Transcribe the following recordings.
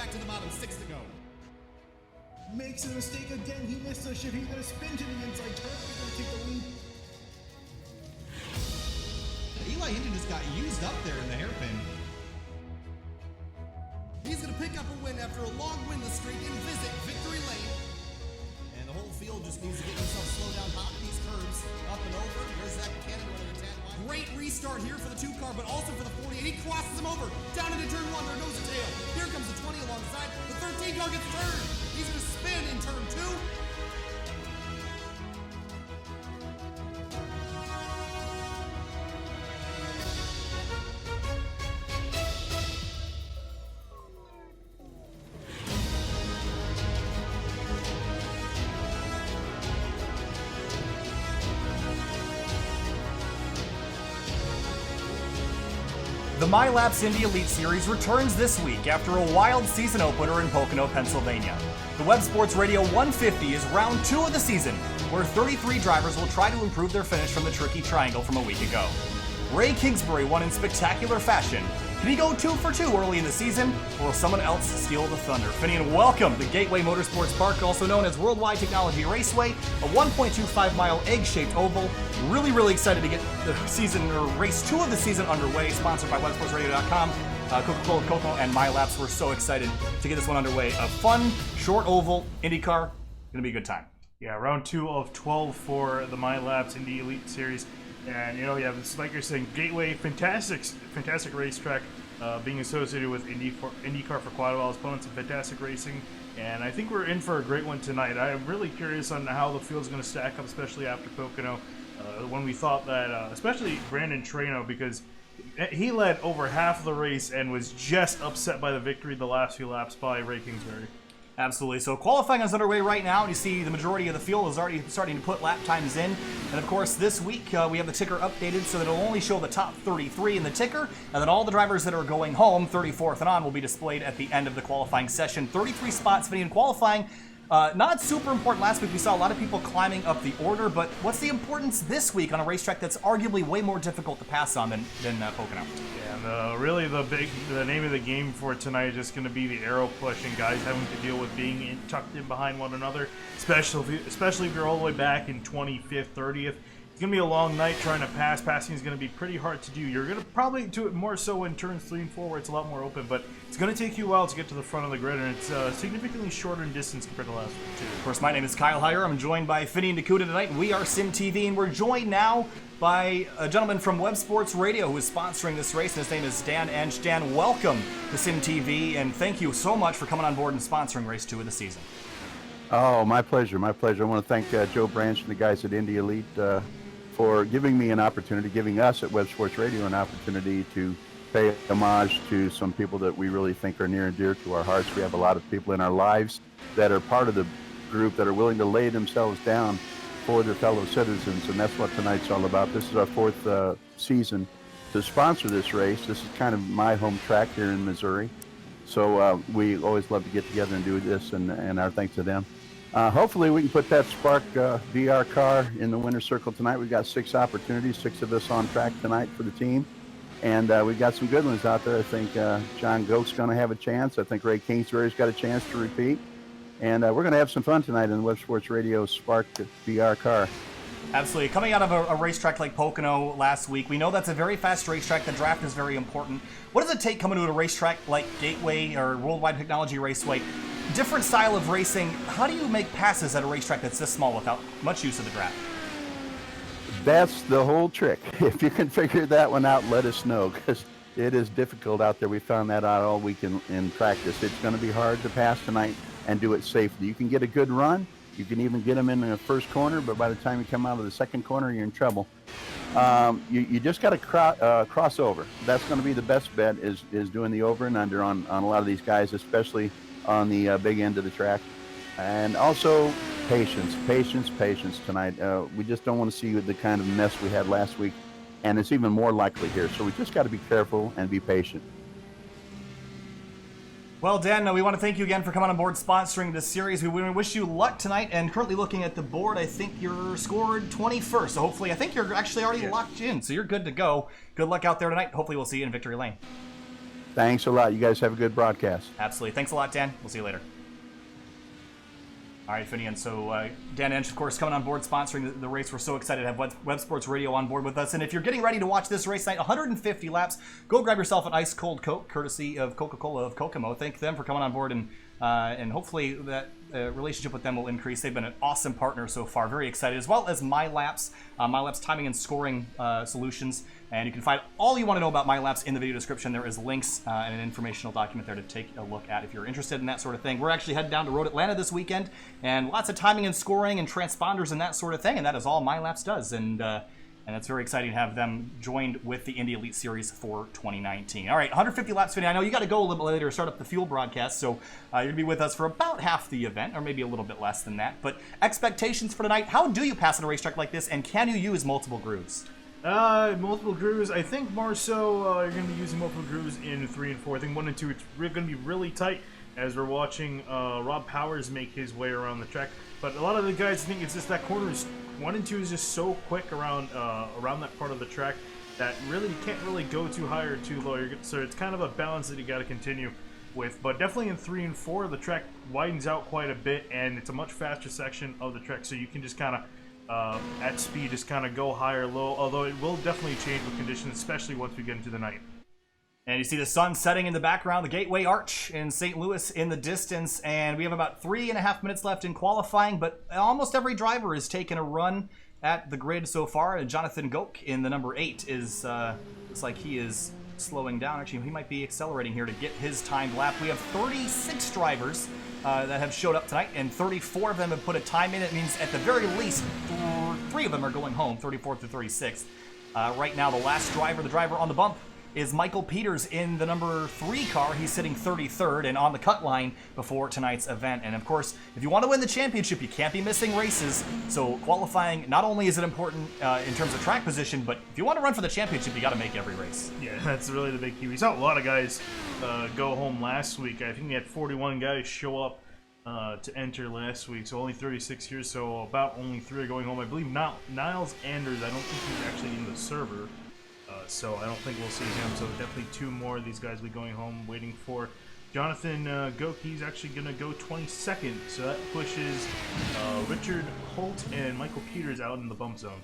back to the bottom, 6 to go. Makes a mistake again. He missed the shift. He's going to spin to the inside turn. He's going to take the lead. Eli Hinton just got used up there in the hairpin. He's going to pick up a win after a long winless streak and visit victory lane. And the whole field just needs to get himself slowed down, hop these curves, up and over. There's that cannon running a tad wide. Great restart here for the 2 car, but also for the 48. He crosses him over, down into turn 1, there goes the tail. Here comes the 20 alongside. The 13 car gets turned. He's going to spin in turn 2. The MYLAPS Indy Elite Series returns this week after a wild season opener in Pocono, Pennsylvania. The Web Sports Radio 150 is round 2 of the season, where 33 drivers will try to improve their finish from the tricky triangle from a week ago. Ray Kingsbury won in spectacular fashion. Can he go 2 for 2 early in the season, or will someone else steal the thunder? Finian, welcome to Gateway Motorsports Park, also known as Wide Technology Raceway, a 1.25-mile egg-shaped oval. Really excited to get the season, or race 2 of the season underway, sponsored by WebSportsRadio.com. Coca-Cola, Pocono, and MYLAPS. We're so excited to get this one underway. A fun, short oval IndyCar. Gonna be a good time. Yeah, round 2 of 12 for the MYLAPS Indy Elite Series. And, it's like you're saying, Gateway, fantastic racetrack, being associated with IndyCar for quite a while. It's put on some fantastic racing, and I think we're in for a great one tonight. I'm really curious on how the field's going to stack up, especially after Pocono, when we thought that, especially Brandon Trano, because he led over half of the race and was just upset by the victory the last few laps by Ray Kingsbury. Absolutely. So qualifying is underway right now, and you see the majority of the field is already starting to put lap times in. And of course, this week we have the ticker updated so that it'll only show the top 33 in the ticker, and then all the drivers that are going home, 34th and on, will be displayed at the end of the qualifying session. 33 spots in qualifying. Not super important. Last week we saw a lot of people climbing up the order, but what's the importance this week on a racetrack that's arguably way more difficult to pass on than Pocono? Yeah, and really the name of the game for tonight is just going to be the aero push and guys having to deal with being tucked in behind one another, especially if you're all the way back in 25th, 30th. It's going to be a long night trying to pass. Passing is going to be pretty hard to do. You're going to probably do it more so in turns 3 and 4 where it's a lot more open, but it's going to take you a while to get to the front of the grid, and it's significantly shorter in distance compared to last week, too. Of course, my name is Kyle Heyer. I'm joined by Finian Dakuda tonight, and we are Sim TV, and we're joined now by a gentleman from Web Sports Radio who is sponsoring this race, and his name is Dan Ench. Dan, welcome to Sim TV, and thank you so much for coming on board and sponsoring race 2 of the season. Oh, my pleasure. I want to thank Joe Branch and the guys at Indy Elite for giving me an opportunity, giving us at Web Sports Radio an opportunity to pay homage to some people that we really think are near and dear to our hearts. We have a lot of people in our lives that are part of the group that are willing to lay themselves down for their fellow citizens, and that's what tonight's all about. This is our 4th season to sponsor this race. This is kind of my home track here in Missouri, so we always love to get together and do this, and our thanks to them. Hopefully we can put that Spark VR car in the winner's circle tonight. We've got 6 opportunities, 6 of us on track tonight for the team. And we've got some good ones out there. I think John Goke's going to have a chance. I think Ray Kingsbury's got a chance to repeat. And we're going to have some fun tonight in the Web Sports Radio Spark VR car. Absolutely. Coming out of a racetrack like Pocono last week, we know that's a very fast racetrack. The draft is very important. What does it take coming to a racetrack like Gateway or Wide Technology Raceway? Different style of racing. How do you make passes at a racetrack that's this small without much use of the draft? That's the whole trick. If you can figure that one out, let us know, because it is difficult out there. We found that out all week in practice. It's going to be hard to pass tonight and do it safely. You can get a good run. You can even get them in the first corner, but by the time you come out of the second corner, you're in trouble. You just got to cross over. That's going to be the best bet, is doing the over and under on a lot of these guys, especially on the big end of the track. And also patience tonight. We just don't want to see the kind of mess we had last week, and it's even more likely here. So we just got to be careful and be patient. Well, Dan, we want to thank you again for coming on board sponsoring this series. We wish you luck tonight, and currently looking at the board, I think you're scored 21st. So hopefully, I think you're actually already locked in, so you're good to go. Good luck out there tonight. Hopefully we'll see you in Victory Lane. Thanks a lot. You guys have a good broadcast. Absolutely. Thanks a lot, Dan. We'll see you later. All right, Finian. So Dan Ench, of course, coming on board, sponsoring the race. We're so excited to have Web Sports Radio on board with us. And if you're getting ready to watch this race tonight, 150 laps, go grab yourself an ice cold Coke, courtesy of Coca-Cola of Kokomo. Thank them for coming on board, and hopefully that relationship with them will increase. They've been an awesome partner so far. Very excited, as well as MYLAPS, MYLAPS timing and scoring solutions. And you can find all you want to know about MYLAPS in the video description. There is links and an informational document there to take a look at if you're interested in that sort of thing. We're actually heading down to Road Atlanta this weekend, and lots of timing and scoring and transponders and that sort of thing, and that is all MYLAPS does. And it's very exciting to have them joined with the Indy Elite Series for 2019. All right, 150 laps, Vinny. I know you got to go a little bit later to start up the fuel broadcast, so you're going to be with us for about half the event, or maybe a little bit less than that. But expectations for tonight, how do you pass on a racetrack like this, and can you use multiple grooves? Multiple grooves. I think more so you're going to be using multiple grooves in 3 and 4. I think 1 and 2 it's going to be really tight as we're watching Rob Powers make his way around the track. But a lot of the guys think it's just that corner is 1 and 2 is just so quick around that part of the track that really you can't really go too high or too low. So it's kind of a balance that you got to continue with. But definitely in 3 and 4, the track widens out quite a bit, and it's a much faster section of the track, so you can just kind of at speed just kind of go high or low, although it will definitely change with conditions, especially once we get into the night. And you see the sun setting in the background, the Gateway Arch in St. Louis in the distance, and we have about 3.5 minutes left in qualifying, but almost every driver has taken a run at the grid so far, and Jonathan Goke in the number 8 is, looks like he is slowing down. Actually, he might be accelerating here to get his timed lap. We have 36 drivers that have showed up tonight, and 34 of them have put a time in. It means at the very least 3 of them are going home, 34th to 36th. Right now, the last driver, the driver on the bump, is Michael Peters in the number 3 car. He's sitting 33rd and on the cut line before tonight's event. And of course, if you want to win the championship, you can't be missing races. So qualifying, not only is it important in terms of track position, but if you want to run for the championship, you got to make every race. Yeah, that's really the big key. We saw a lot of guys go home last week. I think we had 41 guys show up to enter last week, so only 36 here, so about only 3 are going home. I believe Niles Anders, I don't think he's actually in the server. So I don't think we'll see him. So definitely 2 more of these guys will be going home, waiting for Jonathan Goke. He's actually going to go 22nd. So that pushes Richard Holt and Michael Peters out in the bump zone.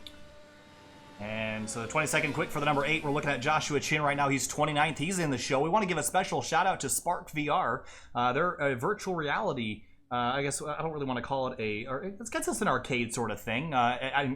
And so the 22nd quick for the number 8. We're looking at Joshua Chin right now. He's 29th. He's in the show. We want to give a special shout out to Spark VR. They're a virtual reality. I guess I don't really want to call it it gets us an arcade sort of thing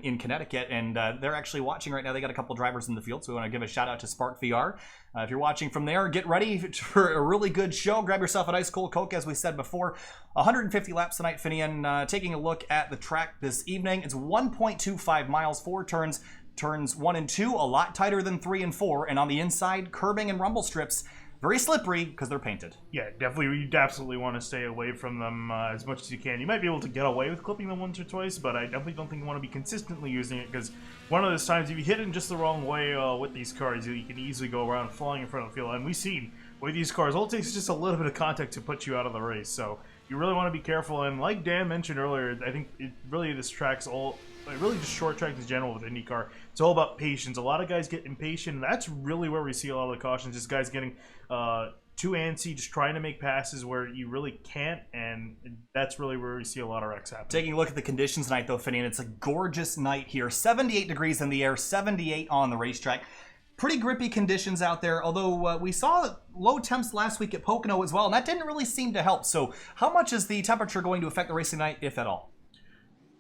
in Connecticut, and they're actually watching right now. They got a couple drivers in the field, so we want to give a shout out to Spark VR. If you're watching from there, get ready for a really good show. Grab yourself an ice cold Coke, as we said before. 150 laps tonight, Finian. Taking a look at the track this evening, it's 1.25 miles, 4 turns. Turns 1 and 2, a lot tighter than 3 and 4, and on the inside, curbing and rumble strips. Very slippery because they're painted. Yeah, definitely. You absolutely want to stay away from them as much as you can. You might be able to get away with clipping them once or twice, but I definitely don't think you want to be consistently using it, because one of those times, if you hit it in just the wrong way with these cars, you can easily go around flying in front of the field. And we've seen with these cars, all it takes is just a little bit of contact to put you out of the race. So you really want to be careful. And like Dan mentioned earlier, I think this track's really just short track in general with IndyCar. It's all about patience. A lot of guys get impatient, and that's really where we see a lot of the cautions. Just guys getting too antsy, just trying to make passes where you really can't, and that's really where we see a lot of wrecks happen. Taking a look at the conditions tonight, though, Finian, it's a gorgeous night here. 78 degrees in the air, 78 on the racetrack. Pretty grippy conditions out there, although we saw low temps last week at Pocono as well, and that didn't really seem to help. So how much is the temperature going to affect the racing tonight, if at all?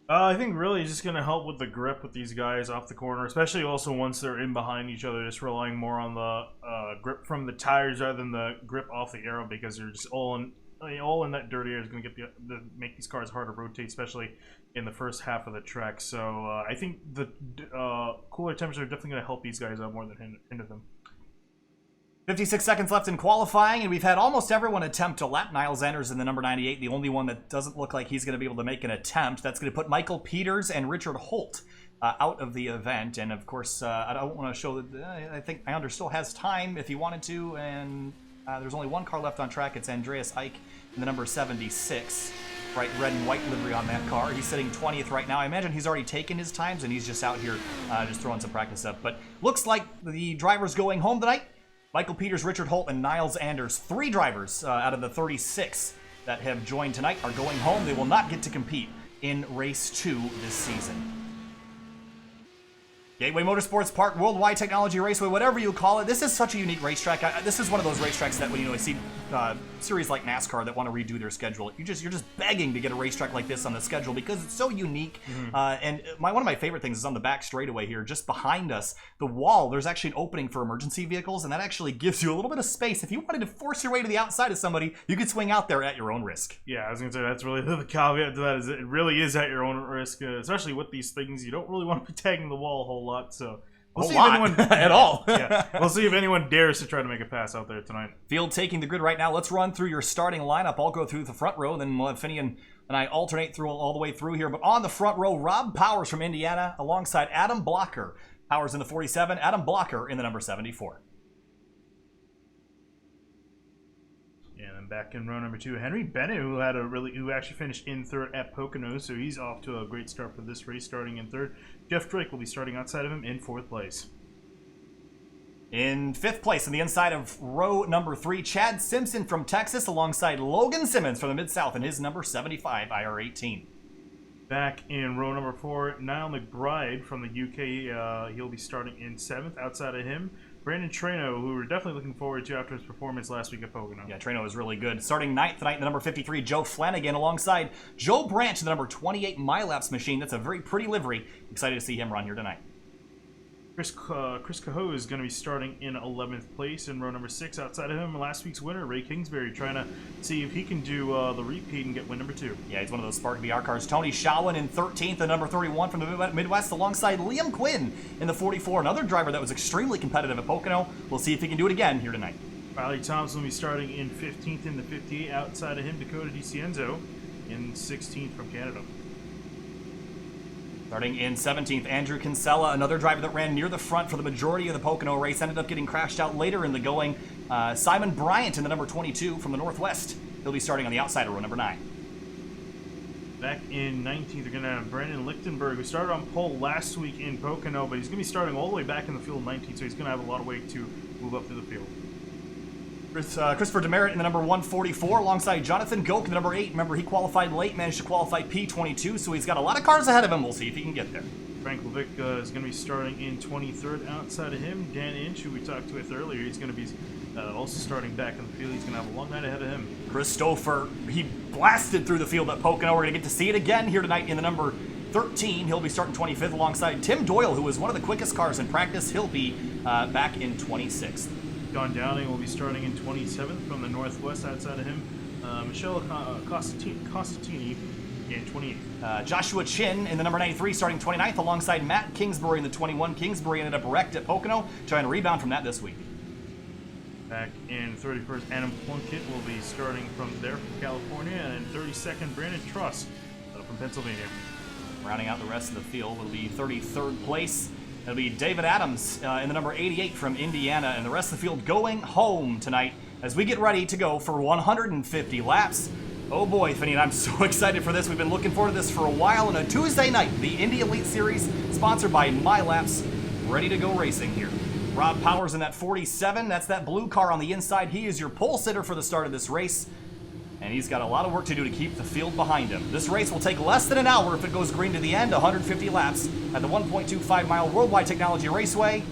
I think really it's just going to help with the grip with these guys off the corner, especially also once they're in behind each other, just relying more on the grip from the tires rather than the grip off the aero, because they're just all in that dirty air is going to get make these cars hard to rotate, especially in the first half of the track. So I think the cooler temperatures are definitely going to help these guys out more than hinder them. 56 seconds left in qualifying, and we've had almost everyone attempt to lap. Niles Anders in the number 98, the only one that doesn't look like he's going to be able to make an attempt. That's going to put Michael Peters and Richard Holt out of the event. And of course, I don't want to show that. I think Anders still has time if he wanted to, and there's only 1 car left on track. It's Andreas Ike in the number 76. Bright red and white livery on that car. He's sitting 20th right now. I imagine he's already taken his times, and he's just out here just throwing some practice up. But looks like the drivers going home tonight. Michael Peters, Richard Holt, and Niles Anders, 3 drivers out of the 36 that have joined tonight are going home. They will not get to compete in Race 2 this season. Gateway Motorsports Park, Wide Technology Raceway, whatever you call it. This is such a unique racetrack. This is one of those racetracks that when you see series like NASCAR that want to redo their schedule, you're just begging to get a racetrack like this on the schedule because it's so unique. And one of my favorite things is on the back straightaway here, just behind us, the wall. There's actually an opening for emergency vehicles, and that actually gives you a little bit of space. If you wanted to force your way to the outside of somebody, you could swing out there at your own risk. Yeah, I was gonna say that's really the caveat to that. Is it really is at your own risk, especially with these things. You don't really want to be tagging the wall a whole lot. So we'll see if anyone at all. Yeah, we'll see if anyone dares to try to make a pass out there tonight. Field taking the grid right now. Let's run through your starting lineup. I'll go through the front row, then we'll have Finian and I alternate through all the way through here. But on the front row, Rob Powers from Indiana alongside Adam Blocker. Powers in the 47, Adam Blocker in the number 74. And then back in row number 2, Henry Bennett, who actually finished in 3rd at Pocono, so he's off to a great start for this race, starting in 3rd. Jeff Drake will be starting outside of him in 4th place. In 5th place, on the inside of row number 3, Chad Simpson from Texas alongside Logan Simmons from the Mid-South in his number 75 IR18. Back in row number 4, Niall McBride from the UK, he'll be starting in 7th. Outside of him, Brandon Treno, who we're definitely looking forward to after his performance last week at Pocono. Yeah, Treno was really good. Starting 9th tonight, the number 53, Joe Flanagan, alongside Joe Branch, the number 28 MYLAPS machine. That's a very pretty livery. Excited to see him run here tonight. Chris Cahoe is going to be starting in 11th place in row number 6. Outside of him, last week's winner, Ray Kingsbury, trying to see if he can do the repeat and get win number 2. Yeah, he's one of those Spark VR cars. Tony Shawan in 13th, the number 31 from the Midwest, alongside Liam Quinn in the 44. Another driver that was extremely competitive at Pocono. We'll see if he can do it again here tonight. Riley Thompson will be starting in 15th in the 58. Outside of him, Dakota DiCienzo in 16th from Canada. Starting in 17th, Andrew Kinsella, another driver that ran near the front for the majority of the Pocono race, ended up getting crashed out later in the going. Simon Bryant in the number 22 from the Northwest. He'll be starting on the outside of row number 9. Back in 19th, they're going to have Brennan Lichtenberg, who started on pole last week in Pocono, but he's going to be starting all the way back in the field in 19th, so he's going to have a lot of way to move up through the field. Christopher Demerit in the number 144 alongside Jonathan Goke in the number 8. Remember, he qualified late, managed to qualify P22, so he's got a lot of cars ahead of him. We'll see if he can get there. Frank Levick is going to be starting in 23rd. Outside of him, Dan Inch, who we talked with earlier, he's going to be also starting back in the field. He's going to have a long night ahead of him. Christopher, he blasted through the field at Pocono. We're going to get to see it again here tonight in the number 13. He'll be starting 25th alongside Tim Doyle, who was one of the quickest cars in practice. He'll be back in 26th. Don Downing will be starting in 27th from the Northwest. Outside of him, Michelle Costantini in 28th. Joshua Chin in the number 93, starting 29th, alongside Matt Kingsbury in the 21. Kingsbury ended up wrecked at Pocono, trying to rebound from that this week. Back in 31st, Adam Plunkett will be starting from California, and in 32nd, Brandon Truss from Pennsylvania. Rounding out the rest of the field will be 33rd place. It'll be David Adams in the number 88 from Indiana, and the rest of the field going home tonight as we get ready to go for 150 laps. Oh boy, Finney, I'm so excited for this. We've been looking forward to this for a while. On a Tuesday night, the Indy Elite Series, sponsored by MYLAPS, ready to go racing here. Rob Powers in that 47, that's that blue car on the inside. He is your pole sitter for the start of this race, and he's got a lot of work to do to keep the field behind him. This race will take less than an hour if it goes green to the end, 150 laps at the 1.25-mile Wide Technology Raceway.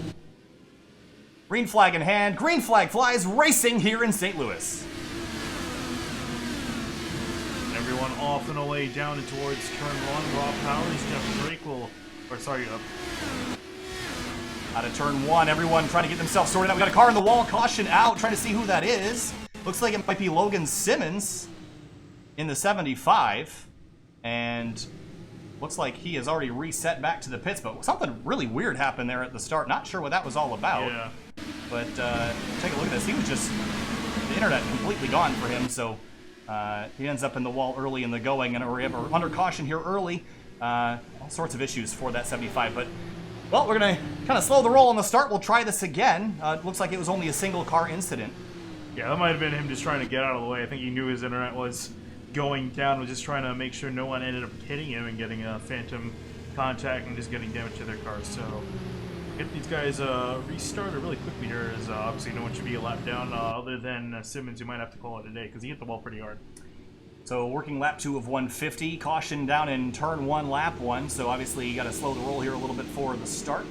Green flag in hand, green flag flies, racing here in St. Louis. Everyone off and away down and towards turn 1. Rob Powers, Jeff Drake out of turn 1, everyone trying to get themselves sorted out. We got a car in the wall, caution out, trying to see who that is. Looks like it might be Logan Simmons in the 75, and looks like he has already reset back to the pits, but something really weird happened there at the start. Not sure what that was all about. Yeah. But take a look at this. He was just, the internet completely gone for him, so he ends up in the wall early in the going, and we're under caution here early. All sorts of issues for that 75, but well, we're going to kind of slow the roll on the start. We'll try this again. It looks like it was only a single car incident. Yeah, that might have been him just trying to get out of the way. I think he knew his internet was going down, was just trying to make sure no one ended up hitting him and getting a phantom contact and just getting damage to their cars. So get these guys restarted really quickly here, as obviously no one should be a lap down other than Simmons, who might have to call it a day because he hit the wall pretty hard. So working lap 2 of 150, caution down in turn 1, lap 1, so obviously you got to slow the roll here a little bit for the start.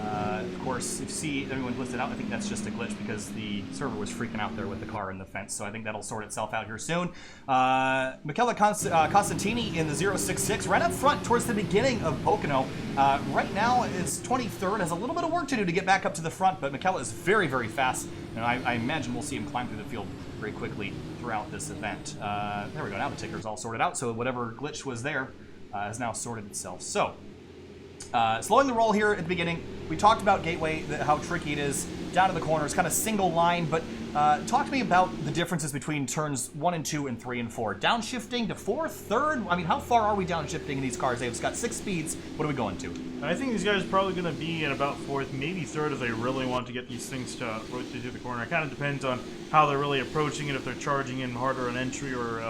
Of course, if you see everyone listed out, I think that's just a glitch because the server was freaking out there with the car in the fence, so I think that'll sort itself out here soon. Michele Costantini in the 066 ran up front towards the beginning of Pocono. Right now is 23rd, has a little bit of work to do to get back up to the front, but Michele is very, very fast, and I imagine we'll see him climb through the field very quickly throughout this event. There we go, now the ticker's all sorted out, so whatever glitch was there has now sorted itself. So, slowing the roll here at the beginning. We talked about Gateway, how tricky it is down in the corners, kind of single line, but talk to me about the differences between turns 1 and 2 and 3 and 4. Downshifting to 4th, 3rd? I mean, how far are we downshifting in these cars? They've got 6 speeds. What are we going to? I think these guys are probably going to be in about 4th, maybe 3rd if they really want to get these things to rotate through the corner. It kind of depends on how they're really approaching it, if they're charging in harder on entry or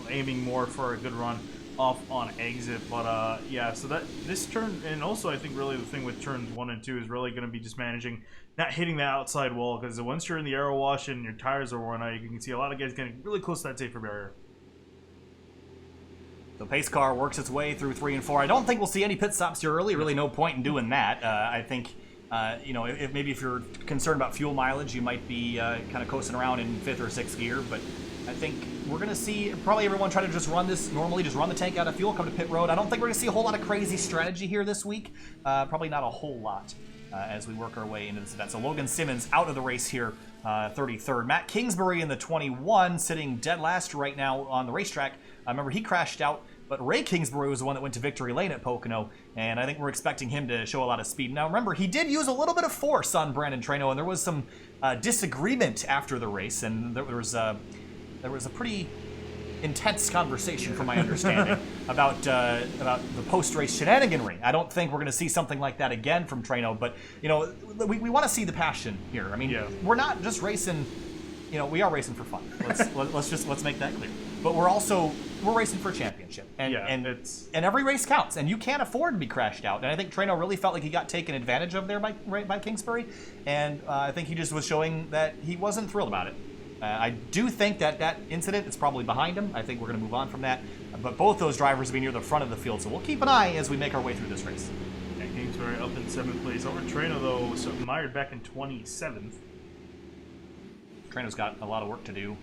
aiming more for a good run off on exit. But yeah, so that this turn, and also I think really the thing with turns 1 and 2 is really going to be just managing not hitting the outside wall, because once you're in the aero wash and your tires are worn out, you can see a lot of guys getting really close to that safer barrier. The pace car works its way through 3 and 4. I don't think we'll see any pit stops here early. Really no point in doing that. I think you know, if you're concerned about fuel mileage, you might be kind of coasting around in 5th or 6th gear, but I think we're going to see probably everyone try to just run this normally, just run the tank out of fuel, come to pit road. I don't think we're going to see a whole lot of crazy strategy here this week. Probably not a whole lot as we work our way into this event. So Logan Simmons out of the race here, 33rd. Matt Kingsbury in the 21, sitting dead last right now on the racetrack. Remember, he crashed out, but Ray Kingsbury was the one that went to victory lane at Pocono, and I think we're expecting him to show a lot of speed. Now, remember, he did use a little bit of force on Brandon Traino, and there was some disagreement after the race, and there was a pretty intense conversation, from my understanding, about the post-race shenaniganry. I don't think we're going to see something like that again from Traino, but you know, we want to see the passion here. I mean, we're not just racing. You know, we are racing for fun. Let's make that clear. But we're racing for a championship, and every race counts, and you can't afford to be crashed out. And I think Traino really felt like he got taken advantage of there by Kingsbury, and I think he just was showing that he wasn't thrilled about it. I do think that incident is probably behind him. I think we're going to move on from that. But both those drivers will be near the front of the field, so we'll keep an eye as we make our way through this race. Yeah, Kingsbury up in 7th place. Over Traino, though, so mired back in 27th. Traino's got a lot of work to do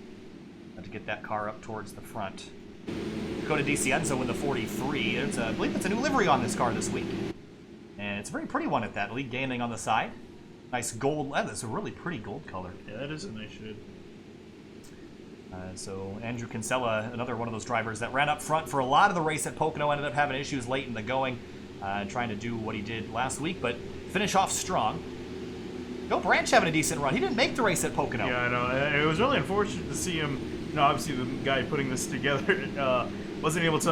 to get that car up towards the front. Dakota DiCienzo in the 43. I believe it's a new livery on this car this week. And it's a very pretty one at that. Lead gaming on the side. Nice gold. That's a really pretty gold color. Yeah, that is a nice shade. So Andrew Kinsella, another one of those drivers that ran up front for a lot of the race at Pocono, ended up having issues late in the going, trying to do what he did last week, but finish off strong. Joe Branch having a decent run. He didn't make the race at Pocono. Yeah, I know. It was really unfortunate to see him. You know, obviously the guy putting this together wasn't able to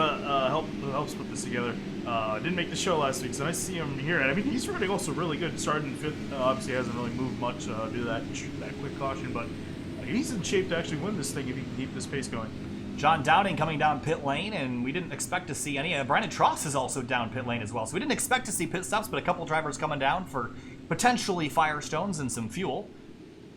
help put this together. Didn't make the show last week, so nice to see him here. And I mean, he's running also really good. Starting 5th, obviously hasn't really moved much due to that quick caution, but he's in shape to actually win this thing if he can keep this pace going. John Downing coming down pit lane, and we didn't expect to see any. Brandon Tross is also down pit lane as well, so we didn't expect to see pit stops, but a couple drivers coming down for potentially Firestones and some fuel.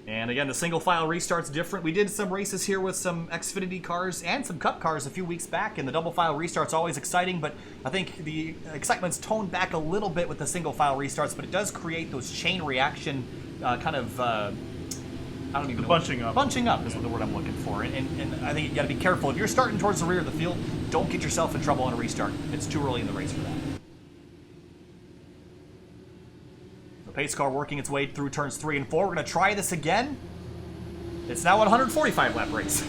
And again, the single file restart's different. We did some races here with some Xfinity cars and some Cup cars a few weeks back, and the double file restart's always exciting, but I think the excitement's toned back a little bit with the single file restarts, but it does create those chain reaction I don't even know. Bunching up. Bunching up is the word I'm looking for. And I think you got to be careful. If you're starting towards the rear of the field, don't get yourself in trouble on a restart. It's too early in the race for that. The pace car working its way through turns 3 and 4. We're going to try this again. It's now a 145 lap race.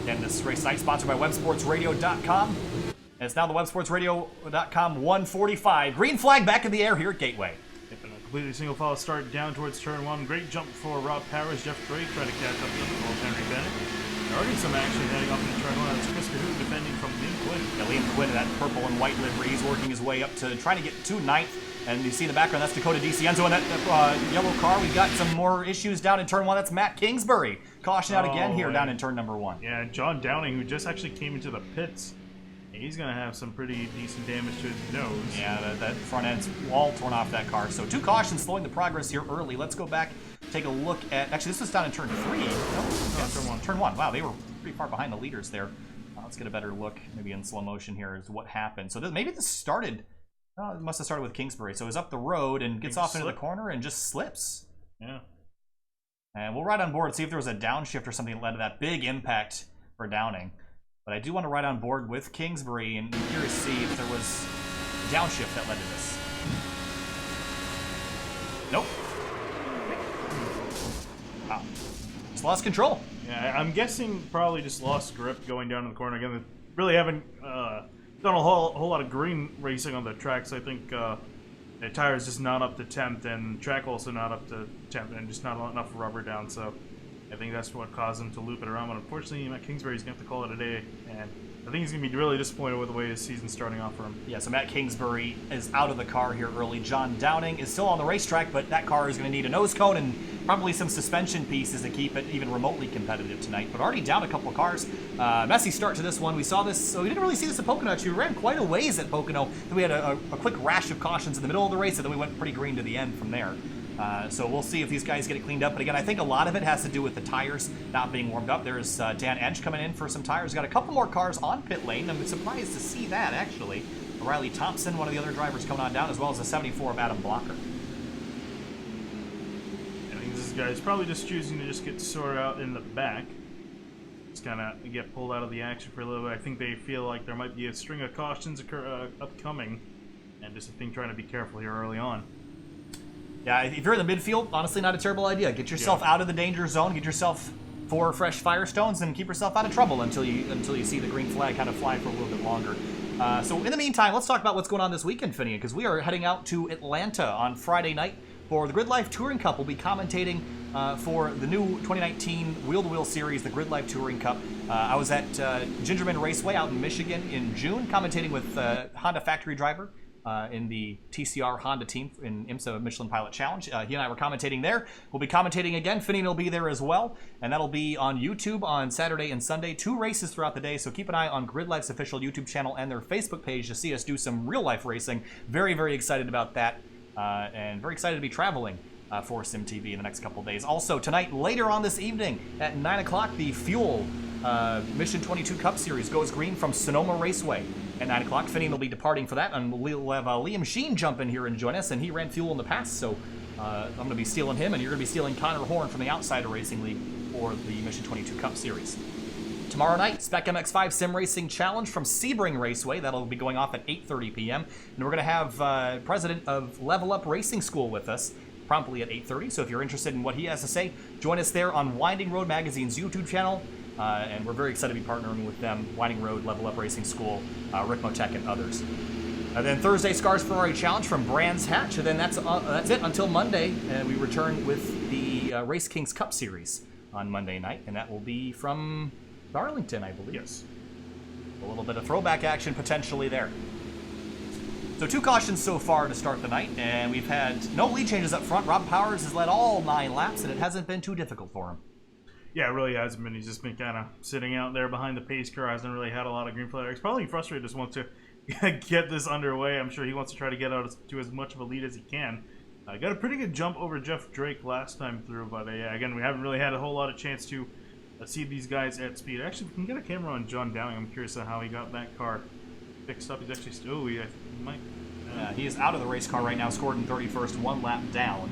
And this race tonight sponsored by websportsradio.com. And it's now the websportsradio.com 145. Green flag back in the air here at Gateway. Completely single file start down towards turn 1. Great jump for Rob Powers. Jeff Drake trying to catch up to the ball. Henry Bennett. Already some action heading up into turn 1. That's Chris Cahoon defending from Liam Quinn. Yeah, Liam Quinn in that purple and white livery. He's working his way up to trying to get to 9th. And you see in the background, that's Dakota DiCienzo in that yellow car. We've got some more issues down in turn 1. That's Matt Kingsbury. Caution out again here down in turn number 1. Yeah, John Downing, who just actually came into the pits He's going to have some pretty decent damage to his nose. Yeah, that front end's all torn off that car. So 2 cautions slowing the progress here early. Let's go back, take a look at... Actually, this was down in turn 3. No, yes, turn 1. Turn 1. Wow, they were pretty far behind the leaders there. Let's get a better look, maybe in slow motion here, as what happened. So maybe this started... it must have started with Kingsbury. So it was up the road and gets off into the corner and just slips. Yeah. And we'll ride on board, see if there was a downshift or something that led to that big impact for downing. But I do want to ride on board with Kingsbury and be curious to see if there was a downshift that led to this. Nope. Wow. Just lost control. Yeah, I'm guessing probably just lost grip going down to the corner. Again, they really haven't done a whole lot of green racing on the tracks. I think the tire's just not up to temp, and track also not up to temp, and just not enough rubber down. So I think that's what caused him to loop it around. But unfortunately, Matt Kingsbury's going to have to call it a day, and I think he's going to be really disappointed with the way his season's starting off for him. Yeah, so Matt Kingsbury is out of the car here early. John Downing is still on the racetrack, but that car is going to need a nose cone and probably some suspension pieces to keep it even remotely competitive tonight. But already down a couple of cars. Messy start to this one. We saw this, so we didn't really see this at Pocono. Actually, we ran quite a ways at Pocono. Then we had a quick rash of cautions in the middle of the race, and then we went pretty green to the end from there. So we'll see if these guys get it cleaned up. But again, I think a lot of it has to do with the tires not being warmed up. There's Dan Edge coming in for some tires. Got a couple more cars on pit lane. I'm surprised to see that, actually. Riley Thompson, one of the other drivers, coming on down, as well as a 74 of Adam Blocker. I think this guy's probably just choosing to just get sorted out in the back. Just kind of get pulled out of the action for a little bit. I think they feel like there might be a string of cautions upcoming. And just, I think, trying to be careful here early on. Yeah, if you're in the midfield, honestly, not a terrible idea. Get yourself out of the danger zone, get yourself 4 fresh Firestones, and keep yourself out of trouble until you see the green flag kind of fly for a little bit longer. So in the meantime, let's talk about what's going on this weekend, Finian, because we are heading out to Atlanta on Friday night for the Grid Life Touring Cup. We'll be commentating for the new 2019 Wheel-to-Wheel Series, the Grid Life Touring Cup. I was at Gingerman Raceway out in Michigan in June, commentating with Honda factory driver in the TCR Honda team in IMSA Michelin Pilot Challenge. He and I were commentating there. We'll be commentating again. Finian will be there as well, and that'll be on YouTube on Saturday and Sunday. 2 races throughout the day, so keep an eye on Grid Life's official YouTube channel and their Facebook page to see us do some real-life racing. Very, very excited about that, and very excited to be traveling for SimTV in the next couple days. Also, tonight, later on this evening at 9 o'clock, the Fuel Mission 22 Cup Series goes green from Sonoma Raceway. At 9 o'clock, Finian will be departing for that, and we'll have Liam Sheen jump in here and join us, and he ran Fuel in the past, so I'm going to be stealing him, and you're going to be stealing Connor Horn from the Outsider Racing League for the Mission 22 Cup Series. Tomorrow night, Spec MX5 Sim Racing Challenge from Sebring Raceway. That'll be going off at 8:30 p.m. And we're going to have president of Level Up Racing School with us promptly at 8:30. So if you're interested in what he has to say, join us there on Winding Road Magazine's YouTube channel. And we're very excited to be partnering with them, Winding Road, Level Up Racing School, Rick Motech, and others. And then Thursday, Scars Ferrari Challenge from Brands Hatch. And then that's it until Monday. And we return with the Race Kings Cup Series on Monday night. And that will be from Darlington, I believe. Yes. A little bit of throwback action potentially there. So 2 cautions so far to start the night, and we've had no lead changes up front. Rob Powers has led all 9 laps, and it hasn't been too difficult for him. Yeah, it really hasn't been. He's just been kind of sitting out there behind the pace car. Hasn't really had a lot of green flag. He's probably frustrated, just wants to get this underway. I'm sure he wants to try to get out to as much of a lead as he can. Got a pretty good jump over Jeff Drake last time through, but again, we haven't really had a whole lot of chance to see these guys at speed. Actually, we can get a camera on John Downing. I'm curious how he got that car fixed up. He's actually still, he might. He is out of the race car right now, scored in 31st, 1 lap down.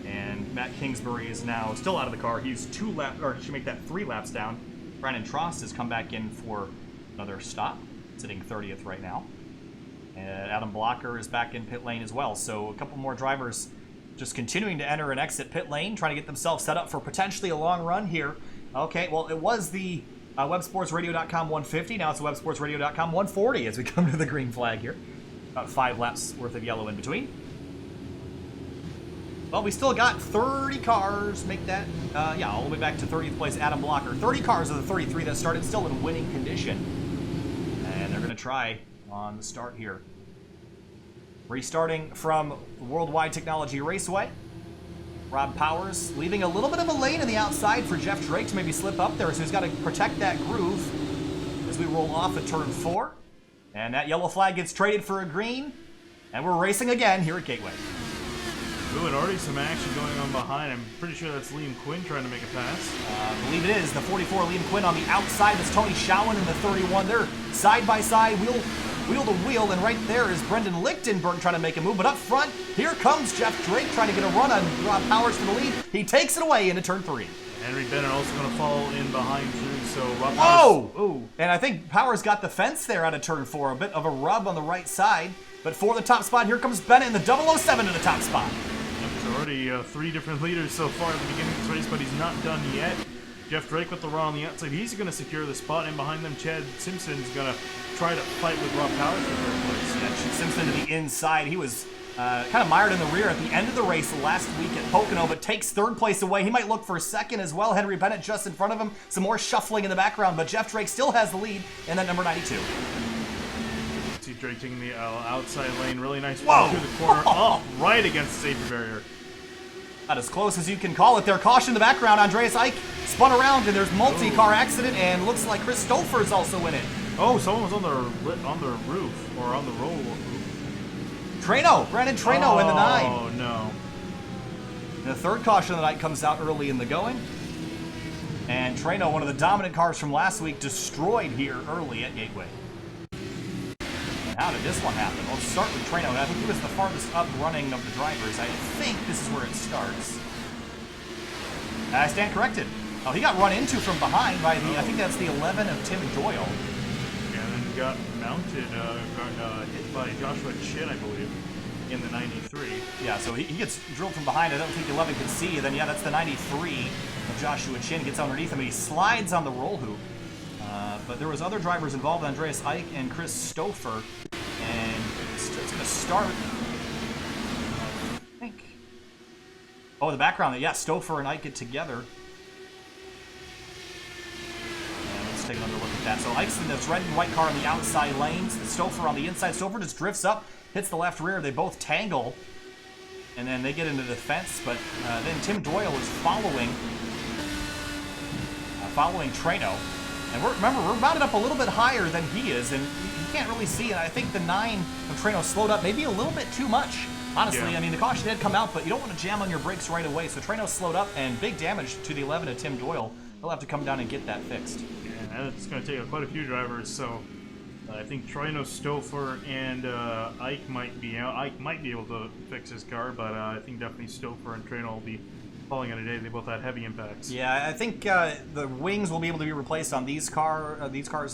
And Matt Kingsbury is now still out of the car. He's 2 laps, or should make that 3 laps down. Brandon Trost has come back in for another stop, sitting 30th right now. And Adam Blocker is back in pit lane as well. So a couple more drivers just continuing to enter and exit pit lane, trying to get themselves set up for potentially a long run here. Okay, well, it was the websportsradio.com 150. Now it's websportsradio.com 140 as we come to the green flag here. About 5 laps worth of yellow in between. Well, we still got 30 cars. Make that, all the way back to 30th place, Adam Blocker. 30 cars of the 33 that started still in winning condition. And they're going to try on the start here. Restarting from Wide Technology Raceway. Rob Powers leaving a little bit of a lane in the outside for Jeff Drake to maybe slip up there, so he's got to protect that groove. as we roll off at turn 4. And that yellow flag gets traded for a green. And we're racing again here at Gateway. Ooh, and already some action going on behind. I'm pretty sure that's Liam Quinn trying to make a pass. I believe it is. The 44 Liam Quinn on the outside. That's Tony Schowen in the 31. They're side by side, wheel to wheel, and right there is Brennan Lichtenberg trying to make a move. But up front, here comes Jeff Drake trying to get a run on Rob Powers for the lead. He takes it away into turn 3. Henry Bennett also going to fall in behind too, so Rob Whoa! Powers... Ooh. And I think Powers got the fence there out of turn 4. A bit of a rub on the right side. But for the top spot, here comes Bennett in the 007 to the top spot. There's already 3 different leaders so far at the beginning of this race, but he's not done yet. Jeff Drake with the run on the outside. He's going to secure the spot, and behind them, Chad Simpson's going to try to fight with Rob Powers for third place. Yeah, Simpson to the inside. He was kind of mired in the rear at the end of the race last week at Pocono, but takes third place away. He might look for second as well. Henry Bennett just in front of him. Some more shuffling in the background, but Jeff Drake still has the lead in that number 92. See Drake taking the outside lane. Really nice Whoa! through the corner. Oh, right against the safety barrier. About as close as you can call it there. Caution in the background. Andreas Ike spun around, and there's multi-car accident, and looks like Chris Stouffer's also in it. Oh, someone was on the roof, or on the roll. Treno, Brandon Treno in the 9. Oh, no. And the third caution of the night comes out early in the going. And Treno, one of the dominant cars from last week, destroyed here early at Gateway. And how did this one happen? Well, let's start with Treno. I think he was the farthest up running of the drivers. I think this is where it starts. I stand corrected. Oh, he got run into from behind by the, I think that's the 11 of Tim Doyle. And then got mounted, got hit by Joshua Chin, I believe, in the 93. Yeah, so he gets drilled from behind. I don't think the 11 can see. And then, yeah, that's the 93 of Joshua Chin. Gets underneath him, and he slides on the roll hoop. But there was other drivers involved, Andreas Ike and Chris Stouffer. And it's going to start, I think. Oh, in the background, yeah, Stouffer and Ike get together. And let's take another look at that. So Ike's in this red and white car on the outside lanes. Stouffer on the inside. Stouffer just drifts up, hits the left rear. They both tangle. And then they get into the fence. But then Tim Doyle is following Treno. And remember, we're mounted up a little bit higher than he is, and you can't really see. And I think the 9 of Treno slowed up maybe a little bit too much. Honestly, yeah. I mean, the caution did come out, but you don't want to jam on your brakes right away. So Treno slowed up, and big damage to the 11 of Tim Doyle. He'll have to come down and get that fixed. Yeah, it's going to take quite a few drivers. So I think Treno, Stouffer, and Ike might be out. Ike might be able to fix his car, but I think definitely Stouffer and Treno will be falling in a day. They both had heavy impacts. Yeah, I think the wings will be able to be replaced on these cars.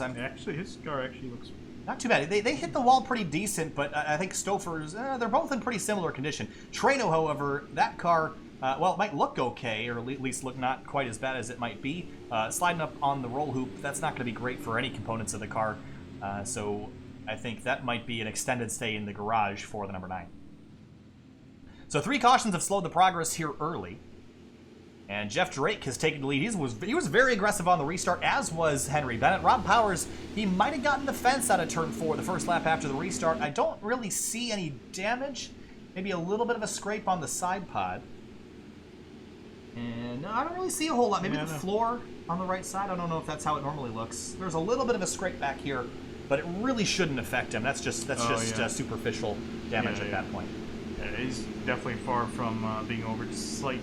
Actually, his car actually looks not too bad. They hit the wall pretty decent, but I think Stouffer's, they're both in pretty similar condition. Treno, however, that car, well, it might look okay, or at least look not quite as bad as it might be. Sliding up on the roll hoop, that's not going to be great for any components of the car. So I think that might be an extended stay in the garage for the number 9. So 3 cautions have slowed the progress here early. And Jeff Drake has taken the lead. He was very aggressive on the restart, as was Henry Bennett. Rob Powers, he might have gotten the fence out of turn 4 the first lap after the restart. I don't really see any damage. Maybe a little bit of a scrape on the side pod. And no, I don't really see a whole lot. Maybe the floor on the right side. I don't know if that's how it normally looks. There's a little bit of a scrape back here, but it really shouldn't affect him. That's just superficial damage at that point. Yeah, he's definitely far from being over. Just slight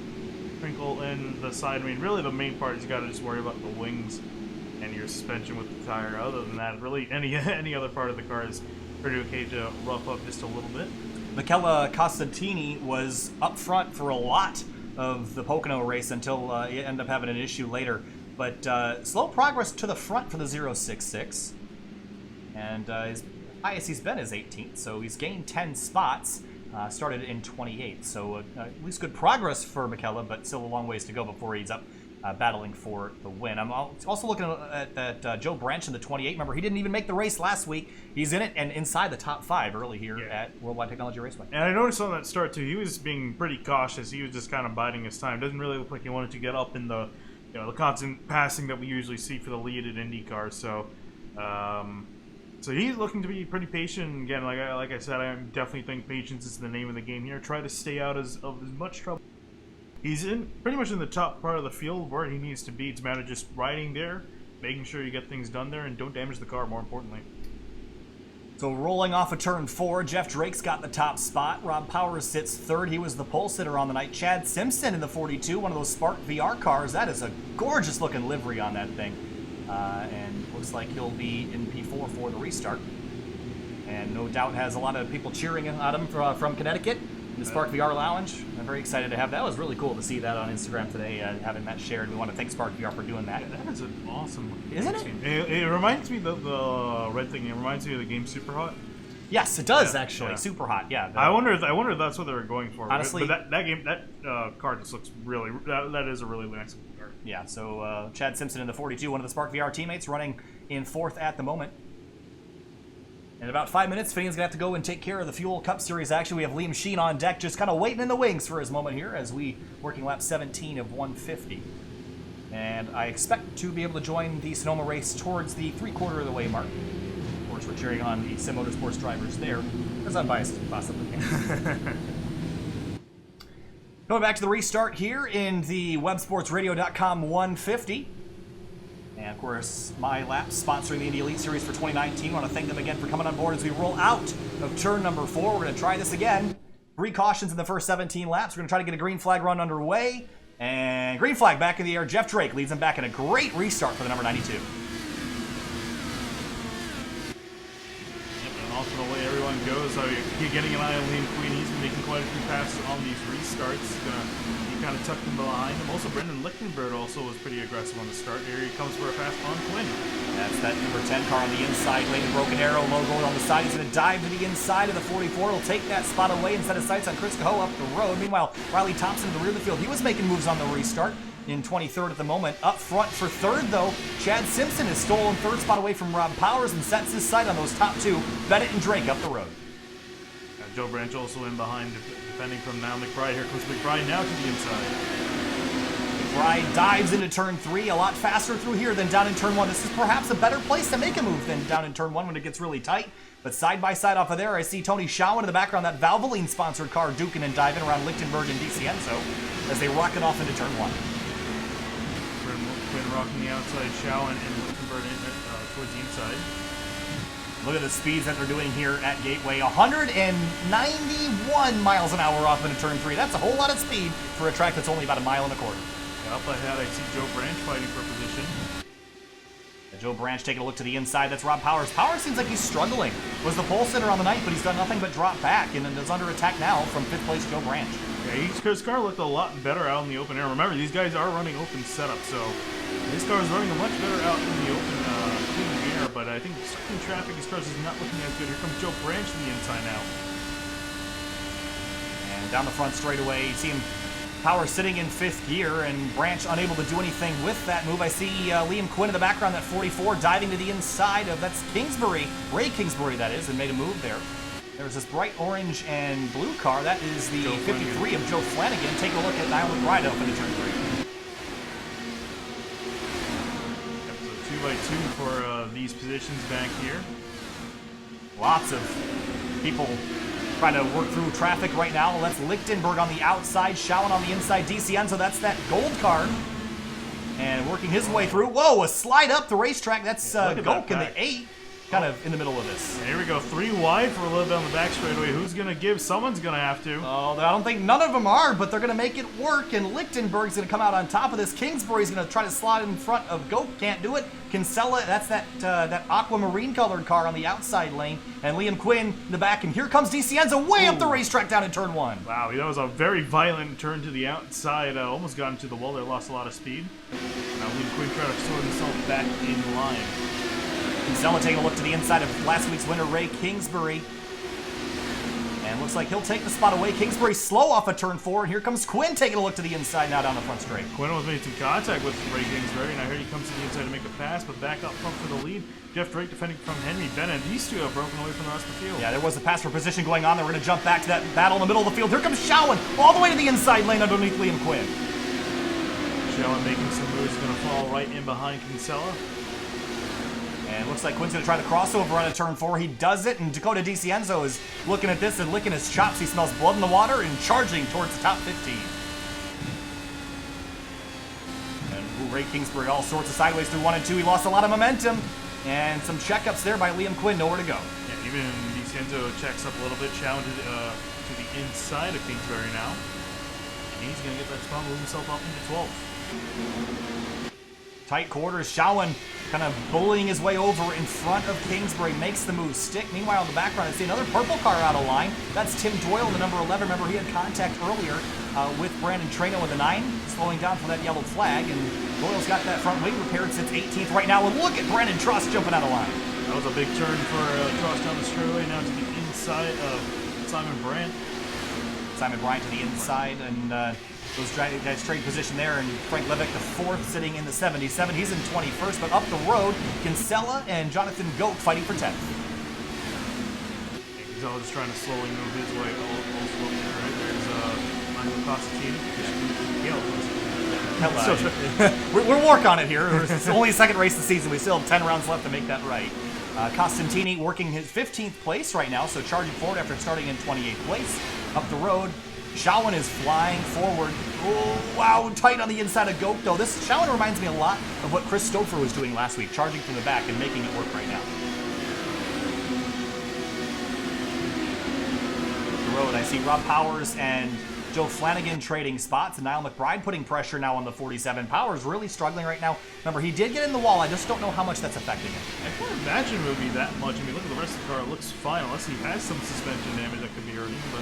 crinkle in the side. I mean, really the main part is you got to just worry about the wings and your suspension with the tire. Other than that, really any other part of the car is pretty okay to rough up just a little bit. Michele Costantini was up front for a lot of the Pocono race until he ended up having an issue later. But slow progress to the front for the 066. And his highest he's been is 18th, so he's gained 10 spots. Started in 28th, so at least good progress for Michele, but still a long ways to go before he's up battling for the win. I'm also looking at Joe Branch in the 28. Remember, he didn't even make the race last week. He's in it and inside the top 5 early here at Wide Technology Raceway. And I noticed on that start, too, he was being pretty cautious. He was just kind of biding his time. Doesn't really look like he wanted to get up in the, the constant passing that we usually see for the lead at Indy cars. So, so he's looking to be pretty patient. Again, like I said, I definitely think patience is the name of the game here. Try to stay out of as much trouble. He's pretty much in the top part of the field where he needs to be. It's a matter of just riding there making sure you get things done there and don't damage the car, more importantly. So rolling off of turn 4, Jeff Drake's got the top spot. Rob Powers sits third. He was the pole sitter on the night. Chad Simpson in the 42, one of those Spark VR cars. That is a gorgeous looking livery on that thing. And looks like he'll be in P4 for the restart. And no doubt has a lot of people cheering at him from Connecticut in the Spark VR Lounge. I'm very excited to have that. It was really cool to see that on Instagram today, having that shared. We want to thank Spark VR for doing that. Yeah, that is an awesome looking Isn't it? game. It reminds me, the red thing, it reminds me of the game Super Hot. Yes, it does, Yeah, actually. yeah. Super hot, yeah. I wonder if that's what they were going for. Honestly- but that game, that card just looks really, that is a really nice card. Yeah, so Chad Simpson in the 42, one of the Spark VR teammates, running in 4th at the moment. In about 5 minutes, Finian's going to have to go and take care of the Fuel Cup Series action. We have Liam Sheen on deck, just kind of waiting in the wings for his moment here as we working lap 17 of 150. And I expect to be able to join the Sonoma race towards the 3/4 of the way mark. Of course, we're cheering on the Sim Motorsports drivers there, as unbiased as possibly can. Going back to the restart here in the websportsradio.com 150. And of course, MYLAPS sponsoring the Indy Elite Series for 2019. I want to thank them again for coming on board as we roll out of turn number 4. We're going to try this again. 3 cautions in the first 17 laps. We're going to try to get a green flag run underway. And green flag back in the air. Jeff Drake leads them back in a great restart for the number 92. Yep, and off and away everyone goes. So you're getting an eye on Liam Queen. He's been making quite a few passes on these restarts. He kind of tucked him behind him. Also, Brennan Lichtenberg also was pretty aggressive on the start. Here he comes for a pass on Quinn. That's that number 10 car on the inside lane. The Broken Arrow logo on the side. He's going to dive to the inside of the 44. He'll take that spot away and set his sights on Chris Cahoe up the road. Meanwhile, Riley Thompson in the rear of the field. He was making moves on the restart in 23rd at the moment. Up front for 3rd, though, Chad Simpson has stolen 3rd spot away from Rob Powers and sets his sight on those top 2, Bennett and Drake up the road. Joe Branch also in behind, defending from now McBride. Here comes McBride now to the inside. McBride dives into turn 3 a lot faster through here than down in turn 1. This is perhaps a better place to make a move than down in turn 1 when it gets really tight. But side by side off of there, I see Tony Schauen in the background, that Valvoline sponsored car duking and diving around Lichtenberg and DiCienzo as they rocket off into turn 1. Quinn rocking the outside, Schauen and Lichtenberg towards the inside. Look at the speeds that they're doing here at Gateway. 191 miles an hour off into turn 3. That's a whole lot of speed for a track that's only about 1.25 miles. Up ahead, I see Joe Branch fighting for position. Joe Branch taking a look to the inside. That's Rob Powers. Powers seems like he's struggling. Was the pole sitter on the night, but he's done nothing but drop back and is under attack now from 5th place Joe Branch. Yeah, his car looked a lot better out in the open air. Remember, these guys are running open setup, so his car is running much better out in the open clean air, but I think stuck in traffic, his car is not looking as good. Here comes Joe Branch to the inside now. And down the front straightaway, you see him Power sitting in 5th gear, and Branch unable to do anything with that move. I see Liam Quinn in the background, that 44, diving to the inside of, that's Kingsbury, Ray Kingsbury that is, and made a move there. There's this bright orange and blue car. That is the 53 of Joe Flanagan. Take a look at Niall McBride up into turn 3. So 2x2 for these positions back here. Lots of people trying to work through traffic right now. That's Lichtenberg on the outside, Schauen on the inside, DiCienzo, that's that gold card. And working his way through. Whoa, a slide up the racetrack. That's Gok in the 8, kind of in the middle of this. And here we go, 3 wide for a little bit on the back straightaway. Who's going to give? Someone's going to have to. Oh, I don't think none of them are, but they're going to make it work, and Lichtenberg's going to come out on top of this. Kingsbury's going to try to slide in front of Gok, can't do it. Kinsella, that's that aquamarine colored car on the outside lane, and Liam Quinn in the back, and here comes DiCienzo way up the racetrack down in turn 1. Wow, that was a very violent turn to the outside, almost got into the wall there, lost a lot of speed. Now Liam Quinn trying to sort himself back in line. Kinsella taking a look to the inside of last week's winner, Ray Kingsbury. And looks like he'll take the spot away. Kingsbury slow off of turn 4, and here comes Quinn taking a look to the inside now down the front straight. Quinn was making some contact with Ray Kingsbury, and I heard he comes to the inside to make a pass, but back up front for the lead. Jeff Drake defending from Henry Bennett. These two have broken away from the rest of the field. Yeah, there was a pass for position going on there. We're going to jump back to that battle in the middle of the field. Here comes Schauen all the way to the inside lane underneath Liam Quinn. Schauen making some moves, going to fall right in behind Kinsella. And it looks like Quinn's going to try the crossover on a turn 4. He does it, and Dakota DiCienzo is looking at this and licking his chops. He smells blood in the water and charging towards the top 15. And Ray Kingsbury all sorts of sideways through 1 and 2. He lost a lot of momentum, and some checkups there by Liam Quinn, nowhere to go. Yeah, even DiCenzo checks up a little bit, challenged to the inside of Kingsbury now. And he's going to get that spot, move himself up into 12th. Tight quarters, Shawan kind of bullying his way over in front of Kingsbury, makes the move stick. Meanwhile, in the background, I see another purple car out of line. That's Tim Doyle, the number 11. Remember, he had contact earlier with Brandon Trano in the 9, slowing down for that yellow flag. And Doyle's got that front wing repaired, sits 18th right now. And look at Brandon Truss jumping out of line. That was a big turn for Truss down the straightaway, now to the inside of Simon Brandt. Simon Bryant to the inside, and those guys trade position there, and Frank Levick, the 4th, sitting in the 77. He's in 21st, but up the road, Kinsella and Jonathan Goat fighting for 10th. Kinsella just trying to slowly move his way all slowly. Right there's Michael Costantini. We'll work on it here. It's only the 2nd race of the season. We still have 10 rounds left to make that right. Costantini working his 15th place right now, so charging forward after starting in 28th place. Up the road, Shawan is flying forward. Oh, wow, tight on the inside of Goat, though. This Shawan reminds me a lot of what Chris Stouffer was doing last week, charging from the back and making it work right now. The road, I see Rob Powers and Joe Flanagan trading spots, and Niall McBride putting pressure now on the 47. Powers really struggling right now. Remember, he did get in the wall. I just don't know how much that's affecting him. I can't imagine it would be that much. I mean, look at the rest of the car. It looks fine, unless he has some suspension damage that could be hurting. But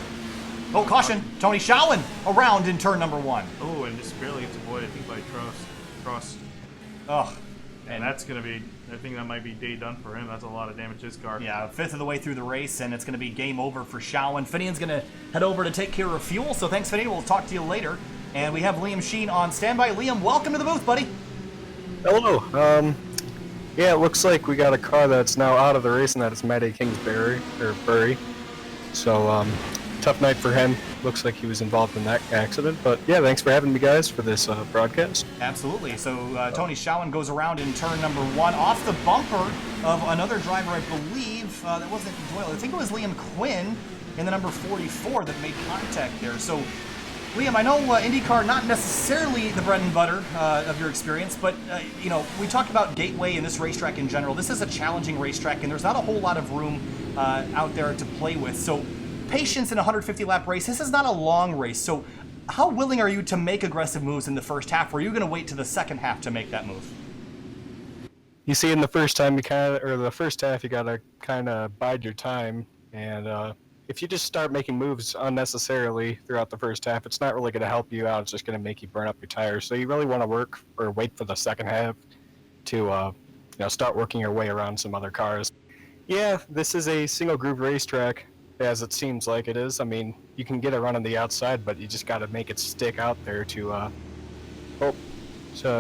oh, caution! Tony Shawan around in turn number 1. oh, and just barely gets avoided, I think, by Truss. Oh, And that's going to be, I think that might be day done for him. That's a lot of damage to his car. yeah, 5th of the way through the race, and it's going to be game over for Shawan. Finian's going to head over to take care of fuel, so thanks, Finian. We'll talk to you later. And we have Liam Sheen on standby. Liam, welcome to the booth, buddy. Hello. Yeah, it looks like we got a car that's now out of the race, and that is Matty Kingsbury, or Bury. So, tough night for him. Looks like he was involved in that accident. But yeah, thanks for having me, guys, for this broadcast. Absolutely. So Tony Shawan goes around in turn number 1 off the bumper of another driver, I believe. That wasn't Doyle. I think it was Liam Quinn in the number 44 that made contact there. So, Liam, I know IndyCar not necessarily the bread and butter of your experience, but you know, we talk about Gateway and this racetrack in general. This is a challenging racetrack, and there's not a whole lot of room out there to play with. So, patience in a 150-lap race. This is not a long race. So, how willing are you to make aggressive moves in the first half? Or are you going to wait to the second half to make that move? You see, in the first half, you gotta kind of bide your time, and if you just start making moves unnecessarily throughout the first half, it's not really going to help you out. It's just going to make you burn up your tires. So you really want to work or wait for the second half to start working your way around some other cars. Yeah, this is a single groove racetrack, as it seems like it is. I mean, you can get a run on the outside, but you just got to make it stick out there to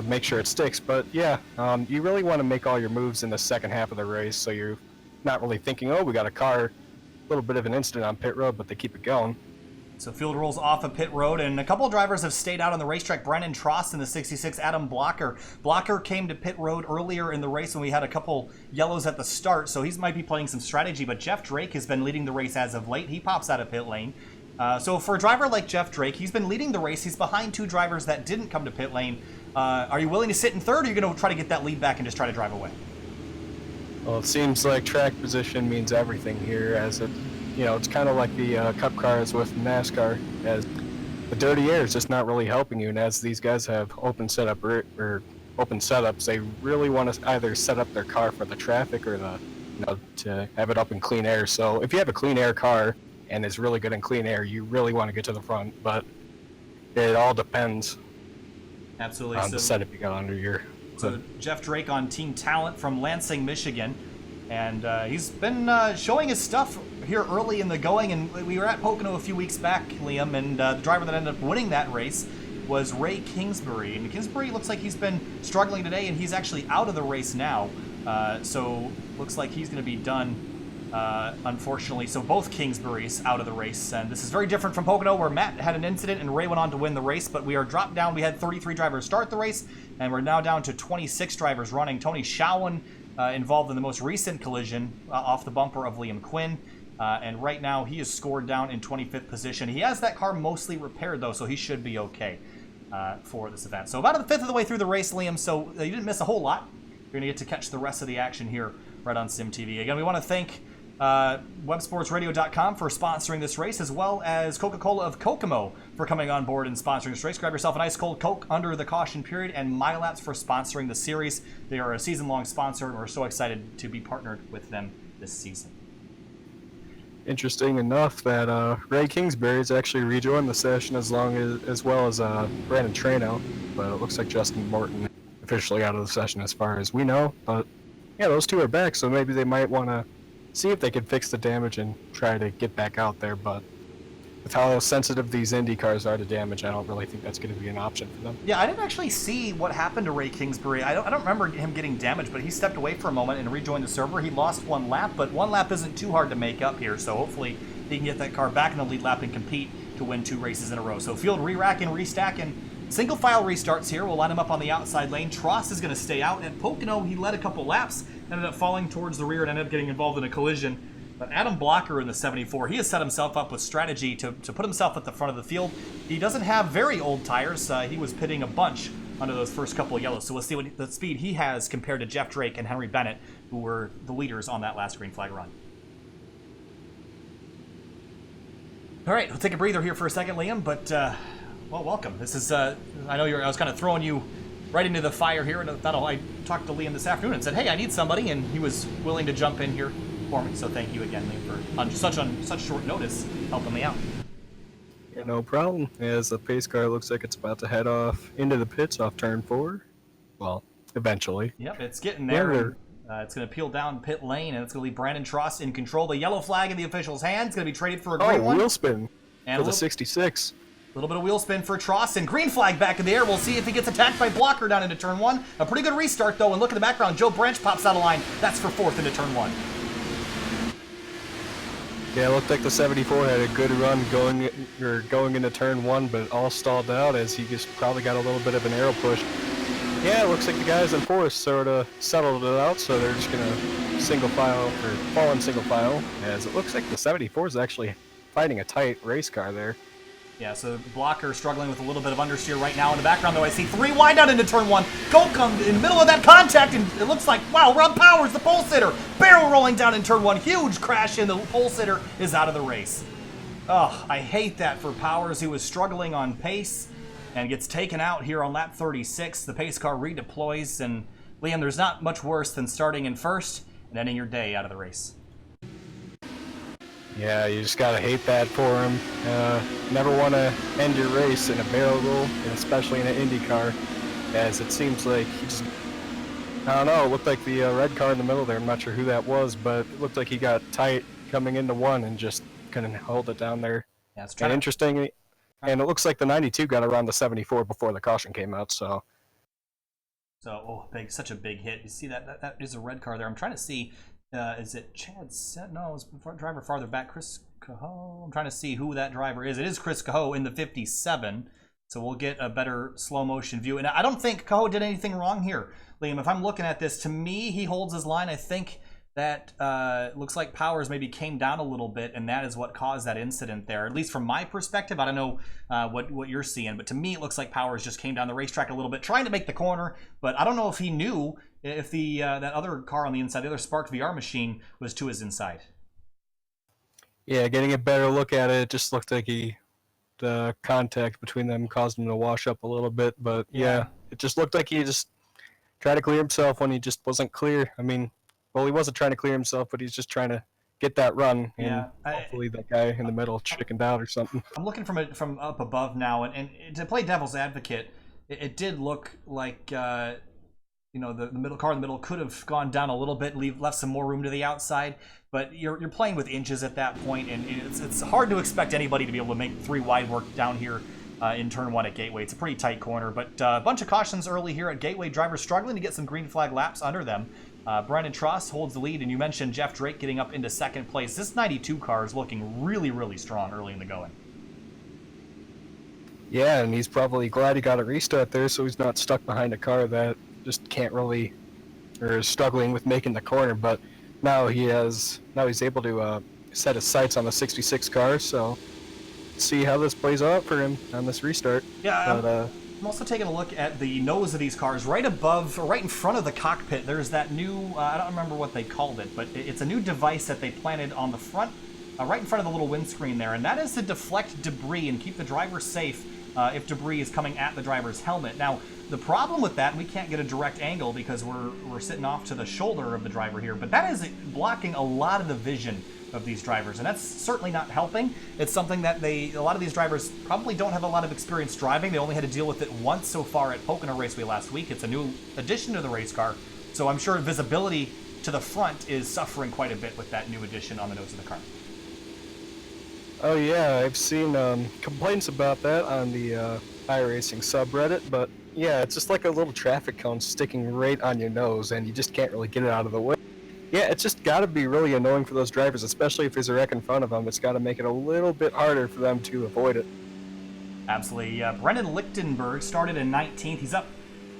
make sure it sticks. But yeah, you really want to make all your moves in the second half of the race, so you're not really thinking, oh, we got a car, a little bit of an incident on pit road, but they keep it going. So field rolls off of pit road, and a couple of drivers have stayed out on the racetrack. Brennan Trost in the 66, Adam Blocker. Blocker came to pit road earlier in the race when we had a couple yellows at the start, so he might be playing some strategy, but Jeff Drake has been leading the race as of late. He pops out of pit lane. So for a driver like Jeff Drake, he's been leading the race. He's behind 2 drivers that didn't come to pit lane. Are you willing to sit in third, or are you going to try to get that lead back and just try to drive away? Well, it seems like track position means everything here, as it's kind of like the Cup cars with NASCAR, as the dirty air is just not really helping you, and as these guys have open setups, they really want to either set up their car for the traffic or to have it up in clean air. So if you have a clean air car and is really good in clean air, you really want to get to the front, but it all depends. Absolutely. On the setup you got under your... So Jeff Drake on Team Talent from Lansing, Michigan, and he's been showing his stuff here early in the going, and we were at Pocono a few weeks back, Liam, and the driver that ended up winning that race was Ray Kingsbury, and Kingsbury looks like he's been struggling today, and he's actually out of the race now, so looks like he's going to be done, unfortunately. So both Kingsburys out of the race, and this is very different from Pocono, where Matt had an incident and Ray went on to win the race, but we are dropped down. We had 33 drivers start the race, and we're now down to 26 drivers running. Tony Shawan involved in the most recent collision off the bumper of Liam Quinn. And right now he is scored down in 25th position. He has that car mostly repaired though, so he should be okay. for this event. So about a fifth of the way through the race, Liam, so you didn't miss a whole lot. You're going to get to catch the rest of the action here right on SimTV. Again, we want to thank websportsradio.com for sponsoring this race, as well as Coca-Cola of Kokomo for coming on board and sponsoring this race. Grab yourself an ice cold Coke under the caution period, and MYLAPS for sponsoring the series. They are a season-long sponsor, and we're so excited to be partnered with them this season. Interesting enough that Ray Kingsbury's actually rejoined the session as well as Brandon Trano, but it looks like Justin Morton officially out of the session as far as we know. But yeah, those two are back, so maybe they might want to see if they can fix the damage and try to get back out there. But with how sensitive these Indy cars are to damage, I don't really think that's going to be an option for them. Yeah, I didn't actually see what happened to Ray Kingsbury. I don't remember him getting damaged, but he stepped away for a moment and rejoined the server. He lost one lap, but one lap isn't too hard to make up here, so hopefully he can get that car back in the lead lap and compete to win 2 races in a row. So field re-racking, restacking. Single file restarts here. We'll line him up on the outside lane. Tross is going to stay out. At Pocono, he led a couple laps, ended up falling towards the rear and ended up getting involved in a collision. But Adam Blocker in the 74, he has set himself up with strategy to put himself at the front of the field. He doesn't have very old tires. He was pitting a bunch under those first couple of yellows. So we'll see what the speed he has compared to Jeff Drake and Henry Bennett, who were the leaders on that last green flag run. All right, we'll take a breather here for a second, Liam, but well, welcome. This is, I know I was kind of throwing you right into the fire here, and I talked to Liam this afternoon and said, hey, I need somebody, and he was willing to jump in here for me. So thank you again, Liam, for on such short notice helping me out. Yeah, no problem. As the pace car looks like it's about to head off into the pits off turn 4. Well, eventually. Yep, it's getting there. It's going to peel down pit lane, and it's going to leave Brandon Tross in control. The yellow flag in the official's hand. It's going to be traded for a green one. Wheel spin and for the 66. A little bit of wheel spin for Tross, and green flag back in the air. We'll see if he gets attacked by Blocker down into turn 1. A pretty good restart, though, and look at the background. Joe Branch pops out of line. That's for 4th into turn 1. Yeah, it looked like the 74 had a good run going into turn 1, but all stalled out as he just probably got a little bit of an arrow push. Yeah, it looks like the guys in 4th sort of settled it out, so they're just going to single file, or fall in single file, as it looks like the 74 is actually fighting a tight race car there. Yeah, so Blocker struggling with a little bit of understeer right now. In the background, though, I see 3 wide out into turn 1. Golcom in the middle of that contact, and it looks like, wow, Rob Powers, the pole sitter, barrel rolling down in turn 1. Huge crash in. The pole sitter is out of the race. Oh, I hate that for Powers, who was struggling on pace and gets taken out here on lap 36. The pace car redeploys, and Liam, there's not much worse than starting in 1st and ending your day out of the race. Yeah, you just gotta hate that for him. Never want to end your race in a barrel roll, and especially in an Indy car, as it seems like he just, I don't know, it looked like the red car in the middle there, I'm not sure who that was, but it looked like he got tight coming into 1 and just couldn't hold it down there. Yeah, it's and interesting, and it looks like the 92 got around the 74 before the caution came out, so. Such a big hit. You see that is a red car there. I'm trying to see, is it Chad Set? No, it was driver farther back, Chris Cahoe. I'm trying to see who that driver is. It is Chris Cahoe in the 57, so we'll get a better slow motion view. And I don't think Cahoe did anything wrong here, Liam. If I'm looking at this, to me, he holds his line. I think that looks like Powers maybe came down a little bit, and that is what caused that incident there. At least from my perspective, I don't know what you're seeing, but to me it looks like Powers just came down the racetrack a little bit, trying to make the corner, but I don't know if he knew if the that other car on the inside, the other Spark VR machine, was to his inside. Yeah, getting a better look at it, it just looked like the contact between them caused him to wash up a little bit, but yeah, it just looked like he just tried to clear himself when he just wasn't clear. I mean, well, he wasn't trying to clear himself, but he's just trying to get that run. And hopefully that guy in the middle chickened out or something. I'm looking from up above now, and to play devil's advocate, it did look like the middle car in the middle could have gone down a little bit, left some more room to the outside. But you're playing with inches at that point, and it's hard to expect anybody to be able to make 3 wide work down here in turn 1 at Gateway. It's a pretty tight corner, but a bunch of cautions early here at Gateway. Drivers struggling to get some green flag laps under them. Brandon Tross holds the lead, and you mentioned Jeff Drake getting up into 2nd place. This 92 car is looking really, really strong early in the going. Yeah, and he's probably glad he got a restart there, so he's not stuck behind a car that just can't really, or is struggling with making the corner. But now he's able to set his sights on the 66 car, so see how this plays out for him on this restart. Yeah, but, I'm I'm also taking a look at the nose of these cars. Right above, or right in front of the cockpit, there's that new, I don't remember what they called it, but it's a new device that they planted on the front, right in front of the little windscreen there, and that is to deflect debris and keep the driver safe if debris is coming at the driver's helmet. Now, the problem with that, we can't get a direct angle because we're sitting off to the shoulder of the driver here, but that is blocking a lot of the vision of these drivers, and that's certainly not helping. It's something that a lot of these drivers probably don't have a lot of experience driving. They only had to deal with it once so far at Pocono Raceway last week. It's a new addition to the race car, so I'm sure visibility to the front is suffering quite a bit with that new addition on the nose of the car. Oh yeah, I've seen complaints about that on the iRacing subreddit, but yeah, it's just like a little traffic cone sticking right on your nose, and you just can't really get it out of the way. Yeah, it's just got to be really annoying for those drivers, especially if there's a wreck in front of them. It's got to make it a little bit harder for them to avoid it. Absolutely. Brennan Lichtenberg started in 19th. He's up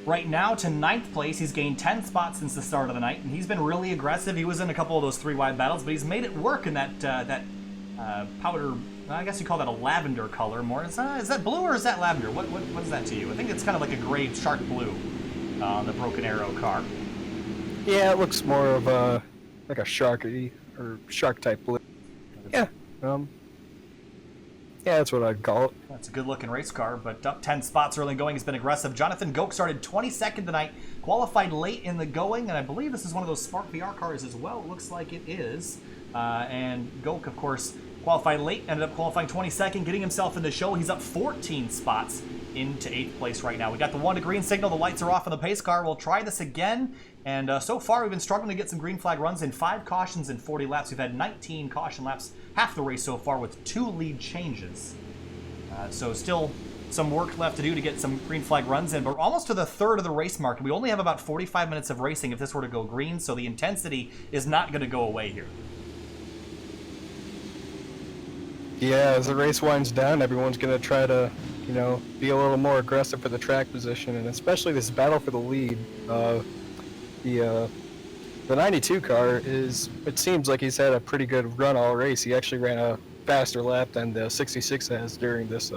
right now to 9th place. He's gained 10 spots since the start of the night, and he's been really aggressive. He was in a couple of those 3-wide battles, but he's made it work in that powder, I guess you call that a lavender color more. Is that blue or is that lavender? What is that to you? I think it's kind of like a gray shark blue on the Broken Arrow car. Yeah, it looks more of a like a sharky or shark type blue. Yeah, yeah, that's what I'd call it. That's a good-looking race car, but up 10 spots early going has been aggressive. Jonathan Goke started 22nd tonight, qualified late in the going, and I believe this is one of those Spark VR cars as well. It looks like it is. And Goke, of course, qualified late, ended up qualifying 22nd, getting himself in the show. He's up 14 spots into 8th place right now. We got the 1 to green signal. The lights are off on the pace car. We'll try this again. And so far, we've been struggling to get some green flag runs in 5 cautions in 40 laps. We've had 19 caution laps, half the race so far, with 2 lead changes. So still some work left to do to get some green flag runs in, but we're almost to the third of the race mark. We only have about 45 minutes of racing if this were to go green, so the intensity is not going to go away here. Yeah, as the race winds down, everyone's going to try to, be a little more aggressive for the track position, and especially this battle for the lead. The 92 car it seems like he's had a pretty good run all race. He actually ran a faster lap than the 66 has during this,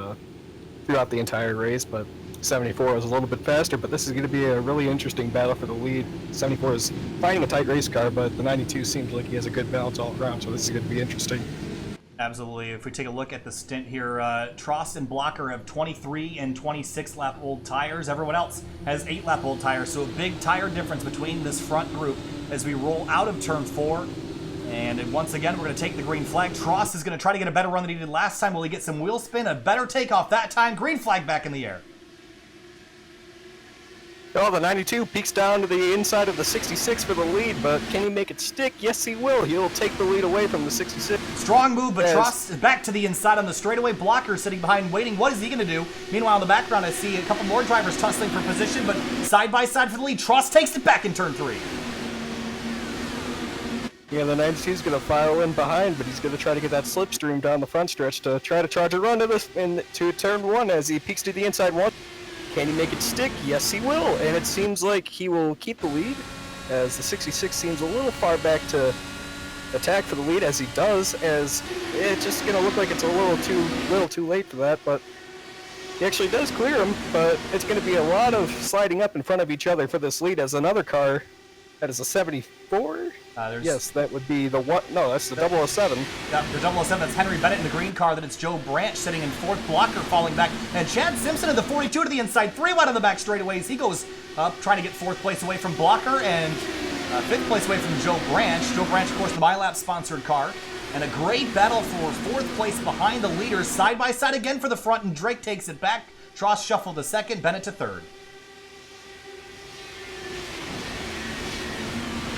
throughout the entire race, but 74 was a little bit faster, but this is going to be a really interesting battle for the lead. 74 is fighting a tight race car, but the 92 seems like he has a good balance all around, so this is going to be interesting. Absolutely. If we take a look at the stint here, Trost and Blocker have 23 and 26 lap old tires. Everyone else has 8 lap old tires, so a big tire difference between this front group as we roll out of turn 4. And once again, we're going to take the green flag. Trost is going to try to get a better run than he did last time. Will he get some wheel spin? A better takeoff that time. Green flag back in the air. Oh, the 92 peeks down to the inside of the 66 for the lead, but can he make it stick? Yes, he will. He'll take the lead away from the 66. Strong move, but Trost is back to the inside on the straightaway. Blocker sitting behind waiting. What is he going to do? Meanwhile, in the background, I see a couple more drivers tussling for position, but side by side for the lead. Trost takes it back in turn 3. Yeah, the 92 is going to file in behind, but he's going to try to get that slipstream down the front stretch to try to charge a run to turn 1 as he peeks to the inside 1. Can he make it stick? Yes, he will, and it seems like he will keep the lead, as the 66 seems a little far back to attack for the lead, as he does, as it's just going to look like it's a little too late for that, but he actually does clear him, but it's going to be a lot of sliding up in front of each other for this lead, as another car, that is a 74? Yes, that would be the one. No, that's the 007. Yeah, the 007, that's Henry Bennett in the green car. Then it's Joe Branch sitting in 4th, Blocker falling back. And Chad Simpson in the 42 to the inside, 3 wide on the back straightaways. He goes up trying to get 4th place away from Blocker and 5th place away from Joe Branch. Joe Branch, of course, the MYLAPS sponsored car. And a great battle for 4th place behind the leaders. Side by side again for the front, and Drake takes it back. Trost shuffled to 2nd, Bennett to 3rd.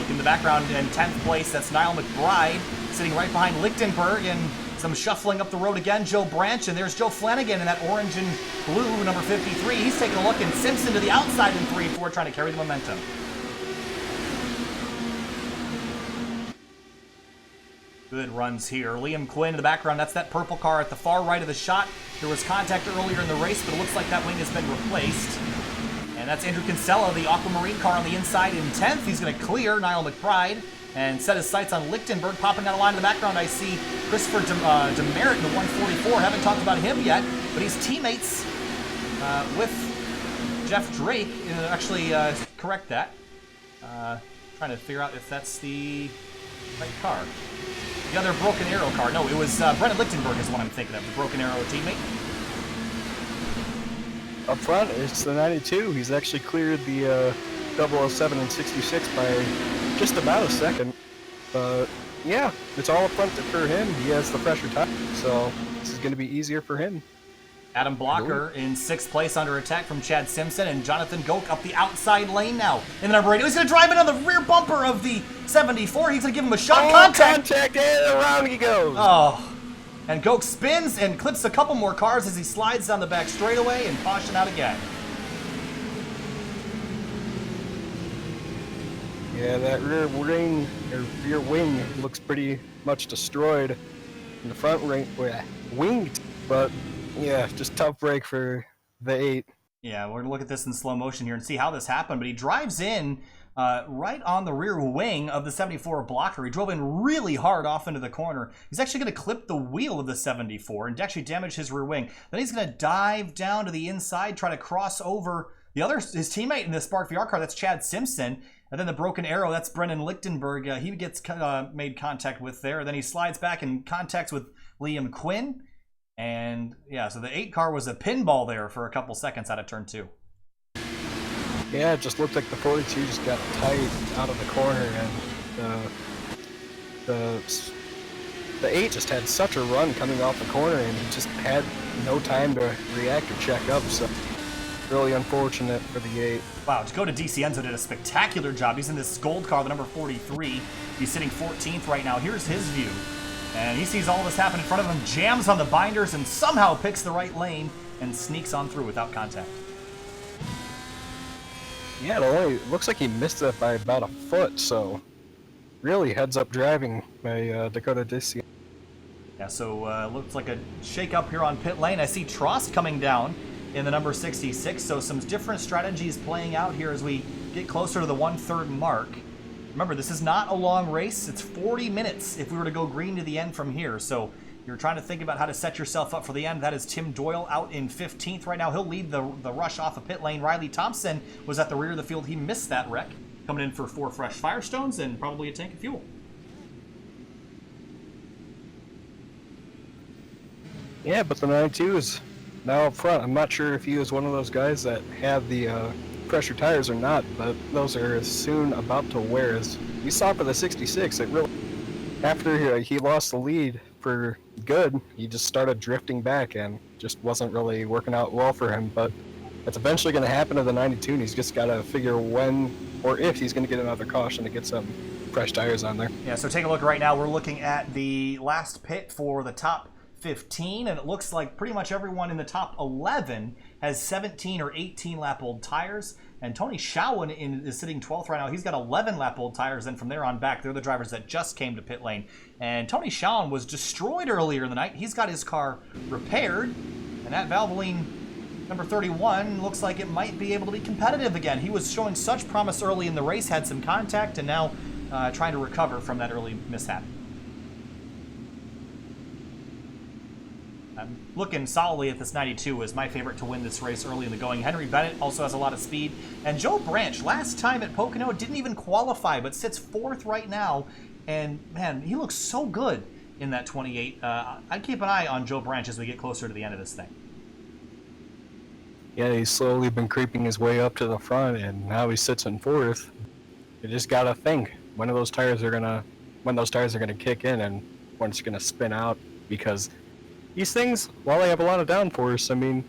In the background in 10th place, that's Niall McBride sitting right behind Lichtenberg, and some shuffling up the road again. Joe Branch, and there's Joe Flanagan in that orange and blue, number 53. He's taking a look, and Simpson to the outside in 3-4, trying to carry the momentum. Good runs here. Liam Quinn in the background, that's that purple car at the far right of the shot. There was contact earlier in the race, but it looks like that wing has been replaced. And that's Andrew Kinsella, the aquamarine car on the inside in 10th. He's going to clear Niall McBride and set his sights on Lichtenberg. Popping out of line in the background, I see Christopher Demerit in the 144. Haven't talked about him yet, but he's teammates with Jeff Drake actually correct that. Trying to figure out if that's the right car. The other Broken Arrow car. No, it was Brennan Lichtenberg is what I'm thinking of, the Broken Arrow teammate. Up front, it's the 92. He's actually cleared the 007 and 66 by just about a second. But yeah, it's all up front for him. He has the fresher tire, so this is going to be easier for him. Adam Blocker in 6th place under attack from Chad Simpson, and Jonathan Goke up the outside lane now in the number 8. He's going to drive in on the rear bumper of the 74. He's going to give him a shot. Contact, and around he goes. Oh, and Goke spins and clips a couple more cars as he slides down the back straightaway and caution out again. Yeah, that rear wing looks pretty much destroyed. And the front winged, but yeah, just tough break for the 8. Yeah, we're going to look at this in slow motion here and see how this happened, but he drives in right on the rear wing of the 74 blocker. He drove in really hard off into the corner. He's actually going to clip the wheel of the 74 and actually damage his rear wing. Then he's going to dive down to the inside, try to cross over his teammate in the Spark VR car. That's Chad Simpson. And then the Broken Arrow, that's Brennan Lichtenberg. He gets made contact with there. Then he slides back and contacts with Liam Quinn. And yeah, so the 8 car was a pinball there for a couple seconds out of turn 2. Yeah, it just looked like the 42 just got tight out of the corner, and the 8 just had such a run coming off the corner, and he just had no time to react or check up. So really unfortunate for the 8. Wow, to go to DiCienzo did a spectacular job. He's in this gold car, the number 43. He's sitting 14th right now. Here's his view. And he sees all this happen in front of him, jams on the binders, and somehow picks the right lane and sneaks on through without contact. Yeah, it looks like he missed that by about a foot, so really heads-up driving by Dakota DiCienzo. Yeah, so looks like a shake-up here on pit lane. I see Trost coming down in the number 66, so some different strategies playing out here as we get closer to the 1/3 mark. Remember, this is not a long race. It's 40 minutes if we were to go green to the end from here. So you're trying to think about how to set yourself up for the end. That is Tim Doyle out in 15th right now. He'll lead the rush off of pit lane. Riley Thompson was at the rear of the field. He missed that wreck. Coming in for 4 fresh Firestones and probably a tank of fuel. Yeah, but the 92 is now up front. I'm not sure if he was one of those guys that had the pressure tires or not, but those are soon about to wear. As we saw for the 66, it really, after he lost the lead for good, he just started drifting back and just wasn't really working out well for him. But it's eventually going to happen to the 92, and he's just got to figure when or if he's going to get another caution to get some fresh tires on there. Yeah, so take a look right now. We're looking at the last pit for the top 15, and it looks like pretty much everyone in the top 11 has 17 or 18 lap old tires, and Tony Schowen is sitting 12th right now. He's got 11 lap old tires, and from there on back, they're the drivers that just came to pit lane. And Tony Schowen was destroyed earlier in the night. He's got his car repaired, and that Valvoline number 31 looks like it might be able to be competitive again. He was showing such promise early in the race, had some contact, and now trying to recover from that early mishap. I'm looking solidly at this 92 as my favorite to win this race early in the going. Henry Bennett also has a lot of speed. And Joe Branch, last time at Pocono, didn't even qualify, but sits 4th right now. And, man, he looks so good in that 28. I'd keep an eye on Joe Branch as we get closer to the end of this thing. Yeah, he's slowly been creeping his way up to the front, and now he sits in 4th. You just got to think when those tires are gonna kick in and when it's gonna spin out, because these things, while they have a lot of downforce, I mean,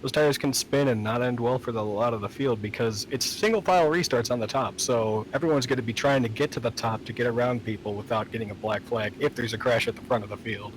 those tires can spin and not end well for a lot of the field because it's single file restarts on the top. So everyone's going to be trying to get to the top to get around people without getting a black flag if there's a crash at the front of the field.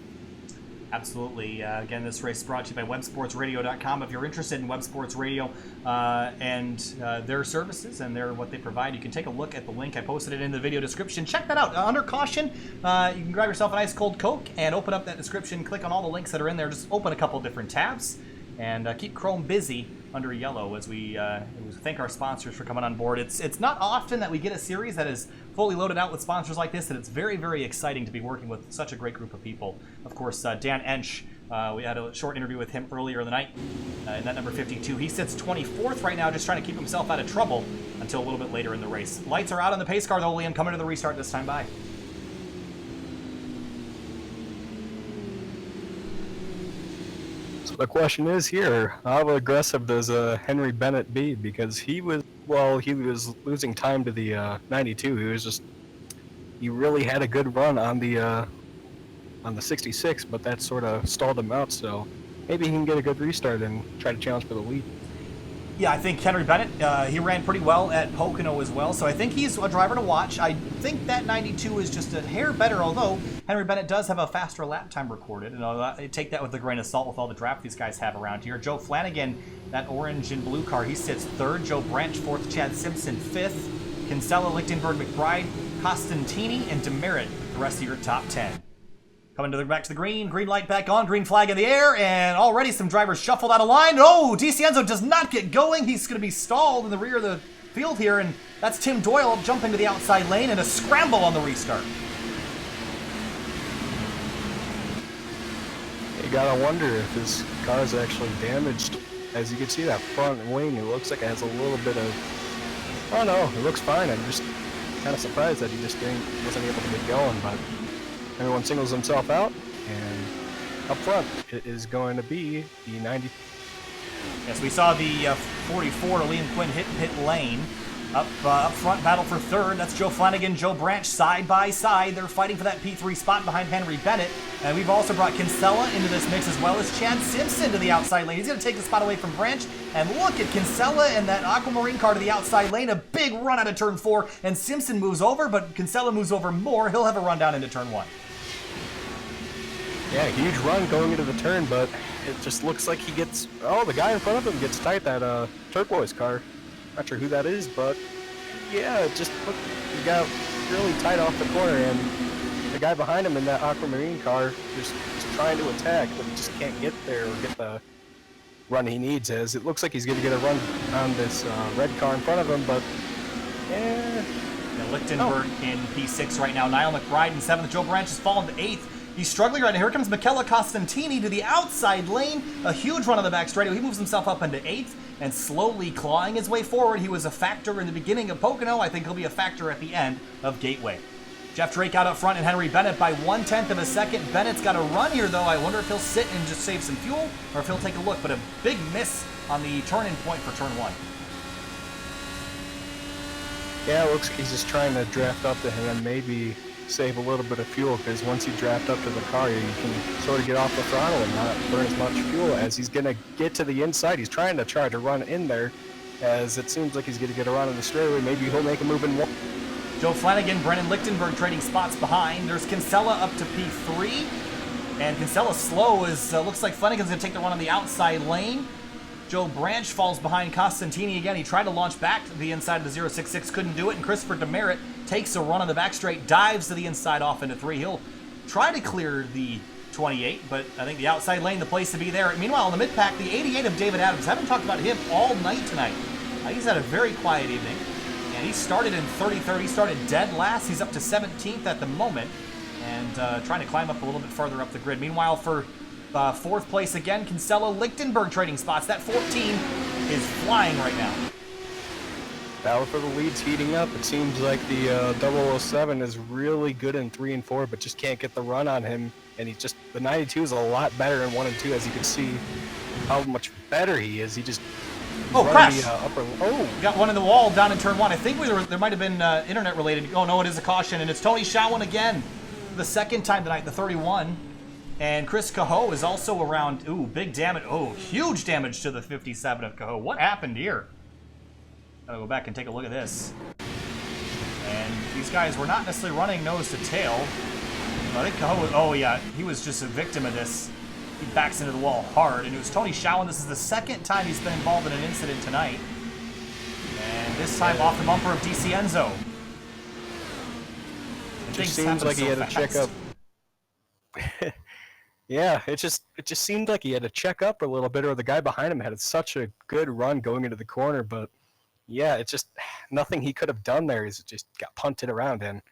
Absolutely. Again, this race is brought to you by websportsradio.com. If you're interested in Web Sports Radio and their services and what they provide, you can take a look at the link. I posted it in the video description. Check that out. Under caution, you can grab yourself an ice cold Coke and open up that description. Click on all the links that are in there. Just open a couple different tabs and keep Chrome busy under yellow as we thank our sponsors for coming on board. It's not often that we get a series that is fully loaded out with sponsors like this, and it's very, very exciting to be working with such a great group of people. Of course, Dan Ensch We had a short interview with him earlier in the night in that number 52. He sits 24th right now, just trying to keep himself out of trouble until a little bit later in the race. Lights are out on the pace car, though, Liam, coming to the restart this time by. So the question is here, how aggressive does Henry Bennett be? Because he was losing time to the 92. He really had a good run on the 66, but that sort of stalled him out. So maybe he can get a good restart and try to challenge for the lead. Yeah, I think Henry Bennett, he ran pretty well at Pocono as well, so I think he's a driver to watch. I think that 92 is just a hair better, although Henry Bennett does have a faster lap time recorded, and I take that with a grain of salt with all the draft these guys have around here. Joe Flanagan, that orange and blue car, he sits third. Joe Branch fourth. Chad Simpson fifth. Kinsella, Lichtenberg, McBride, Costantini, and Demerit, the rest of your top 10. Coming back to the green light back on, green flag in the air, and already some drivers shuffled out of line. Oh, DiCienzo does not get going. He's going to be stalled in the rear of the field here, and that's Tim Doyle jumping to the outside lane and a scramble on the restart. You gotta wonder if his car is actually damaged. As you can see, that front wing, it looks like it has a little bit of... Oh no, it looks fine. I'm just kind of surprised that he just wasn't able to get going, but... Everyone singles himself out, and up front it is going to be the 90. Yes, we saw the 44 to Liam Quinn hit pit lane. Up front, battle for third. That's Joe Flanagan, Joe Branch side by side. They're fighting for that P3 spot behind Henry Bennett. And we've also brought Kinsella into this mix as well as Chad Simpson to the outside lane. He's going to take the spot away from Branch. And look at Kinsella and that aquamarine car to the outside lane. A big run out of turn 4. And Simpson moves over, but Kinsella moves over more. He'll have a run down into turn 1. Yeah, huge run going into the turn, but it just looks like he gets... Oh, the guy in front of him gets tight, that turquoise car. Not sure who that is, but yeah, it just looked... He got really tight off the corner, and the guy behind him in that aquamarine car just is trying to attack, but just can't get there or get the run he needs, as it looks like he's going to get a run on this red car in front of him, but yeah... Lichtenberg in P6 right now. Niall McBride in 7th. Joe Branch has fallen to 8th. He's struggling right now. Here comes Michele Costantini to the outside lane. A huge run on the backstretch. He moves himself up into 8th and slowly clawing his way forward. He was a factor in the beginning of Pocono. I think he'll be a factor at the end of Gateway. Jeff Drake out up front and Henry Bennett by 1/10 of a second. Bennett's got a run here, though. I wonder if he'll sit and just save some fuel or if he'll take a look. But a big miss on the turn-in point for turn 1. Yeah, it looks like he's just trying to draft up to him and maybe save a little bit of fuel, because once you draft up to the car, you can sort of get off the throttle and not burn as much fuel. As he's going to get to the inside, he's trying to run in there, as it seems like he's going to get a run in the straightaway. Maybe he'll make a move in one. Joe Flanagan, Brennan Lichtenberg trading spots behind. There's Kinsella up to P3, and Kinsella's slow as looks like Flanagan's going to take the run on the outside lane. Joe Branch falls behind Costantini again. He tried to launch back to the inside of the 066, couldn't do it, and Christopher Demerit takes a run on the back straight, dives to the inside off into 3. He'll try to clear the 28, but I think the outside lane, the place to be there. Meanwhile, in the mid-pack, the 88 of David Adams. Haven't talked about him all night tonight. He's had a very quiet evening, and he started in 33rd. He started dead last. He's up to 17th at the moment, and trying to climb up a little bit further up the grid. Meanwhile, for 4th place again, Kinsella, Lichtenberg trading spots. That 14 is flying right now. Battle for the lead's heating up. It seems like the 007 is really good in 3 and 4, but just can't get the run on him. And the 92 is a lot better in 1 and 2, as you can see how much better he is. He just... crash! The Got one in the wall down in turn 1. I think there might have been internet related. Oh no, it is a caution, and it's Tony Schauwen again. The second time tonight, the 31. And Chris Cahoe is also around. Ooh, big damage. Oh, huge damage to the 57 of Cahoe. What happened here? Gotta go back and take a look at this. And these guys were not necessarily running nose to tail. I think Cahoe was, oh yeah, he was just a victim of this. He backs into the wall hard, and it was Tony Schauwen. This is the second time he's been involved in an incident tonight. And this time off the bumper of DiCienzo. It just seems like he had a checkup. Yeah, it just seemed like he had to check up a little bit, or the guy behind him had such a good run going into the corner, but yeah, it's just nothing he could have done there. He's just got punted around, and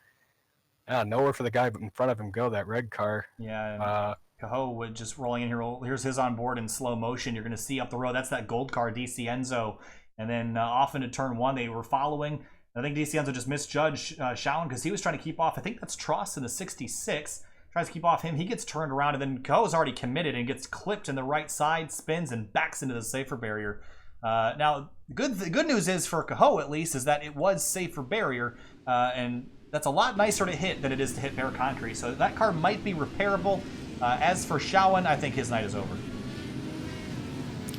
nowhere for the guy in front of him go, that red car. Yeah, Cahoe would just rolling in here. Here's his on board in slow motion. You're going to see up the road. That's that gold car, DC Enzo. And then off into turn 1, they were following. I think DC Enzo just misjudged Shaun because he was trying to keep off. I think that's Tross in the 66. Tries to keep off him. He gets turned around, and then Cahoe's already committed and gets clipped in the right side, spins, and backs into the safer barrier. Now, the good news is for Cahoe, at least, is that it was safer barrier, and that's a lot nicer to hit than it is to hit bare concrete. So that car might be repairable. As for Shaun, I think his night is over.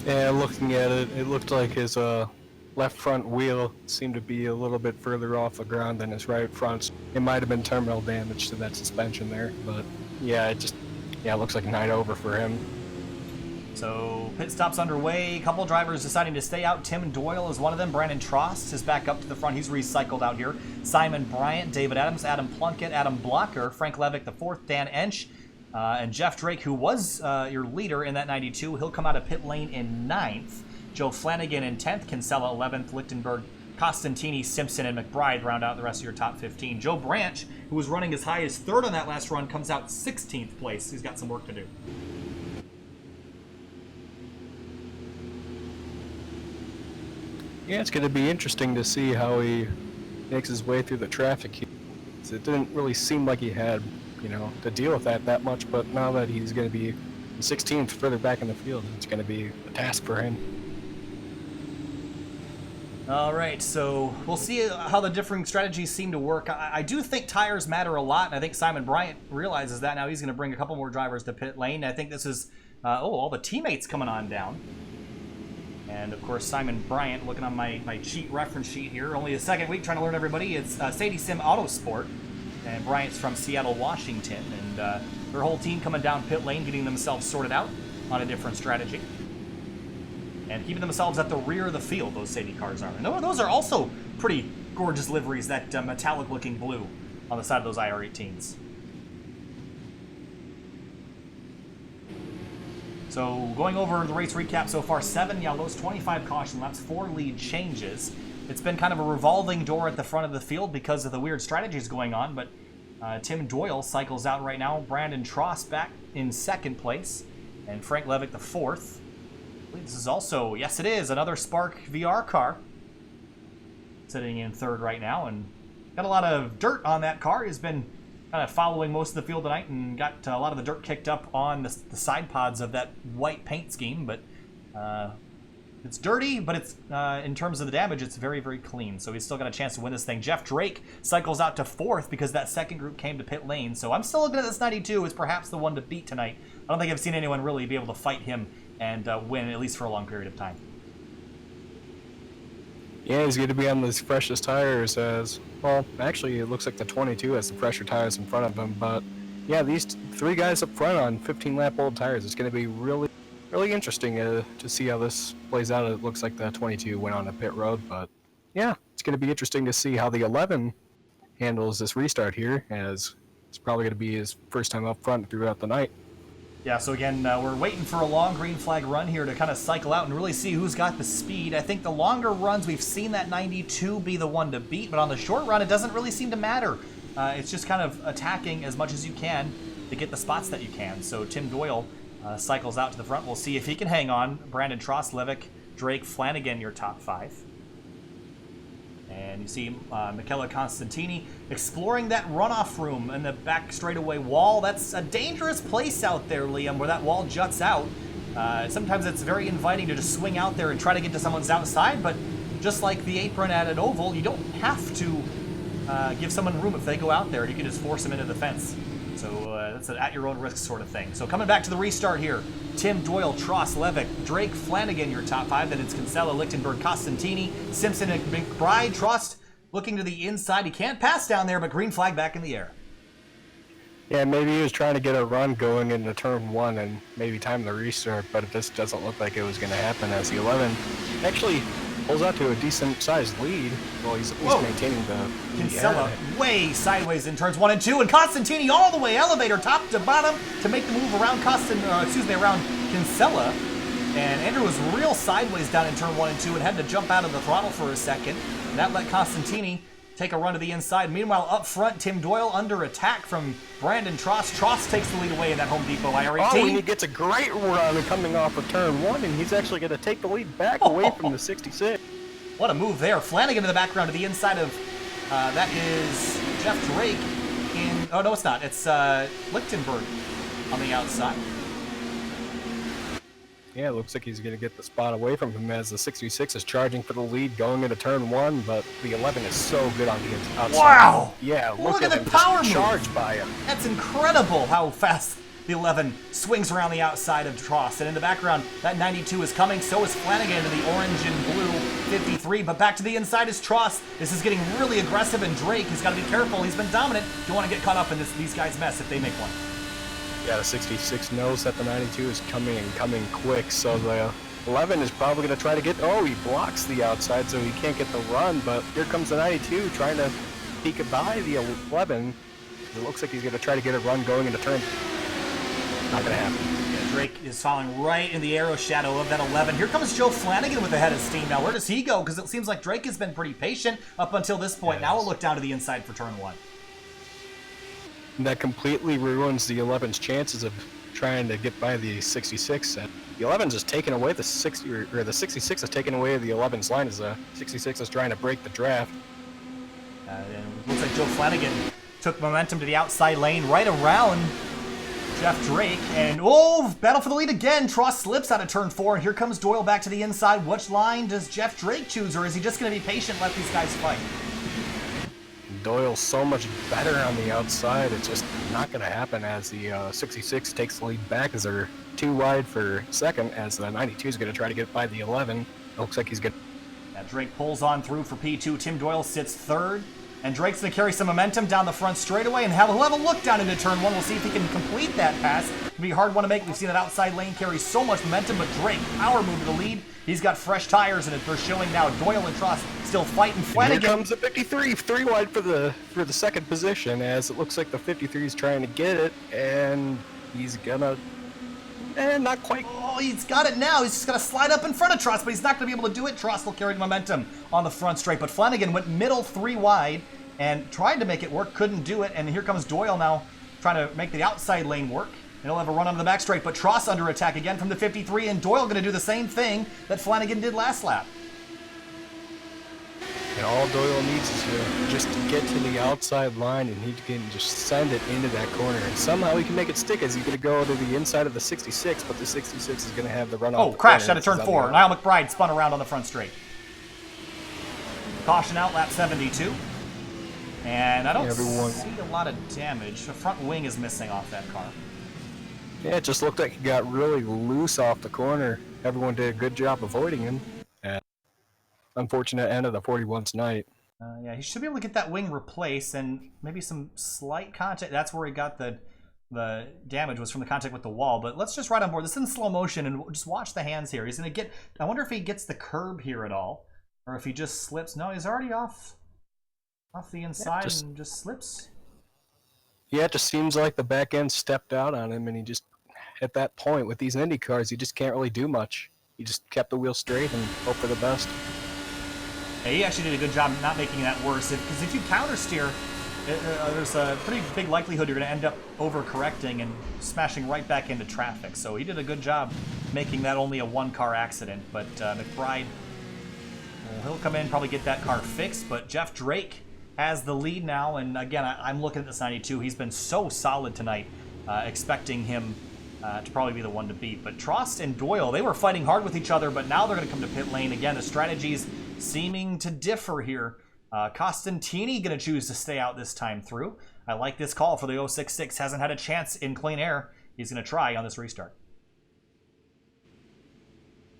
Yeah, looking at it, it looked like his left front wheel seemed to be a little bit further off the ground than his right front. It might have been terminal damage to that suspension there, but yeah, it looks like a night over for him. So pit stops underway. A couple drivers deciding to stay out. Tim Doyle is one of them. Brandon Trost is back up to the front. He's recycled out here. Simon Bryant, David Adams, Adam Plunkett, Adam Blocker, Frank Levick the 4th, Dan Ench, and Jeff Drake, who was your leader in that 92. He'll come out of pit lane in 9th. Joe Flanagan in 10th. Kinsella 11th. Lichtenberg, Costantini, Simpson, and McBride round out the rest of your top 15. Joe Branch, who was running as high as 3rd on that last run, comes out 16th place. He's got some work to do. Yeah, it's going to be interesting to see how he makes his way through the traffic. It didn't really seem like he had, to deal with that much, but now that he's going to be 16th further back in the field, it's going to be a task for him. All right, so we'll see how the differing strategies seem to work. I do think tires matter a lot, and I think Simon Bryant realizes that. Now he's going to bring a couple more drivers to pit lane. I think this is, all the teammates coming on down. And, of course, Simon Bryant, looking on my reference sheet here, only the second week trying to learn everybody. It's Sadie Sim Autosport, and Bryant's from Seattle, Washington. And their whole team coming down pit lane, getting themselves sorted out on a different strategy. And keeping themselves at the rear of the field, those Sadie cars are. And those are also pretty gorgeous liveries, that metallic-looking blue on the side of those IR-18s. So going over the race recap so far, 7 yellows, 25 caution laps, 4 lead changes. It's been kind of a revolving door at the front of the field because of the weird strategies going on, but Tim Doyle cycles out right now. Brandon Tross back in 2nd place, and Frank Levick the 4th. I believe this is also, yes it is, another Spark VR car. Sitting in 3rd right now, and got a lot of dirt on that car. He's been kind of following most of the field tonight and got a lot of the dirt kicked up on the side pods of that white paint scheme, but it's dirty, but it's in terms of the damage, it's very, very clean, so he's still got a chance to win this thing. Jeff Drake cycles out to 4th because that second group came to pit lane, so I'm still looking at this 92 as perhaps the one to beat tonight. I don't think I've seen anyone really be able to fight him and win, at least for a long period of time. Yeah, he's going to be on the freshest tires as, well, actually it looks like the 22 has the fresher tires in front of him, but yeah, these 3 guys up front on 15-lap old tires, it's going to be really, really interesting to see how this plays out. It looks like the 22 went on a pit road, but yeah, it's going to be interesting to see how the 11 handles this restart here, as it's probably going to be his first time up front throughout the night. Yeah, so again, we're waiting for a long green flag run here to kind of cycle out and really see who's got the speed. I think the longer runs, we've seen that 92 be the one to beat, but on the short run, it doesn't really seem to matter. It's just kind of attacking as much as you can to get the spots that you can. So Tim Doyle cycles out to the front. We'll see if he can hang on. Brandon Tross, Levick, Drake, Flanagan, your top 5. And you see Michela Constantini exploring that runoff room in the back straightaway wall. That's a dangerous place out there, Liam, where that wall juts out. Sometimes it's very inviting to just swing out there and try to get to someone's outside, but just like the apron at an oval, you don't have to give someone room if they go out there. You can just force them into the fence. So that's an at-your-own-risk sort of thing. So coming back to the restart here, Tim Doyle, Tross, Levick, Drake, Flanagan, your top 5. Then it's Kinsella, Lichtenberg, Costantini, Simpson, and McBride. Tross looking to the inside. He can't pass down there, but green flag back in the air. Yeah, maybe he was trying to get a run going into turn 1 and maybe time the restart, but it just doesn't look like it was going to happen as the 11 actually pulls out to a decent-sized lead. Well, he's at least maintaining the Kinsella way sideways in turns 1 and 2, and Costantini all the way elevator top to bottom to make the move around around Kinsella. And Andrew was real sideways down in turn 1 and 2 and had to jump out of the throttle for a second. And that let Costantini take a run to the inside. Meanwhile, up front, Tim Doyle under attack from Brandon Trost. Trost takes the lead away in that Home Depot iRacing. Oh, and he gets a great run coming off of turn 1, and he's actually going to take the lead back away from the 66. What a move there. Flanagan in the background to the inside of, that is Jeff Drake in, oh no it's not, it's Lichtenberg on the outside. Yeah, it looks like he's going to get the spot away from him as the 66 is charging for the lead going into turn 1, but the 11 is so good on the outside. Wow! Yeah, Look at him the power just move. charged by him. That's incredible how fast the 11 swings around the outside of Trost. And in the background, that 92 is coming. So is Flanagan in the orange and blue 53. But back to the inside is Trost. This is getting really aggressive, and Drake has got to be careful. He's been dominant. You want to get caught up in these guys' mess if they make one. Yeah, the 66 knows that the 92 is coming and coming quick, so the 11 is probably going to try to get... Oh, he blocks the outside, so he can't get the run, but here comes the 92 trying to peek by the 11. It looks like he's going to try to get a run going into turn. Not going to happen. Yeah, Drake is falling right in the arrow shadow of that 11. Here comes Joe Flanagan with a head of steam. Now, where does he go? Because it seems like Drake has been pretty patient up until this point. Now we'll look down to the inside for turn 1. That completely ruins the 11's chances of trying to get by the 66. And the 11's is taking away the 60, or the 66 is taking away the 11's line as the 66 is trying to break the draft. And looks like Joe Flanagan took momentum to the outside lane right around Jeff Drake. And battle for the lead again. Trost slips out of turn 4, and here comes Doyle back to the inside. Which line does Jeff Drake choose, or is he just going to be patient and let these guys fight? Doyle's so much better on the outside, it's just not going to happen as the 66 takes the lead back as they're too wide for second, as the 92 is going to try to get by the 11. It looks like he's good. Now Drake pulls on through for P2. Tim Doyle sits third, and Drake's going to carry some momentum down the front straightaway and he'll have a look down into turn 1. We'll see if he can complete that pass. It'll be a hard one to make. We've seen that outside lane carry so much momentum, but Drake, power move to the lead. He's got fresh tires, and they're showing now. Doyle and Trost still fighting. Flanagan. Here comes the 53, 3 wide for the second position, as it looks like the 53 is trying to get it, and he's gonna, not quite. Oh, he's got it now. He's just gonna slide up in front of Trost, but he's not gonna be able to do it. Trost will carry the momentum on the front straight, but Flanagan went middle 3 wide and tried to make it work, couldn't do it, and here comes Doyle now trying to make the outside lane work. And he'll have a run onto the back straight, but Trost under attack again from the 53, and Doyle going to do the same thing that Flanagan did last lap. And all Doyle needs is to just get to the outside line, and he can just send it into that corner. And somehow he can make it stick as he's going to go to the inside of the 66, but the 66 is going to have the run off. Oh, crash out of turn 4. Niall McBride spun around on the front straight. Caution out, lap 72. And I don't see a lot of damage. The front wing is missing off that car. Yeah, it just looked like he got really loose off the corner. Everyone did a good job avoiding him. Unfortunate end of the 41's night. Yeah, he should be able to get that wing replaced, and maybe some slight contact. That's where he got the damage, was from the contact with the wall. But let's just ride on board. This is in slow motion, and just watch the hands here. He's going to get... I wonder if he gets the curb here at all, or if he just slips. No, he's already off the inside and just slips. Yeah, it just seems like the back end stepped out on him, and he just... At that point, with these Indy cars, you just can't really do much. He just kept the wheel straight and hope for the best. Yeah, he actually did a good job not making that worse. Because if you counter steer, there's a pretty big likelihood you're going to end up overcorrecting and smashing right back into traffic. So he did a good job making that only a 1-car accident. But McBride, well, he'll come in, probably get that car fixed. But Jeff Drake has the lead now. And again, I'm looking at this 92. He's been so solid tonight, expecting him to probably be the one to beat. But Trost and Doyle, they were fighting hard with each other, but now they're going to come to pit lane. Again, the strategies seeming to differ here. Costantini going to choose to stay out this time through. I like this call for the 066. Hasn't had a chance in clean air. He's going to try on this restart.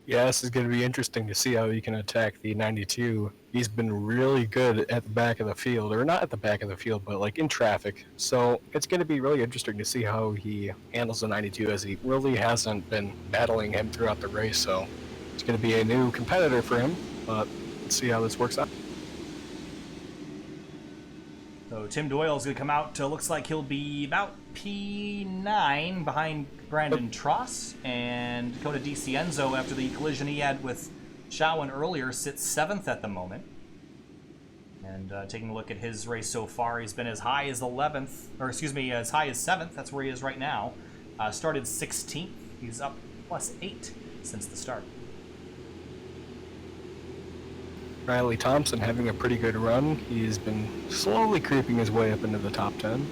Yeah, this is going to be interesting to see how he can attack the 92. He's been really good at the back of the field, or not at the back of the field, but like in traffic. So it's going to be really interesting to see how he handles the 92, as he really hasn't been battling him throughout the race. So it's going to be a new competitor for him, but let's see how this works out. So Tim Doyle's going to come out. Looks like he'll be about P9 behind Brandon Trost, and Dakota DiCienzo, after the collision he had with Shawan earlier, sits 7th at the moment. And taking a look at his race so far, he's been as high as 11th, or excuse me, as high as 7th. That's where he is right now. Started 16th. He's up +8 since the start. Riley Thompson having a pretty good run. He's been slowly creeping his way up into the top 10,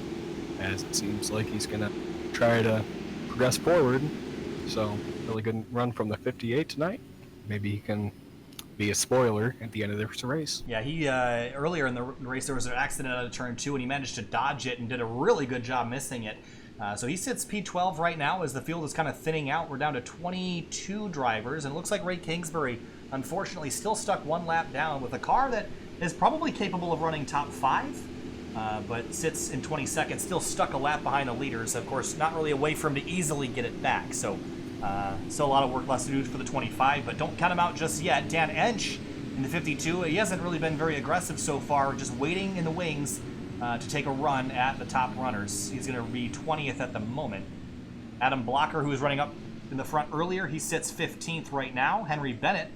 as it seems like he's going to try to progress forward. So, really good run from the 58 tonight. Maybe he can be a spoiler at the end of this race. Yeah, he earlier in the race there was an accident out of turn 2, and he managed to dodge it and did a really good job missing it. So he sits P12 right now as the field is kind of thinning out. We're down to 22 drivers, and it looks like Ray Kingsbury, unfortunately, still stuck one lap down with a car that is probably capable of running top 5, but sits in 22nd, still stuck a lap behind the leaders. Of course, not really a way for him to easily get it back. So still a lot of work left to do for the 25, but don't count him out just yet. Dan Ench in the 52, he hasn't really been very aggressive so far, just waiting in the wings to take a run at the top runners. He's going to be 20th at the moment. Adam Blocker, who was running up in the front earlier, he sits 15th right now. Henry Bennett,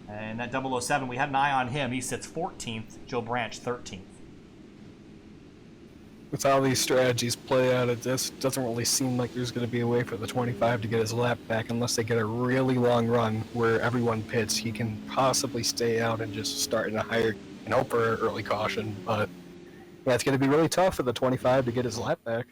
and that 007, we had an eye on him. He sits 14th. Joe Branch, 13th. With how these strategies play out, it just doesn't really seem like there's going to be a way for the 25 to get his lap back unless they get a really long run where everyone pits. He can possibly stay out and just start in a higher and hope for an early caution. But yeah, it's going to be really tough for the 25 to get his lap back.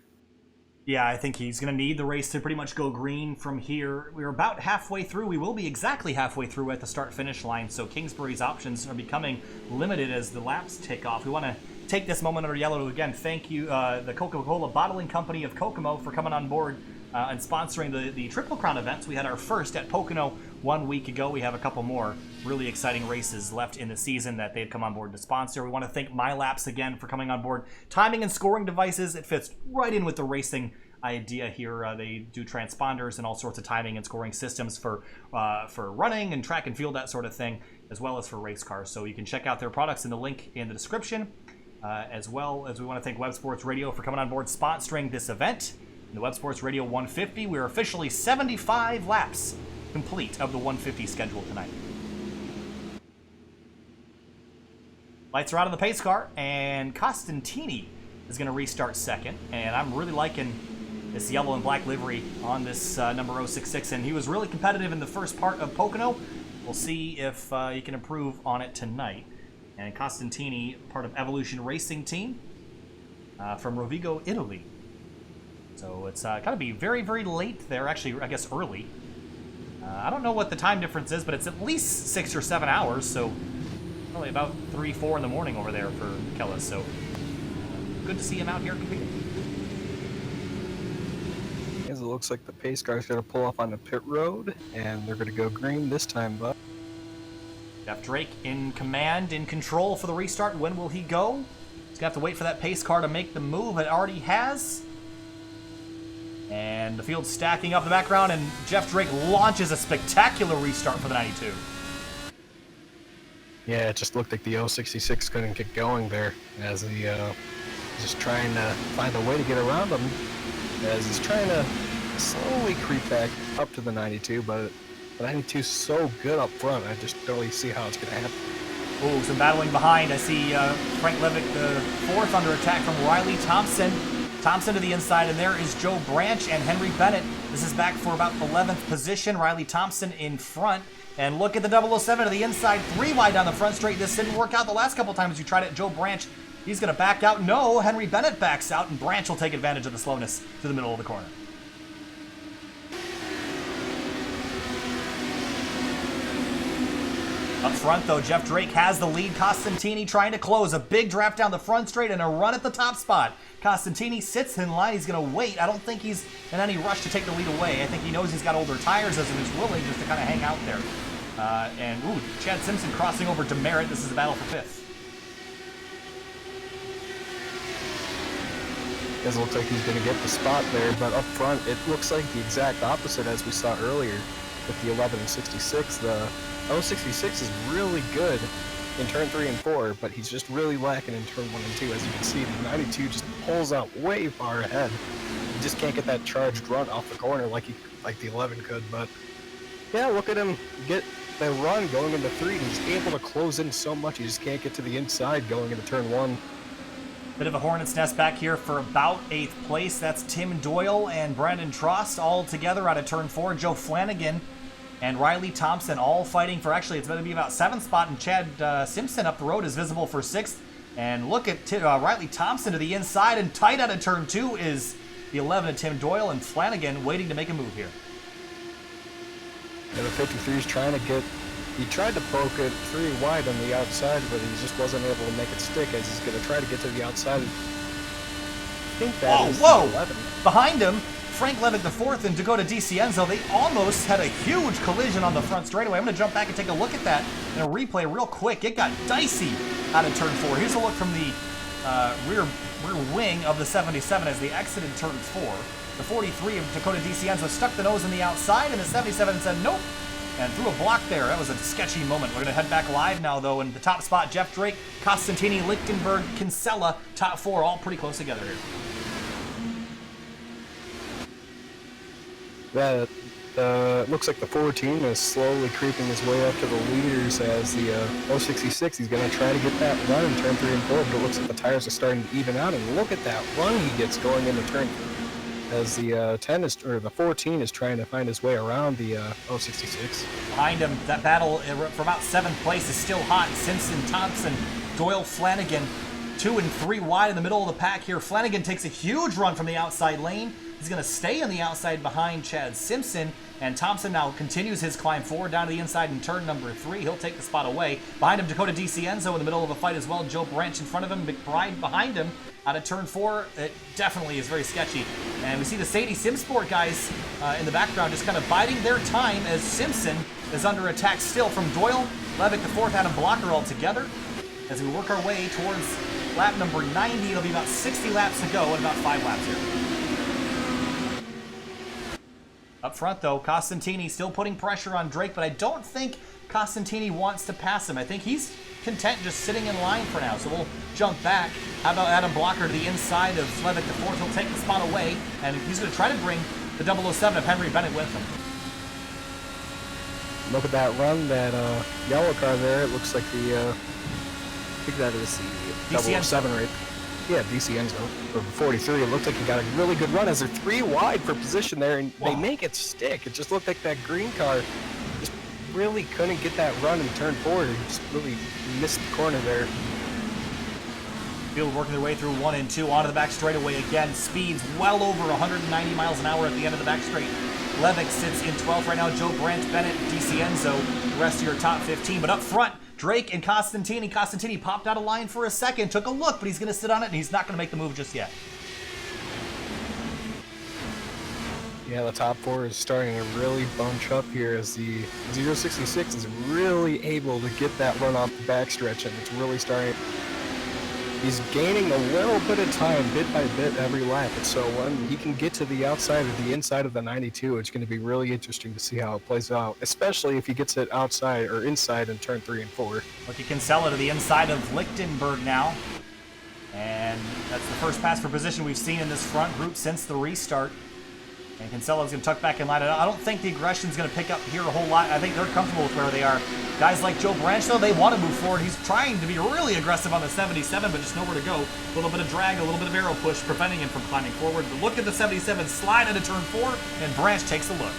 Yeah, I think he's going to need the race to pretty much go green from here. We're about halfway through. We will be exactly halfway through at the start-finish line, so Kingsbury's options are becoming limited as the laps tick off. We want to take this moment under yellow to again thank you, the Coca-Cola Bottling Company of Kokomo, for coming on board and sponsoring the Triple Crown events. We had our first at Pocono 1 week ago. We have a couple more really exciting races left in the season that they've come on board to sponsor. We want to thank MYLAPS again for coming on board. Timing and scoring devices, it fits right in with the racing idea here. They do transponders and all sorts of timing and scoring systems for running and track and field, that sort of thing, as well as for race cars. So you can check out their products in the link in the description. As well as we want to thank Web Sports Radio for coming on board sponsoring this event. In the Web Sports Radio 150, we're officially 75 laps complete of the 150 schedule tonight. Lights are out on the pace car, and Costantini is going to restart second. And I'm really liking this yellow and black livery on this number 066, and he was really competitive in the first part of Pocono. We'll see if he can improve on it tonight. And Costantini, part of Evolution Racing Team from Rovigo, Italy. So it's got to be very, very late there. Actually, I guess early. I don't know what the time difference is, but it's at least 6 or 7 hours. So probably about 3, 4 in the morning over there for Kellis. So good to see him out here competing. As it looks like the pace car's going to pull off on the pit road, and they're going to go green this time, but Jeff Drake in command, in control for the restart. When will he go? He's going to have to wait for that pace car to make the move. It already has. And the field's stacking up in the background, and Jeff Drake launches a spectacular restart for the 92. yeah, it just looked like the 066 couldn't get going there as he just trying to find a way to get around him as he's trying to slowly creep back up to the 92, but the 92 is so good up front, I just don't really see how it's going to happen. Oh, some battling behind. I see Frank Levick, the fourth, under attack from Riley Thompson. Thompson to the inside, and there is Joe Branch and Henry Bennett. This is back for about 11th position. Riley Thompson in front. And look at the 007 to the inside, 3 wide down the front straight. This didn't work out the last couple times you tried it. Joe Branch, he's going to back out. No, Henry Bennett backs out, and Branch will take advantage of the slowness to the middle of the corner. Up front, though, Jeff Drake has the lead. Costantini trying to close. A big draft down the front straight and a run at the top spot. Costantini sits in line. He's going to wait. I don't think he's in any rush to take the lead away. I think he knows he's got older tires as he's willing just to kind of hang out there. Chad Simpson crossing over Demerit. This is a battle for 5th. Doesn't look like he's going to get the spot there, but up front, it looks like the exact opposite as we saw earlier with the 11 and 66. The 066 is really good in turn 3 and 4, but he's just really lacking in turn 1 and 2. As you can see, the 92 just pulls out way far ahead. He just can't get that charged run off the corner like the 11 could. But yeah, look at him get the run going into 3. He's able to close in so much, he just can't get to the inside going into turn 1. Bit of a hornet's nest back here for about 8th place. That's Tim Doyle and Brandon Trost all together out of turn 4. Joe Flanagan and Riley Thompson all fighting for, actually, it's going to be about 7th spot, and Chad Simpson up the road is visible for 6th. And look at Riley Thompson to the inside, and tight out of turn 2 is the 11 of Tim Doyle, and Flanagan waiting to make a move here. And the 53 is trying to get, he tried to poke it 3 wide on the outside, but he just wasn't able to make it stick, as he's going to try to get to the outside. I think that is whoa! 11. Behind him, Frank Levick IV and Dakota DiCienzo, they almost had a huge collision on the front straightaway. I'm going to jump back and take a look at that in a replay real quick. It got dicey out of turn 4. Here's a look from the rear wing of the 77 as they exited turn 4. The 43 of Dakota DiCienzo stuck the nose on the outside, and the 77 said nope, and threw a block there. That was a sketchy moment. We're going to head back live now, though, in the top spot, Jeff Drake, Costantini, Lichtenberg, Kinsella, top 4, all pretty close together here. That looks like the 14 is slowly creeping his way up to the leaders as the 066. He's going to try to get that run in turn 3 and 4, but it looks like the tires are starting to even out. And look at that run he gets going into turn 3 as the 10 is, or the 14 is trying to find his way around the 066. Behind him, that battle for about 7th place is still hot. Simpson, Thompson, Doyle, Flanagan, 2 and 3 wide in the middle of the pack here. Flanagan takes a huge run from the outside lane. He's going to stay on the outside behind Chad Simpson, and Thompson now continues his climb forward down to the inside in turn number 3. He'll take the spot away. Behind him, Dakota DiCienzo in the middle of a fight as well. Joe Branch in front of him, McBride behind him out of turn 4. It definitely is very sketchy. And we see the Sadie Simsport guys in the background just kind of biding their time as Simpson is under attack still from Doyle, Levick IV, Adam Blocker all together. As we work our way towards lap number 90, it'll be about 60 laps to go and about 5 laps here. Up front, though, Costantini still putting pressure on Drake, but I don't think Costantini wants to pass him. I think he's content just sitting in line for now, so we'll jump back. How about Adam Blocker to the inside of Levick IV? He'll take the spot away, and he's going to try to bring the 007 of Henry Bennett with him. Look at that run, that yellow car there. It looks like the, I think that is the 007 right. Yeah, DiCienzo, or 43. It looked like he got a really good run as they're 3 wide for position there, and they make it stick. It just looked like that green car just really couldn't get that run in turn 4. He just really missed the corner there. Field working their way through 1 and 2 onto the back straightaway again. Speeds well over 190 miles an hour at the end of the back straight. Levick sits in 12th right now. Joe Branch, Bennett, DiCienzo, the rest of your top 15. But up front, Drake and Costantini. Costantini popped out of line for a second, took a look, but he's going to sit on it, and he's not going to make the move just yet. Yeah, the top 4 is starting to really bunch up here as the 066 is really able to get that run off the backstretch, and it's really starting. He's gaining a little bit of time, bit by bit, every lap. And so when he can get to the outside or the inside of the 92, it's going to be really interesting to see how it plays out, especially if he gets it outside or inside in turn 3 and 4. Look at Kinsella to the inside of Lichtenberg now. And that's the first pass for position we've seen in this front group since the restart. And Kinsella's going to tuck back in line. I don't think the aggression's going to pick up here a whole lot. I think they're comfortable with where they are. Guys like Joe Branch, though, they want to move forward. He's trying to be really aggressive on the 77, but just nowhere to go. A little bit of drag, a little bit of arrow push, preventing him from climbing forward. But look at the 77 slide into turn 4, and Branch takes a look.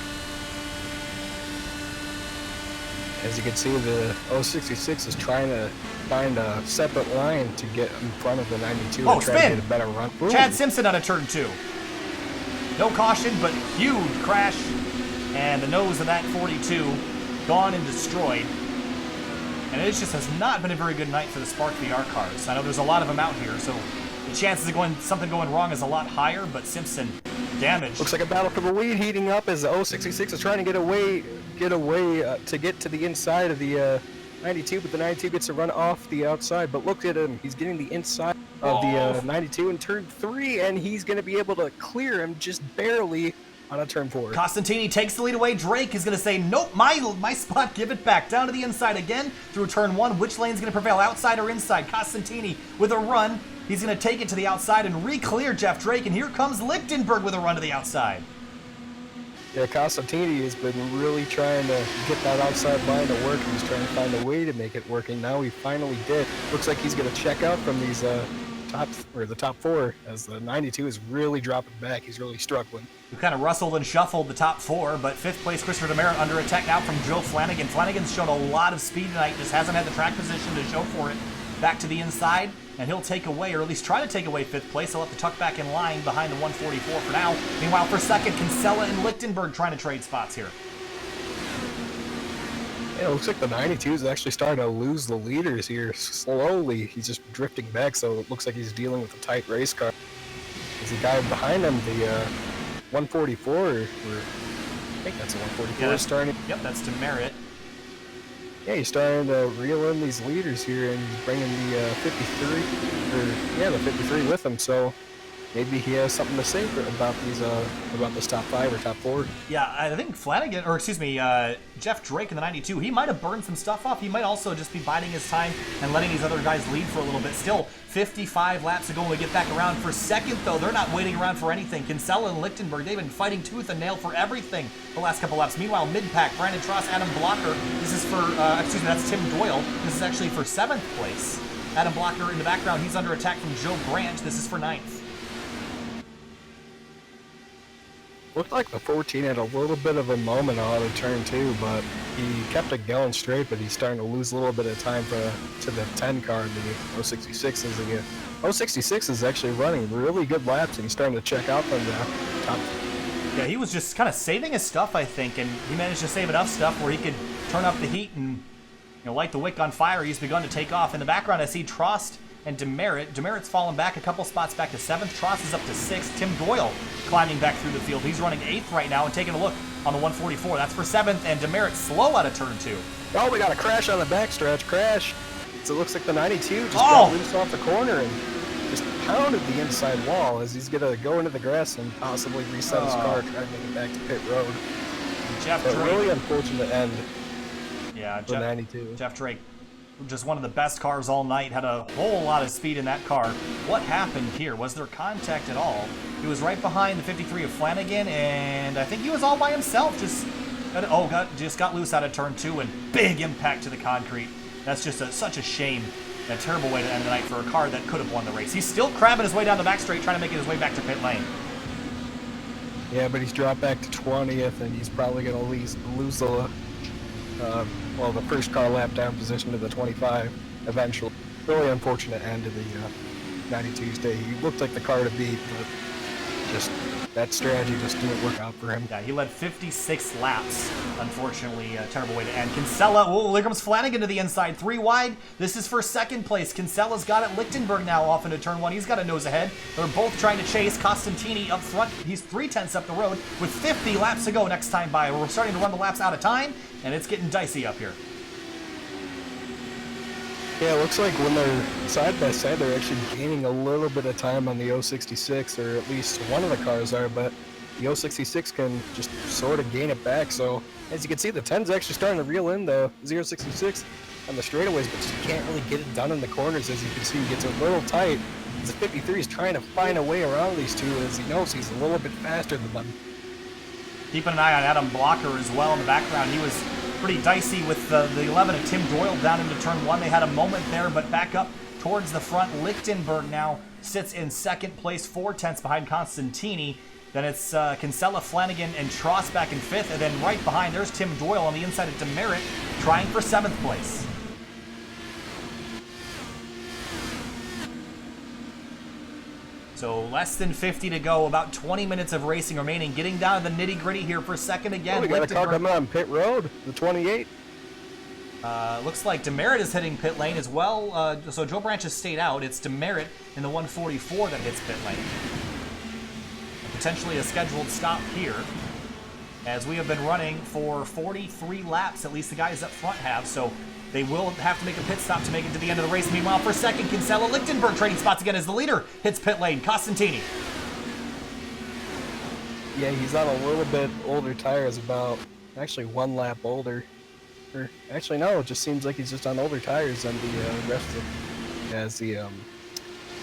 As you can see, the 066 is trying to find a separate line to get in front of the 92 and try to get a better run. Ooh. Chad Simpson out of turn 2. No caution, but huge crash, and the nose of that 42 gone and destroyed. And it just has not been a very good night for the Spark VR cars. I know there's a lot of them out here, so the chances of something going wrong is a lot higher, but Simpson damaged. Looks like a battle for the lead heating up as the 066 is trying to get away to get to the inside of the 92, but the 92 gets a run off the outside. But look at him, he's getting the inside of the 92 in turn 3, and he's going to be able to clear him just barely on a turn 4. Costantini takes the lead away. Drake is going to say, nope, my spot, give it back. Down to the inside again through turn 1. Which lane's going to prevail, outside or inside? Costantini with a run. He's going to take it to the outside and re-clear Jeff Drake, and here comes Lichtenberg with a run to the outside. Yeah, Costantini has been really trying to get that outside line to work. He's trying to find a way to make it working. Now he finally did. Looks like he's going to check out from these the top four, as the 92 is really dropping back. He's really struggling. We kind of rustled and shuffled the top four, but fifth place Christopher Demerit under attack now from Joe Flanagan. Flanagan's shown a lot of speed tonight, just hasn't had the track position to show for it. Back to the inside, and he'll take away, or at least try to take away fifth place. He'll have to tuck back in line behind the 144 for now. Meanwhile, for second, Kinsella and Lichtenberg trying to trade spots here. Yeah, it looks like the 92 is actually starting to lose the leaders here slowly. He's just drifting back, so it looks like he's dealing with a tight race car. There's a guy behind him, the 144, or I think that's a 144 Yeah, starting. Yep, that's Demerit. Yeah, he's starting to reel in these leaders here, and he's bringing the 53 with him. So maybe he has something to say about this top five or top four. Yeah, I think Flanagan, or excuse me, Jeff Drake in the 92, he might have burned some stuff off. He might also just be biding his time and letting these other guys lead for a little bit. Still, 55 laps to go when we get back around. For second, though, they're not waiting around for anything. Kinsella and Lichtenberg, they've been fighting tooth and nail for everything the last couple laps. Meanwhile, mid-pack, Brandon Tross, Adam Blocker, this is for, that's Tim Doyle. This is actually for 7th place. Adam Blocker in the background, he's under attack from Joe Branch. This is for 9th. Looked like the 14 had a little bit of a moment on the turn two, but he kept it going straight, but he's starting to lose a little bit of time to the 10 car, the 066s again. 066 is actually running really good laps, and he's starting to check out from the top. Yeah, he was just kind of saving his stuff, I think, and he managed to save enough stuff where he could turn up the heat and light the wick on fire. He's begun to take off. In the background, I see Trost and Demerit. Demerit's fallen back a couple spots back to 7th. Trost is up to 6th. Tim Doyle climbing back through the field. He's running 8th right now and taking a look on the 144. That's for 7th, and Demerit slow out of turn 2. Oh, we got a crash on the backstretch. Crash. So it looks like the 92 just got loose off the corner and just pounded the inside wall as he's going to go into the grass and possibly reset his car, try to make it back to pit road. Jeff Drake. Really unfortunate end. Yeah, for 92. Jeff Drake, just one of the best cars all night, had a whole lot of speed in that car. What happened here? Was there contact at all? He was right behind the 53 of Flanagan, and I think he was all by himself. Just got loose out of turn 2, and big impact to the concrete. That's just such a shame. A terrible way to end the night for a car that could have won the race. He's still crabbing his way down the back straight, trying to make his way back to pit lane. Yeah, but he's dropped back to 20th, and he's probably going to lose the the first car lap down position to the 25 eventually. Really unfortunate end to the 92's day. He looked like the car to beat, but just that strategy just didn't work out for him. Yeah, he led 56 laps. Unfortunately, a terrible way to end. Kinsella, here comes Flanagan to the inside, 3 wide. This is for 2nd place. Kinsella's got it. Lichtenberg now off into turn 1. He's got a nose ahead. They're both trying to chase. Costantini up front. He's 3/10 up the road with 50 laps to go next time by. We're starting to run the laps out of time, and it's getting dicey up here. Yeah, it looks like when they're side by side, they're actually gaining a little bit of time on the 066, or at least one of the cars are, but the 066 can just sort of gain it back. So as you can see, the 10's actually starting to reel in the 066 on the straightaways, but just can't really get it done in the corners. As you can see, he gets a little tight. The 53 is trying to find a way around these two, as he knows he's a little bit faster than them. Keeping an eye on Adam Blocker as well in the background. He was pretty dicey with the 11 of Tim Doyle down into turn 1. They had a moment there, but back up towards the front. Lichtenberg now sits in 2nd place, 4/10 behind Costantini. Then it's Kinsella, Flanagan, and Tross back in 5th. And then right behind, there's Tim Doyle on the inside of Demerit, trying for 7th place. So less than 50 to go, about 20 minutes of racing remaining. Getting down to the nitty-gritty here for 2nd again. Oh, we got a car coming on pit road, the 28. Looks like Demerit is hitting pit lane as well. So Joe Branch has stayed out. It's Demerit in the 144 that hits pit lane. Potentially a scheduled stop here, as we have been running for 43 laps, at least the guys up front have. So they will have to make a pit stop to make it to the end of the race. Meanwhile, for 2nd, Kinsella, Lichtenberg trading spots again as the leader hits pit lane. Costantini. Yeah, he's on a little bit older tires, about actually 1 lap older. Or actually, no, it just seems like he's just on older tires than the rest of as the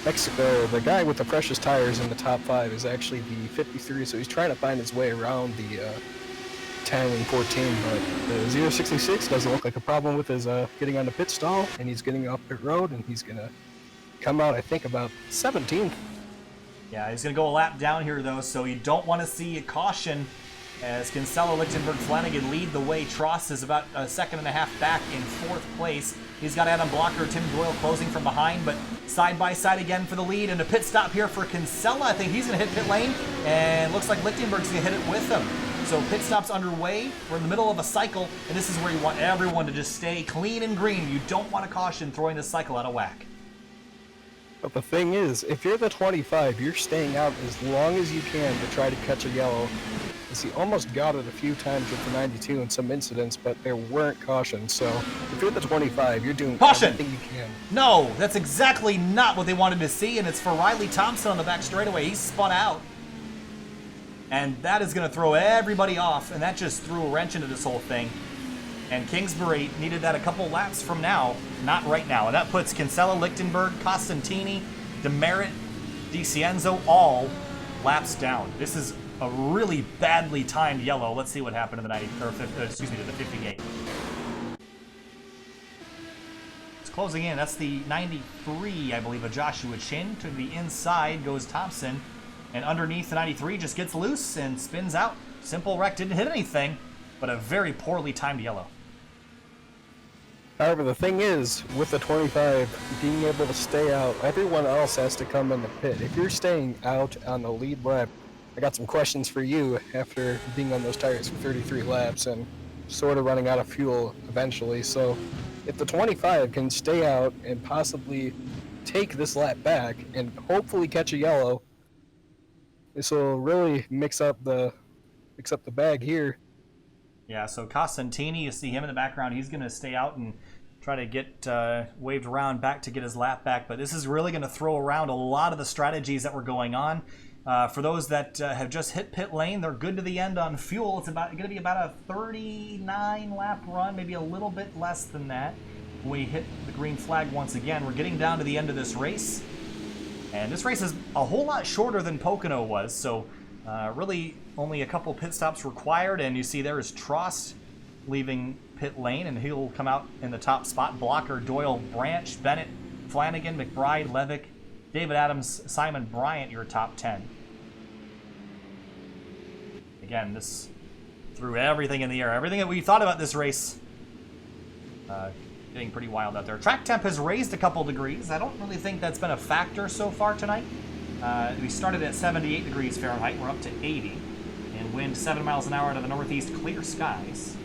Mexico. The guy with the freshest tires in the top 5 is actually the 53, so he's trying to find his way around the 10 and 14, but the 066 doesn't look like a problem with his getting on the pit stall, and he's getting off pit road, and he's going to come out, I think, about 17th. Yeah, he's going to go a lap down here, though, so you don't want to see a caution as Kinsella, Lichtenberg, Flanagan lead the way. Trost is about a second and a half back in 4th place. He's got Adam Blocker, Tim Doyle closing from behind, but side by side again for the lead. And a pit stop here for Kinsella. I think he's going to hit pit lane, and looks like Lichtenberg's going to hit it with him. So pit stop's underway. We're in the middle of a cycle, and this is where you want everyone to just stay clean and green. You don't want a caution throwing the cycle out of whack. But the thing is, if you're the 25, you're staying out as long as you can to try to catch a yellow. He almost got it a few times with the 92 and some incidents, but there weren't cautions. So if you're the 25, you're doing caution! Everything you can. No, that's exactly not what they wanted to see, and it's for Riley Thompson on the back straightaway. He's spun out. And that is going to throw everybody off, and that just threw a wrench into this whole thing. And Kingsbury needed that a couple laps from now, not right now. And that puts Kinsella, Lichtenberg, Costantini, Demerit, DiCienzo all laps down. This is a really badly timed yellow. Let's see what happened to the 58. It's closing in. That's the 93, I believe, of Joshua Chin. To the inside goes Thompson. And underneath the 93 just gets loose and spins out. Simple wreck, didn't hit anything, but a very poorly timed yellow. However, the thing is, with the 25 being able to stay out, everyone else has to come in the pit. If you're staying out on the lead lap, I got some questions for you after being on those tires for 33 laps and sort of running out of fuel eventually. So if the 25 can stay out and possibly take this lap back and hopefully catch a yellow, this will really mix up the bag here. Yeah, so Costantini, you see him in the background. He's going to stay out and try to get waved around back to get his lap back. But this is really going to throw around a lot of the strategies that were going on. For those that have just hit pit lane, they're good to the end on fuel. It's going to be about a 39-lap run, maybe a little bit less than that. When we hit the green flag once again, we're getting down to the end of this race. And this race is a whole lot shorter than Pocono was, so really only a couple pit stops required. And you see there is Trost leaving pit lane, and he'll come out in the top spot. Blocker, Doyle, Branch, Bennett, Flanagan, McBride, Levick, David Adams, Simon Bryant, your top 10. Again, this threw everything in the air. Everything that we thought about this race getting pretty wild out there. Track temp has raised a couple degrees. I don't really think that's been a factor so far tonight. We started at 78 degrees Fahrenheit. We're up to 80. And wind 7 miles an hour out of the northeast, clear skies.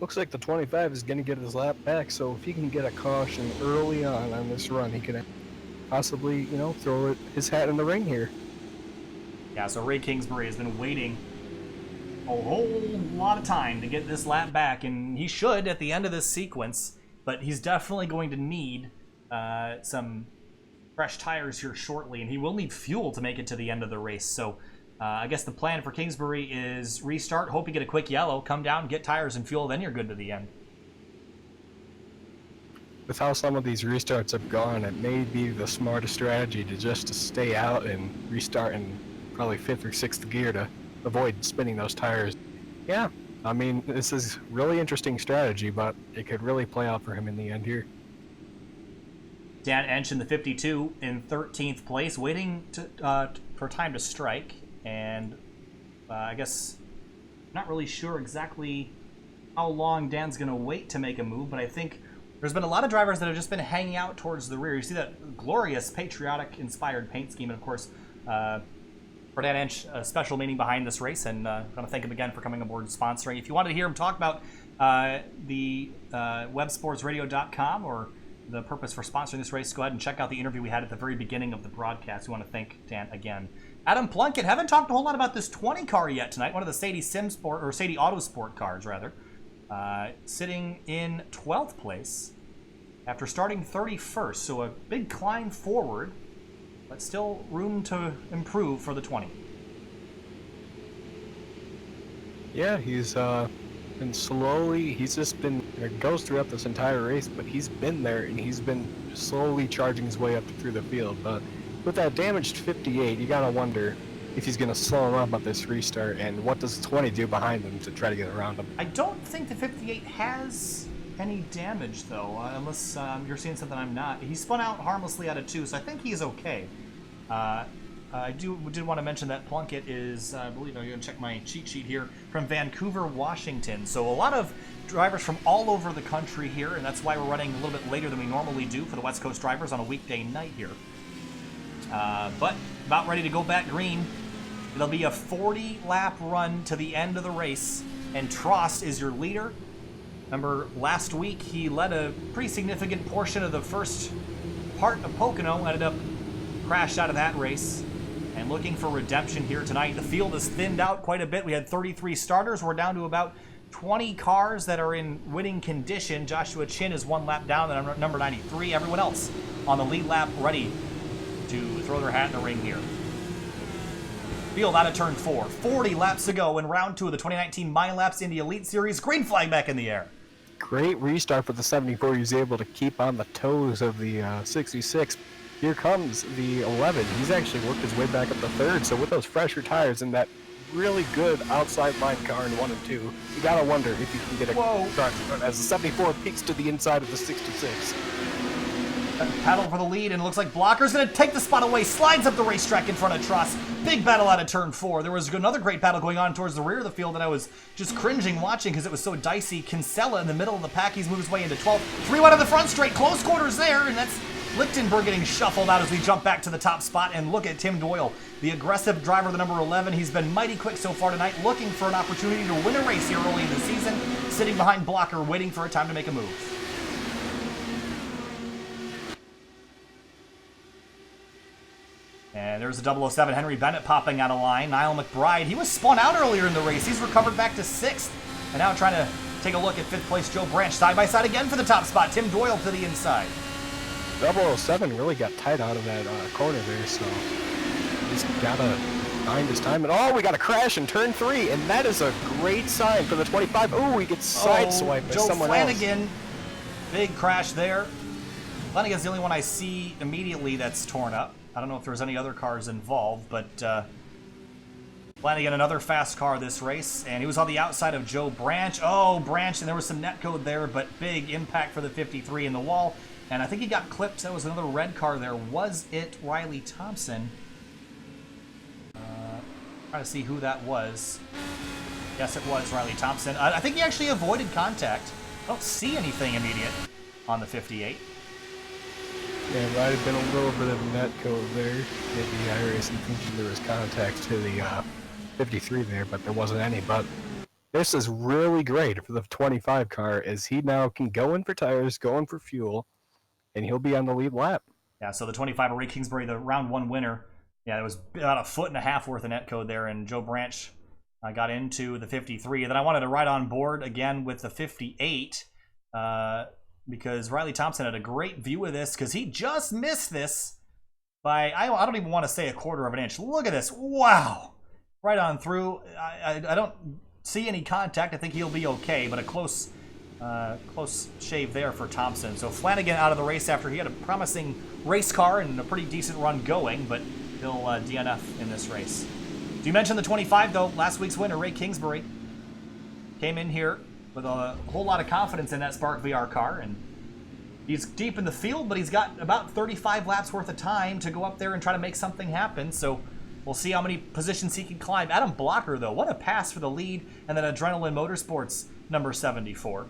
Looks like the 25 is going to get his lap back, so if he can get a caution early on this run, he can possibly, throw his hat in the ring here. Yeah, so Ray Kingsbury has been waiting a whole lot of time to get this lap back, and he should at the end of this sequence, but he's definitely going to need some fresh tires here shortly, and he will need fuel to make it to the end of the race. So I guess the plan for Kingsbury is restart, hope you get a quick yellow, come down, get tires and fuel, then you're good to the end. With how some of these restarts have gone, it may be the smartest strategy to stay out and restart in probably 5th or 6th gear to avoid spinning those tires. Yeah, I mean, this is really interesting strategy, but it could really play out for him in the end here. Dan Ench in the 52 in 13th place, waiting for time to strike, and I guess not really sure exactly how long Dan's going to wait to make a move, but I think there's been a lot of drivers that have just been hanging out towards the rear. You see that glorious patriotic-inspired paint scheme, and of course, for Dan Ench, a special meaning behind this race, and I want to thank him again for coming aboard and sponsoring. If you wanted to hear him talk about the websportsradio.com or the purpose for sponsoring this race, go ahead and check out the interview we had at the very beginning of the broadcast. We want to thank Dan again. Adam Plunkett, haven't talked a whole lot about this 20 car yet tonight, one of the Sadie Sadie Autosport cars, rather. Sitting in 12th place after starting 31st, so a big climb forward, but still room to improve for the 20. Yeah, he's been it goes throughout this entire race, but he's been there and he's been slowly charging his way up through the field. But with that damaged 58, you gotta wonder, if he's going to slow him up at this restart, and what does 20 do behind him to try to get around him? I don't think the 58 has any damage, though, unless you're seeing something I'm not. He spun out harmlessly out of 2, so I think he's okay. I did want to mention that Plunkett is, I believe, I'm going to check my cheat sheet here, from Vancouver, Washington. So a lot of drivers from all over the country here, and that's why we're running a little bit later than we normally do for the West Coast drivers on a weekday night here. But about ready to go back green. It'll be a 40-lap run to the end of the race, and Trost is your leader. Remember, last week he led a pretty significant portion of the first part of Pocono, ended up crashed out of that race. And looking for redemption here tonight. The field has thinned out quite a bit. We had 33 starters. We're down to about 20 cars that are in winning condition. Joshua Chin is 1 lap down, and number 93. Everyone else on the lead lap ready to throw their hat in the ring here. Field out of turn 4. 40 laps to go in round 2 of the 2019 MYLAPS Indy Elite Series. Green flag back in the air. Great restart for the 74. He was able to keep on the toes of the 66. Here comes the 11. He's actually worked his way back up to 3rd, so with those fresher tires and that really good outside line car in 1 and 2, you gotta wonder if you can get a start as the 74 peeks to the inside of the 66. Battle for the lead, and it looks like Blocker's going to take the spot away, slides up the racetrack in front of Truss. Big battle out of turn 4. There was another great battle going on towards the rear of the field that I was just cringing watching because it was so dicey. Kinsella in the middle of the pack, he's moved his way into 12th. 3 wide of the front straight, close quarters there, and that's Lichtenberg getting shuffled out as we jump back to the top spot. And look at Tim Doyle, the aggressive driver, the number 11. He's been mighty quick so far tonight, looking for an opportunity to win a race here early in the season, sitting behind Blocker, waiting for a time to make a move. And there's a 007 Henry Bennett popping out of line. Niall McBride, he was spun out earlier in the race. He's recovered back to 6th. And now trying to take a look at 5th place Joe Branch, side by side again for the top spot. Tim Doyle to the inside. 007 really got tight out of that corner there, so he's got to find his time. And oh, we got a crash in turn 3, and that is a great sign for the 25. Oh, he gets sideswiped by someone Flanagan. else. Big crash there. Flanagan's the only one I see immediately that's torn up. I don't know if there's any other cars involved, but Flanagan, another fast car this race, and he was on the outside of Joe Branch. Oh, Branch, and there was some netcode there, but big impact for the 53 in the wall. And I think he got clipped. That was another red car there. Was it Riley Thompson? Trying to see who that was. Yes, it was Riley Thompson. I think he actually avoided contact. I don't see anything immediate on the 58. Yeah, it might have been a little bit of netcode there. Maybe iRacing thinking there was contact to the 53 there, but there wasn't any. But this is really great for the 25 car, as he now can go in for tires, go in for fuel, and he'll be on the lead lap. Yeah, so the 25 Ray Kingsbury, the round 1 winner. Yeah, it was about a foot and a half worth of netcode there, and Joe Branch got into the 53. And then I wanted to ride on board again with the 58. Because Riley Thompson had a great view of this, because he just missed this by, I don't even want to say a quarter of an inch. Look at this. Wow. Right on through. I don't see any contact. I think he'll be okay, but a close shave there for Thompson. So Flanagan out of the race after he had a promising race car and a pretty decent run going, but he'll DNF in this race. Do you mention the 25, though? Last week's winner, Ray Kingsbury, came in here with a whole lot of confidence in that Spark VR car, and he's deep in the field, but he's got about 35 laps worth of time to go up there and try to make something happen, so we'll see how many positions he can climb. Adam Blocker, though, what a pass for the lead, and then Adrenaline Motorsports, number 74.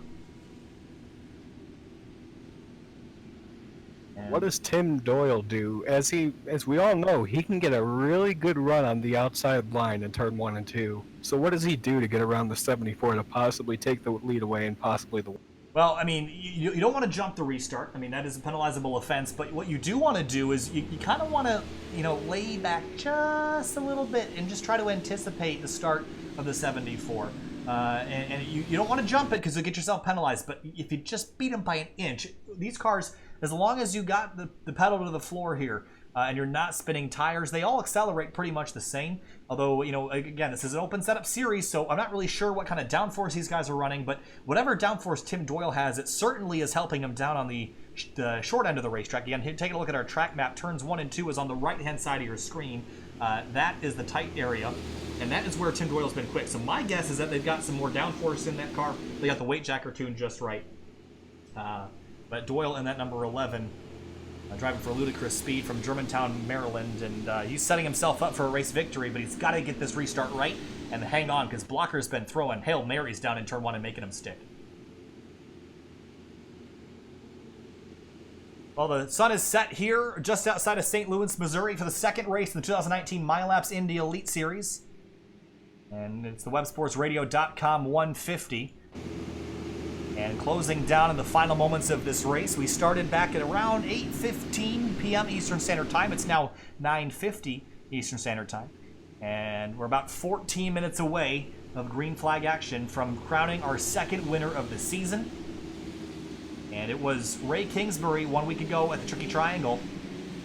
And what does Tim Doyle do? As we all know, he can get a really good run on the outside line in turn 1 and 2. So what does he do to get around the 74 to possibly take the lead away and possibly the... Well, I mean, you don't want to jump the restart. I mean, that is a penalizable offense. But what you do want to do is you kind of want to, lay back just a little bit and just try to anticipate the start of the 74. And you don't want to jump it because you'll get yourself penalized. But if you just beat them by an inch, these cars, as long as you got the pedal to the floor here, and you're not spinning tires, they all accelerate pretty much the same. Although, again, this is an open setup series, so I'm not really sure what kind of downforce these guys are running, but whatever downforce Tim Doyle has, it certainly is helping him down on the short end of the racetrack. Again, taking a look at our track map, turns 1 and 2 is on the right-hand side of your screen. That is the tight area, and that is where Tim Doyle's been quick. So my guess is that they've got some more downforce in that car. They got the weight jacker tuned just right. But Doyle in that number 11, driving for ludicrous speed from Germantown, Maryland, and he's setting himself up for a race victory, but he's got to get this restart right and hang on, because Blocker's been throwing Hail Marys down in turn 1 and making him stick. Well, the sun is set here just outside of St. Louis, Missouri for the second race in the 2019 MYLAPS Indy Elite Series. And it's the websportsradio.com 150. And closing down in the final moments of this race, we started back at around 8:15 p.m. Eastern Standard Time. It's now 9:50 Eastern Standard Time. And we're about 14 minutes away of green flag action from crowning our second winner of the season. And it was Ray Kingsbury 1 week ago at the Tricky Triangle.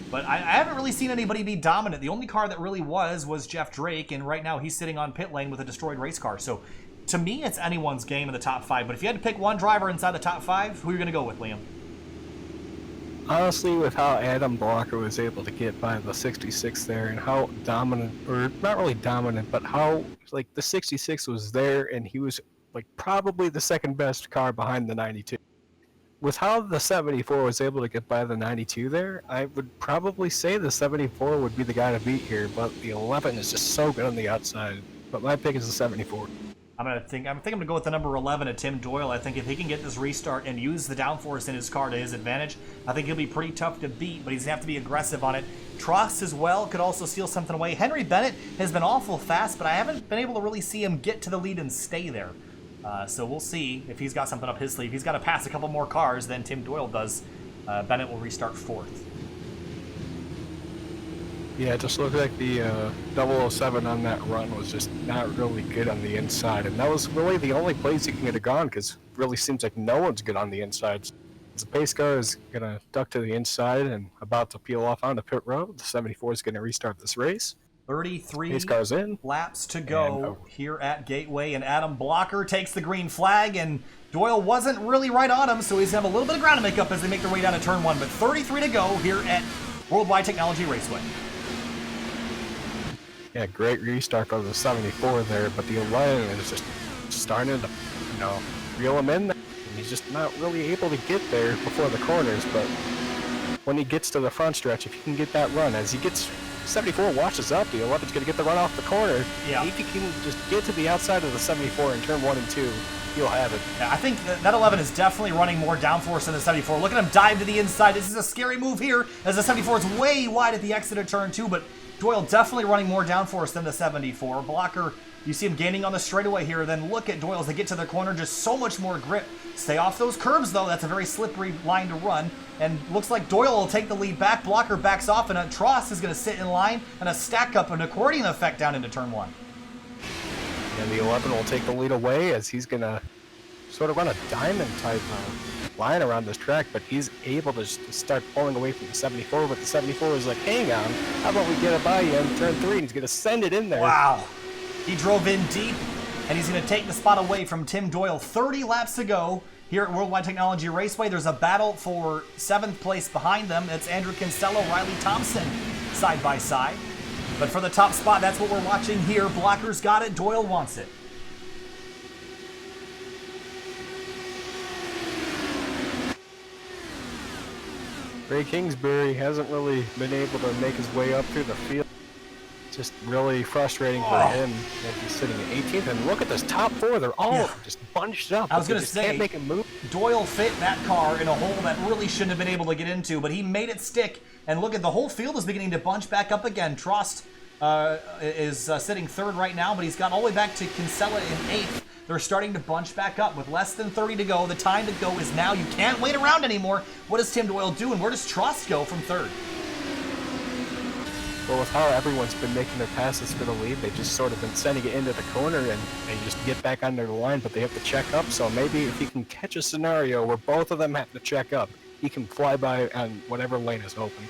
But I haven't really seen anybody be dominant. The only car that really was Jeff Drake, and right now he's sitting on pit lane with a destroyed race car. So to me, it's anyone's game in the top 5. But if you had to pick one driver inside the top 5, who are you going to go with, Liam? Honestly, with how Adam Blocker was able to get by the 66 there, and how dominant, or not really dominant, but how like the 66 was there, and he was like probably the second best car behind the 92. With how the 74 was able to get by the 92 there, I would probably say the 74 would be the guy to beat here, but the 11 is just so good on the outside. But my pick is the 74. I'm gonna go with the number 11 at Tim Doyle. I think if he can get this restart and use the downforce in his car to his advantage, I think he'll be pretty tough to beat, but he's gonna have to be aggressive on it. Trost as well could also steal something away. Henry Bennett has been awful fast, but I haven't been able to really see him get to the lead and stay there. So we'll see if he's got something up his sleeve. He's got to pass a couple more cars than Tim Doyle does. Bennett will restart 4th. Yeah, it just looked like the 007 on that run was just not really good on the inside. And that was really the only place he can get it gone, because it really seems like no one's good on the inside. The pace car is going to duck to the inside and about to peel off onto pit road. The 74 is going to restart this race. 33 pace car's in. Laps to go here at Gateway, and Adam Blocker takes the green flag, and Doyle wasn't really right on him, so he's going to have a little bit of ground to make up as they make their way down to turn 1, but 33 to go here at Wide Technology Raceway. Yeah, great restart of the 74 there, but the 11 is just starting to, reel him in there. And he's just not really able to get there before the corners, but when he gets to the front stretch, if he can get that run, as he gets 74 washes up, the 11's going to get the run off the corner. Yeah. If he can just get to the outside of the 74 in turn 1 and 2, he'll have it. Yeah, I think that 11 is definitely running more downforce than the 74. Look at him dive to the inside. This is a scary move here, as the 74 is way wide at the exit of turn 2, but Doyle definitely running more downforce than the 74. Blocker, you see him gaining on the straightaway here. Then look at Doyle as they get to the corner, just so much more grip. Stay off those curbs, though. That's a very slippery line to run. And looks like Doyle will take the lead back. Blocker backs off, and a Tross is going to sit in line, and a stack up, an accordion effect down into turn 1. And the 11 will take the lead away, as he's going to sort of run a diamond type line around this track, but he's able to start pulling away from the 74, but the 74 is like, hang on, how about we get it by you in turn 3, and he's going to send it in there. Wow. He drove in deep, and he's going to take the spot away from Tim Doyle. 30 laps to go here at Wide Technology Raceway. There's a battle for 7th place behind them. It's Andrew Kinsella, Riley Thompson, side by side. But for the top spot, that's what we're watching here. Blocker's got it, Doyle wants it. Ray Kingsbury hasn't really been able to make his way up through the field. Just really frustrating for him that he's sitting at 18th. And look at this top 4; they're all just bunched up. I was going to say, can't make a move. Doyle fit that car in a hole that really shouldn't have been able to get into, but he made it stick. And look at the whole field is beginning to bunch back up again. Trost is sitting 3rd right now, but he's got all the way back to Kinsella in 8th. They're starting to bunch back up with less than 30 to go. The time to go is now. You can't wait around anymore. What does Tim Doyle do, and where does Trost go from 3rd? Well, with how everyone's been making their passes for the lead, they've just sort of been sending it into the corner and they just get back under the line, but they have to check up. So maybe if he can catch a scenario where both of them have to check up, he can fly by on whatever lane is open.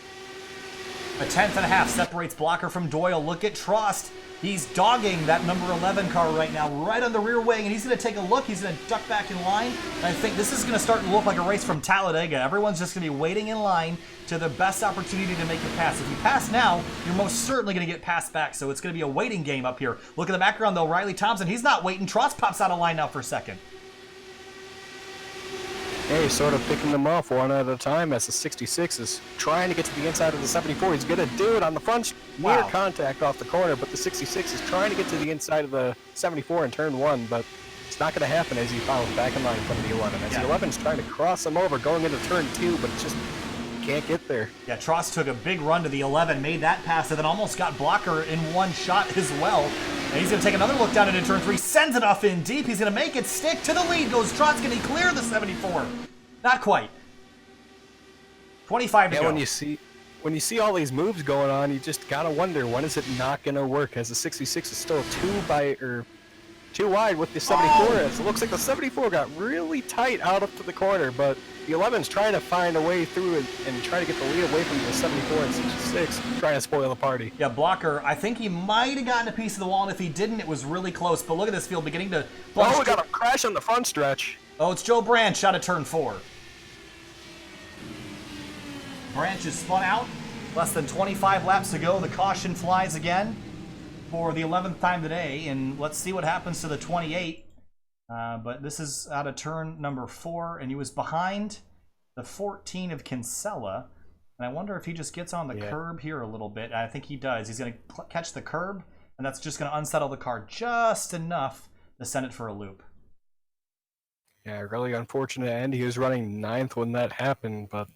A 10th and a half separates Blocker from Doyle. Look at Trost. He's dogging that number 11 car right now, right on the rear wing, and he's going to take a look. He's going to duck back in line. And I think this is going to start to look like a race from Talladega. Everyone's just going to be waiting in line to the best opportunity to make a pass. If you pass now, you're most certainly going to get passed back, so it's going to be a waiting game up here. Look at the background, though. Riley Thompson, he's not waiting. Trost pops out of line now for second. Hey, sort of picking them off one at a time as the 66 is trying to get to the inside of the 74. He's going to do it on the front, near contact off the corner, but the 66 is trying to get to the inside of the 74 in turn 1, but it's not going to happen as he follows back in line in front of the 11. As the 11 is trying to cross him over going into turn 2, but just can't get there. Yeah, Trost took a big run to the 11, made that pass, and then almost got Blocker in one shot as well. And he's going to take another look down into turn 3, sends it off in deep. He's going to make it stick to the lead. Goes Trost, can he clear the 74? Not quite. 25 to go. When you see all these moves going on, you just gotta wonder, when is it not gonna work? As the 66 is still too wide with the 74. As it looks like the 74 got really tight out up to the corner, but the 11's trying to find a way through and try to get the lead away from the 74 and 66, trying to spoil the party. Yeah, Blocker, I think he might have gotten a piece of the wall, and if he didn't, it was really close. But look at this field beginning to... Oh, we got a crash on the front stretch. Oh, it's Joe Branch out of turn 4. Branch is spun out. Less than 25 laps to go. The caution flies again for the 11th time today. And let's see what happens to the 28. But this is out of turn number 4. And he was behind the 14 of Kinsella. And I wonder if he just gets on the curb here a little bit. I think he does. He's going to catch the curb. And that's just going to unsettle the car just enough to send it for a loop. Yeah, really unfortunate end. He was running 9th when that happened, but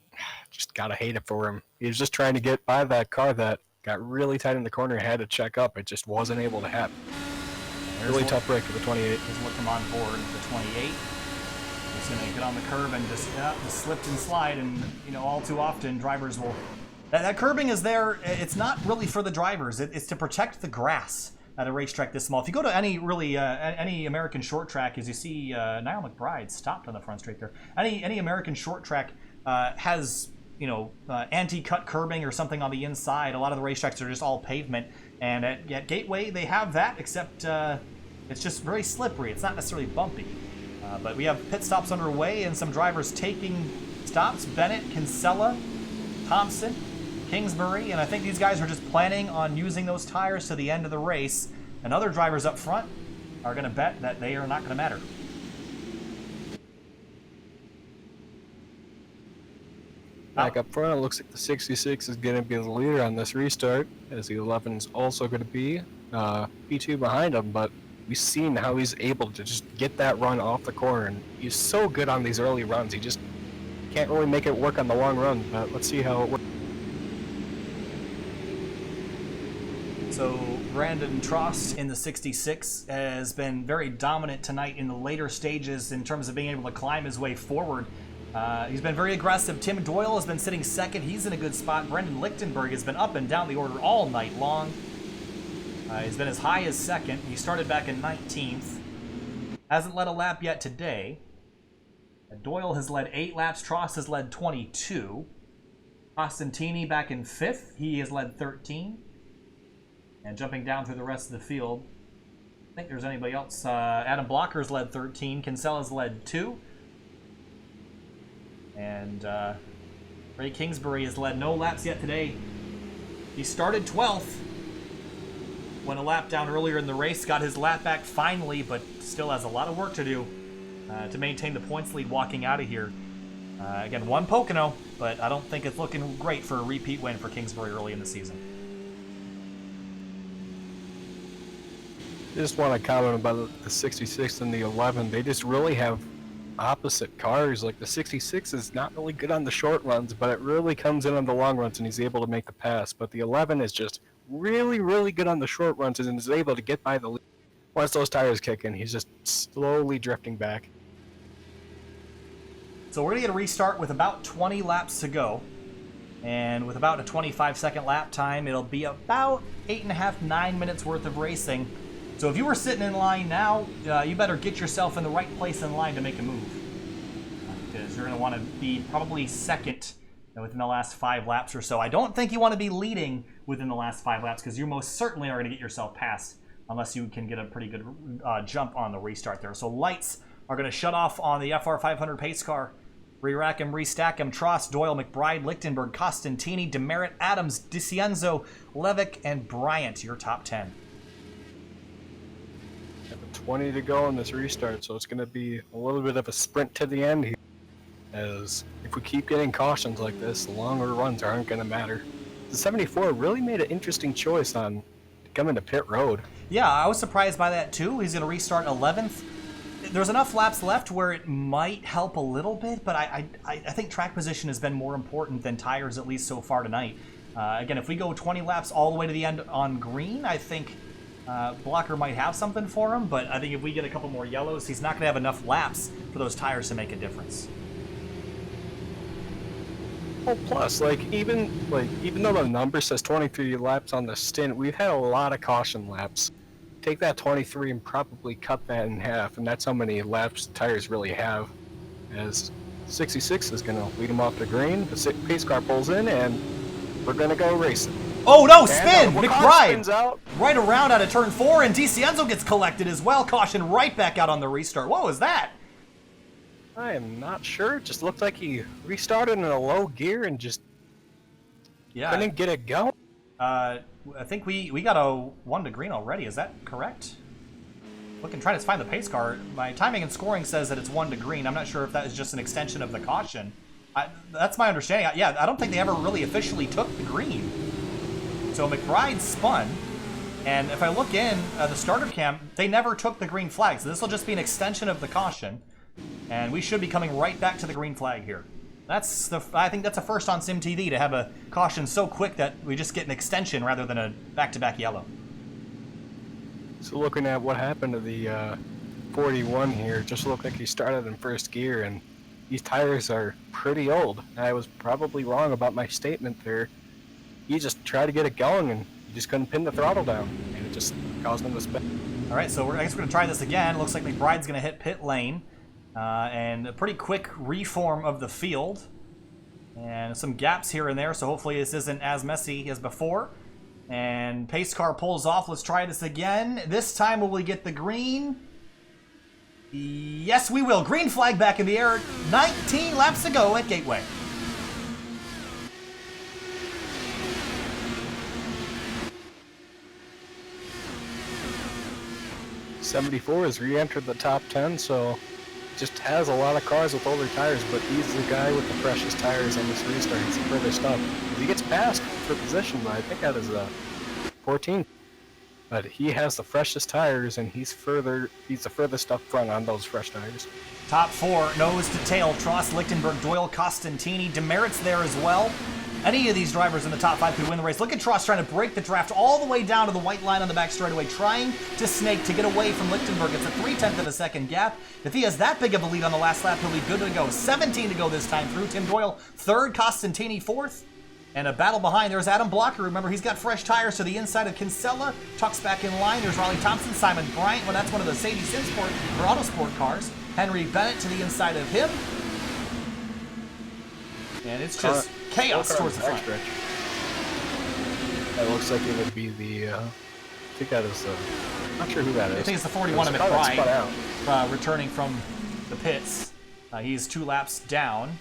just gotta hate it for him. He was just trying to get by that car that got really tight in the corner, had to check up. It just wasn't able to happen. Really tough break for the 28. Here's what come on board, the 28. He's gonna get on the curb and just slip and slide, and all too often drivers will... That curbing is there, it's not really for the drivers, it's to protect the grass at a racetrack this small. If you go to any American short track, as you see Niall McBride stopped on the front straight there. Any American short track has anti-cut curbing or something on the inside. A lot of the racetracks are just all pavement, and at Gateway they have that, except it's just very slippery. It's not necessarily bumpy. But we have pit stops underway and some drivers taking stops. Bennett, Kinsella, Thompson, Kingsbury, and I think these guys are just planning on using those tires to the end of the race. And other drivers up front are going to bet that they are not going to matter. Back up front, it looks like the 66 is going to be the leader on this restart, as the 11 is also going to be P2 behind him, but we've seen how he's able to just get that run off the corner, and he's so good on these early runs. He just can't really make it work on the long run, but let's see how it works. So Brandon Trost in the 66 has been very dominant tonight in the later stages in terms of being able to climb his way forward. He's been very aggressive. Tim Doyle has been sitting second. He's in a good spot. Brennan Lichtenberg has been up and down the order all night long. He's been as high as second. He started back in 19th. Hasn't led a lap yet today. Doyle has led 8 laps. Trost has led 22. Costantini back in 5th. He has led 13. And jumping down through the rest of the field, I think there's anybody else. Adam Blocker's led 13. Kinsella's led 2. And Ray Kingsbury has led no laps yet today. He started 12th. Went a lap down earlier in the race. Got his lap back finally, but still has a lot of work to do to maintain the points lead walking out of here. Again, one Pocono, but I don't think it's looking great for a repeat win for Kingsbury early in the season. I just want to comment about the 66 and the 11. They just really have opposite cars. Like the 66 is not really good on the short runs, but it really comes in on the long runs and he's able to make the pass. But the 11 is just really, really good on the short runs and is able to get by the lead. Once those tires kick in, he's just slowly drifting back. So we're going to get a restart with about 20 laps to go. And with about a 25-second lap time, it'll be about 8.5, 9 minutes worth of racing. So if you were sitting in line now, you better get yourself in the right place in line to make a move. Because you're going to want to be probably second within the last 5 laps or so. I don't think you want to be leading within the last 5 laps because you most certainly are going to get yourself past unless you can get a pretty good jump on the restart there. So lights are going to shut off on the FR500 pace car. Re-rack him, restack him. Trost, Doyle, McBride, Lichtenberg, Costantini, Demerit, Adams, DiCienzo, Levick, and Bryant, your top 10. 20 to go in this restart, so it's going to be a little bit of a sprint to the end here. As if we keep getting cautions like this, the longer runs aren't going to matter. The 74 really made an interesting choice on coming to pit road. Yeah, I was surprised by that too. He's going to restart 11th. There's enough laps left where it might help a little bit, but I think track position has been more important than tires, at least so far tonight. Again, if we go 20 laps all the way to the end on green, I think Blocker might have something for him, but I think if we get a couple more yellows, he's not going to have enough laps for those tires to make a difference. Well, plus, even though the number says 23 laps on the stint, we've had a lot of caution laps. Take that 23 and probably cut that in half, and that's how many laps the tires really have. As 66 is going to lead him off the green, the pace car pulls in, and we're going to go racing. Oh no, spin! McBride spins out. Right around out of turn 4, and DiCienzo gets collected as well. Caution right back out on the restart. What was that? I am not sure. It just looked like he restarted in a low gear and just couldn't get it going. I think we got a 1 to green already. Is that correct? Looking, trying to find the pace car. My timing and scoring says that it's 1 to green. I'm not sure if that is just an extension of the caution. That's my understanding. Yeah, I don't think they ever really officially took the green. So McBride spun, and if I look in the starter cam, they never took the green flag. So this will just be an extension of the caution. And we should be coming right back to the green flag here. I think that's a first on SimTV to have a caution so quick that we just get an extension rather than a back-to-back yellow. So looking at what happened to the 41 here, just looked like he started in first gear, and these tires are pretty old. I was probably wrong about my statement there. He just tried to get it going, and he just couldn't pin the throttle down, and it just caused him to spin. All right, so I guess we're going to try this again. Looks like McBride's going to hit pit lane. And a pretty quick reform of the field. And some gaps here and there, so hopefully this isn't as messy as before. And pace car pulls off. Let's try this again. This time will we get the green? Yes, we will. Green flag back in the air. 19 laps to go at Gateway. '74 has re-entered the top 10, so just has a lot of cars with older tires, but he's the guy with the freshest tires on this restart. He's the furthest up. He gets passed for position, but I think that is 14. But he has the freshest tires, and he's the furthest up front on those fresh tires. Top 4, nose to tail. Trost, Lichtenberg, Doyle, Costantini. Demerit's there as well. Any of these drivers in the top 5 could win the race. Look at Trost trying to break the draft all the way down to the white line on the back straightaway, trying to snake to get away from Lichtenberg. It's a 0.3 of a second gap. If he has that big of a lead on the last lap, he'll be good to go. 17 to go this time through. Tim Doyle, 3rd, Costantini, 4th. And a battle behind. There's Adam Blocker. Remember, he's got fresh tires to the inside of Kinsella. Tucks back in line. There's Riley Thompson, Simon Bryant. Well, that's one of the Sadie Sinsport or Autosport cars. Henry Bennett to the inside of him. And it's just chaos towards the front. That looks like it would be the, I think that is not sure who that is. I think it's the 41 of McBride, returning from the pits. He's 2 laps down.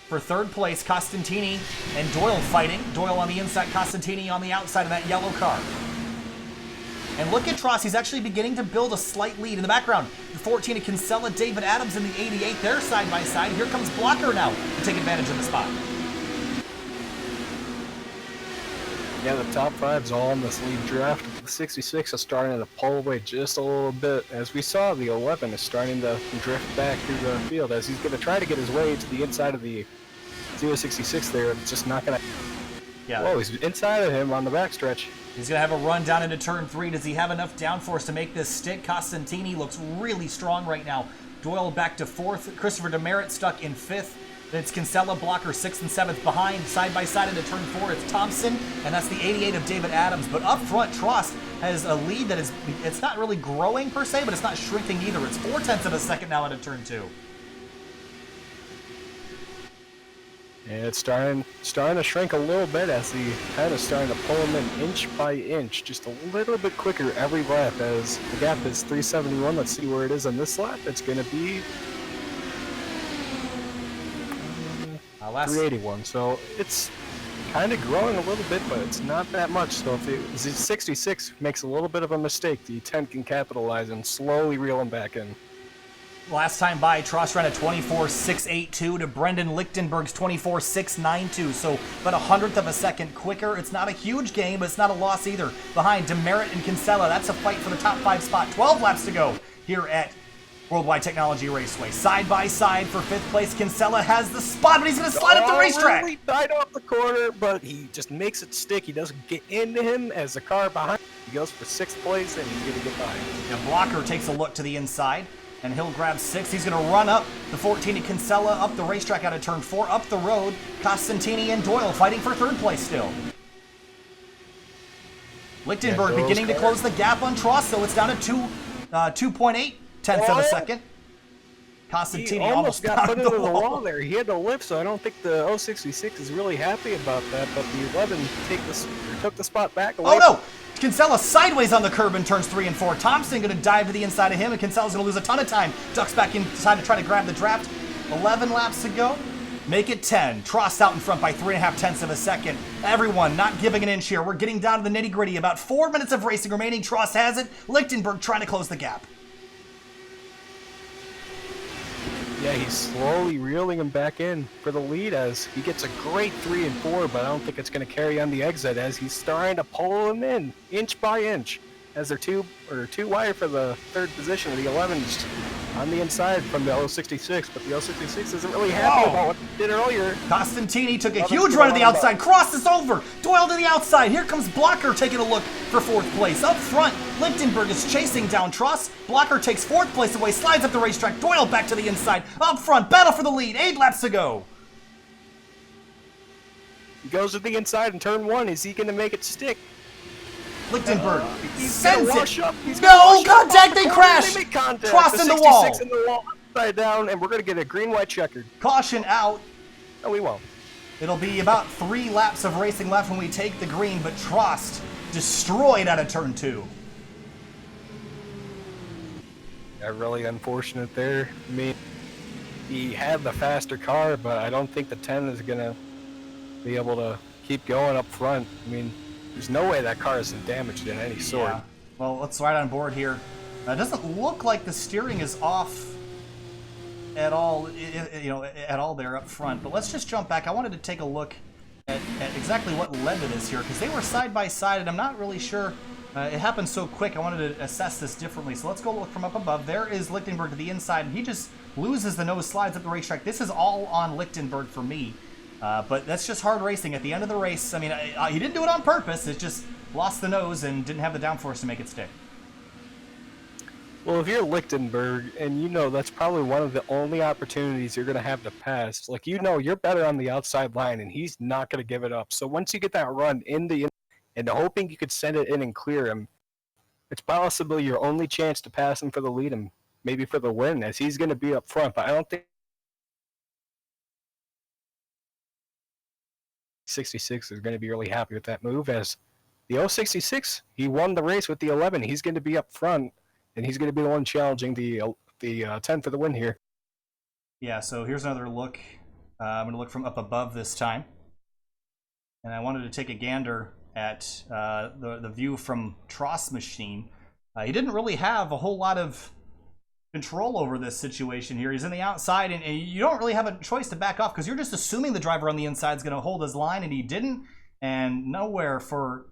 For 3rd place, Costantini and Doyle fighting. Doyle on the inside, Costantini on the outside of that yellow car. And look at Trost, he's actually beginning to build a slight lead in the background. The 14 of Kinsella, David Adams in the 88, they're side by side. Here comes Blocker now to take advantage of the spot. Yeah, the top 5's all in this lead draft. The 66 is starting to pull away just a little bit. As we saw, the 11 is starting to drift back through the field as he's going to try to get his way to the inside of the 066 there. It's just not going to... Yeah. Whoa, he's inside of him on the backstretch. He's going to have a run down into turn 3. Does he have enough downforce to make this stick? Costantini looks really strong right now. Doyle back to 4th. Christopher Demerit stuck in 5th. Then it's Kinsella, Blocker 6th and 7th behind. Side by side into turn 4, it's Thompson, and that's the 88 of David Adams. But up front, Trost has a lead that is, it's not really growing per se, but it's not shrinking either. It's 0.4 of a second now into turn 2. And it's starting to shrink a little bit as he kind of starting to pull him in inch by inch, just a little bit quicker every lap as the gap is 371. Let's see where it is on this lap. It's going to be 381. So it's kind of growing a little bit, but it's not that much. So if the 66 makes a little bit of a mistake, the 10 can capitalize and slowly reel him back in. Last time by, Tross ran a 24.682 to Brennan Lichtenberg's 24.692, so about a hundredth of a second quicker. It's not a huge gain, but it's not a loss either. Behind Demerit and Kinsella, that's a fight for the top 5 spot. 12 laps to go here at Wide Technology Raceway. Side by side for 5th place, Kinsella has the spot, but he's going to slide up the racetrack. Really died off the corner, but he just makes it stick. He doesn't get into him as the car behind. He goes for 6th place, and he's going to get by. Now Blocker takes a look to the inside, and he'll grab 6. He's going to run up the 14 to Kinsella, up the racetrack out of turn 4, up the road. Costantini and Doyle fighting for 3rd place still. Lichtenberg beginning to close the gap on Tross, so it's down to 2.8 tenths of a second. Costantini he almost got put into the wall there. there. He had to lift, so I don't think the 066 is really happy about that, but the 11 took the spot back away. Oh no! Kinsella sideways on the curb in turns 3 and 4. Thompson going to dive to the inside of him, and Kinsella's going to lose a ton of time. Ducks back inside to try to grab the draft. 11 laps to go. Make it 10. Tross out in front by 3.5 tenths of a second. Everyone not giving an inch here. We're getting down to the nitty gritty. About 4 minutes of racing remaining. Tross has it. Lichtenberg trying to close the gap. Yeah, he's slowly reeling him back in for the lead as he gets a great 3 and 4, but I don't think it's going to carry on the exit as he's starting to pull him in inch by inch as they're too wide for the 3rd position. The 11's on the inside from the 066, but the 066 isn't really happy about what he did earlier. Costantini took a huge run to the outside, crosses over, Doyle to the outside. Here comes Blocker taking a look for 4th place. Up front, Lichtenberg is chasing down Tross. Blocker takes 4th place away, slides up the racetrack. Doyle back to the inside. Up front, battle for the lead. 8 laps to go. He goes to the inside in turn 1. Is he going to make it stick? Lichtenberg sends it. Up. No, contact, they crash. Tross in the wall. In the wall, upside down, and we're going to get a green-white checkered. Caution out. No, we won't. It'll be about 3 laps of racing left when we take the green, but Trost destroyed out of turn 2. Yeah, really unfortunate there. I mean, he had the faster car, but I don't think the 10 is going to be able to keep going up front. I mean, there's no way that car isn't damaged in any sort. Yeah. Well, let's ride on board here. It doesn't look like the steering is off at all, at all there up front. But let's just jump back. I wanted to take a look at exactly what led to this here, because they were side by side, and I'm not really sure. It happened so quick. I wanted to assess this differently. So let's go look from up above. There is Lichtenberg to the inside, and he just loses the nose, slides up the racetrack. This is all on Lichtenberg for me. But that's just hard racing. At the end of the race, I mean, he didn't do it on purpose. It just lost the nose and didn't have the downforce to make it stick. Well, if you're Lichtenberg, and you know that's probably one of the only opportunities you're going to have to pass, like, you know you're better on the outside line, and he's not going to give it up. So once you get that run and hoping you could send it in and clear him, it's possibly your only chance to pass him for the lead and maybe for the win, as he's going to be up front. But I don't think 66 is going to be really happy with that move, as the 066, he won the race with the 11. He's going to be up front, and he's going to be the one challenging the 10 for the win here. Yeah, so here's another look. I'm going to look from up above this time. And I wanted to take a gander at the view from Tross' machine. He didn't really have a whole lot of control over this situation here. He's in the outside, and you don't really have a choice to back off, because you're just assuming the driver on the inside is going to hold his line, and he didn't. And nowhere for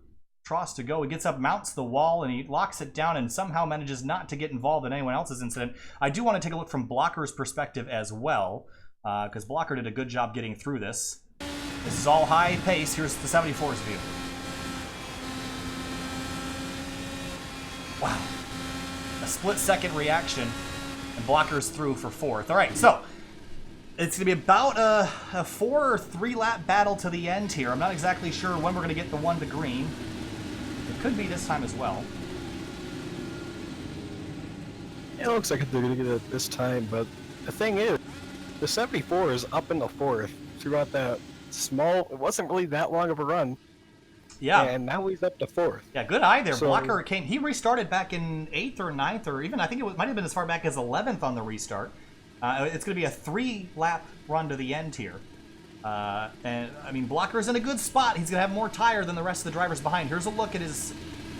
Tross to go. He gets up, mounts the wall, and he locks it down and somehow manages not to get involved in anyone else's incident. I do want to take a look from Blocker's perspective as well, because Blocker did a good job getting through this. This is all high pace. Here's the 74's view. Wow. A split-second reaction, and Blocker's through for 4th. All right, so it's going to be about a 4 or 3 lap battle to the end here. I'm not exactly sure when we're going to get the 1 to green. It could be this time as well. It looks like they're going to get it this time, but the thing is, the 74 is up in the 4th, throughout that small, it wasn't really that long of a run. Yeah. And now he's up to 4th. Yeah, good eye there. So- Blocker he restarted back in 8th or 9th, or even I think might have been as far back as 11th on the restart. It's going to be a 3-lap run to the end here. And I mean, Blocker's in a good spot. He's going to have more tire than the rest of the drivers behind. Here's a look at his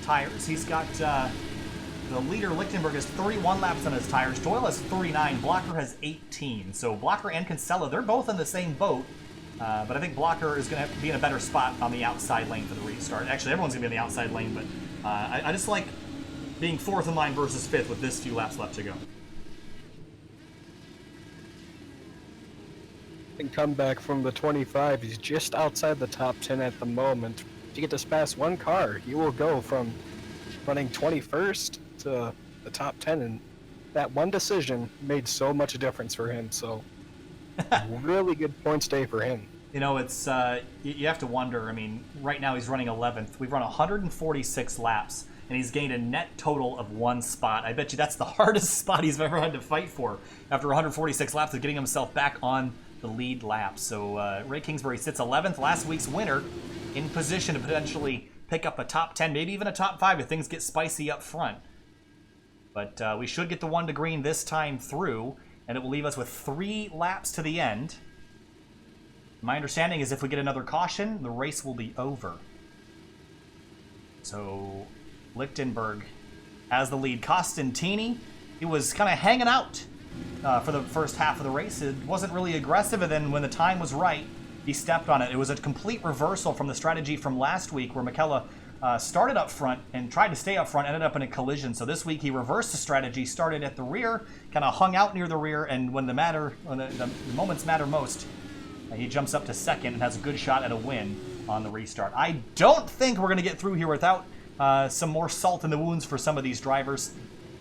tires. He's got the leader, Lichtenberg, has 31 laps on his tires. Doyle has 39. Blocker has 18. So Blocker and Kinsella, they're both in the same boat. But I think Blocker is going to be in a better spot on the outside lane for the restart. Actually, everyone's going to be on the outside lane, but I just like being 4th in line versus 5th with this few laps left to go. And come back from the 25. He's just outside the top 10 at the moment. If you get this past one car, you will go from running 21st to the top 10, and that one decision made so much difference for him. So really good points day for him. You know, it's you have to wonder. I mean, right now he's running 11th. We've run 146 laps, and he's gained a net total of 1 spot. I bet you that's the hardest spot he's ever had to fight for after 146 laps of getting himself back on the lead lap. So Ray Kingsbury sits 11th, last week's winner, in position to potentially pick up a top 10, maybe even a top 5 if things get spicy up front. But we should get the 1 to green this time through, and it will leave us with 3 laps to the end. My understanding is if we get another caution, the race will be over. So Lichtenberg has the lead. Costantini, he was kind of hanging out for the first half of the race. It wasn't really aggressive, and then when the time was right, he stepped on it. It was a complete reversal from the strategy from last week where McKellar started up front and tried to stay up front, ended up in a collision. So this week he reversed the strategy, started at the rear, kind of hung out near the rear, and when the moments matter most, he jumps up to 2nd and has a good shot at a win on the restart. I don't think we're going to get through here without some more salt in the wounds for some of these drivers.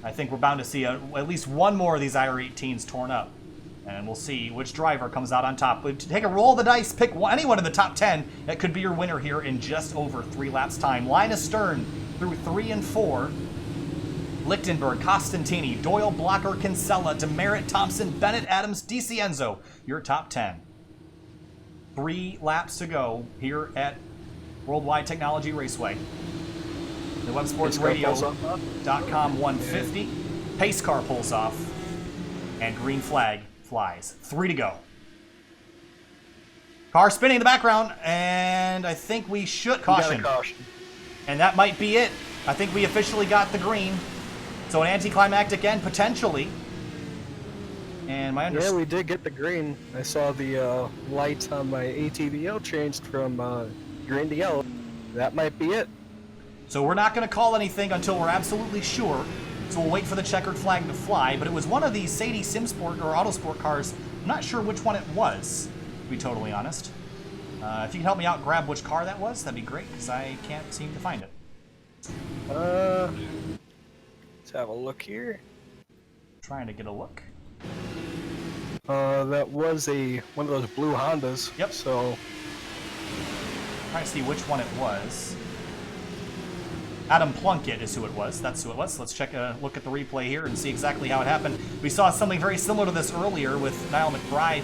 I think we're bound to see at least one more of these IR-18s torn up. And we'll see which driver comes out on top. But take a roll of the dice, pick anyone in the top 10 that could be your winner here in just over 3 laps time. Line astern through 3 and 4. Lichtenberg, Costantini, Doyle, Blocker, Kinsella, Demerit, Thompson, Bennett, Adams, DiCienzo, your top 10. 3 laps to go here at Wide Technology Raceway. The WebSportsRadio.com 150. Pace car pulls off, and green flag flies. 3 to go. Car spinning in the background, and I think we should caution. And that might be it. I think we officially got the green. So an anticlimactic end, potentially. And my Yeah, we did get the green. I saw the lights on my ATVO changed from green to yellow. That might be it. So we're not going to call anything until we're absolutely sure. So we'll wait for the checkered flag to fly. But it was one of these Sadie Simsport or Autosport cars. I'm not sure which one it was, to be totally honest. If you can help me out, grab which car that was, that'd be great, because I can't seem to find it. Let's have a look here. Trying to get a look. That was one of those blue Hondas. Yep. So Trying to see which one it was. Adam Plunkett is who it was. That's who it was. Let's look at the replay here and see exactly how it happened. We saw something very similar to this earlier with Niall McBride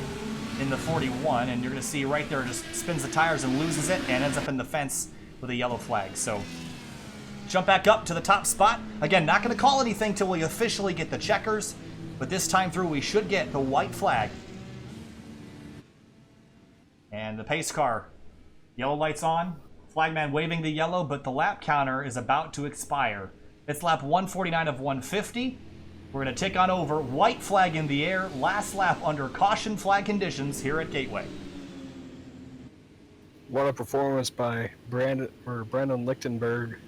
in the 41, and you're going to see right there, just spins the tires and loses it and ends up in the fence with a yellow flag. So jump back up to the top spot. Again, not going to call anything till we officially get the checkers, but this time through we should get the white flag. And the pace car, yellow lights on. Flagman waving the yellow, but the lap counter is about to expire. It's lap 149 of 150. We're going to tick on over. White flag in the air. Last lap under caution flag conditions here at Gateway. what a performance by Brennan Lichtenberg.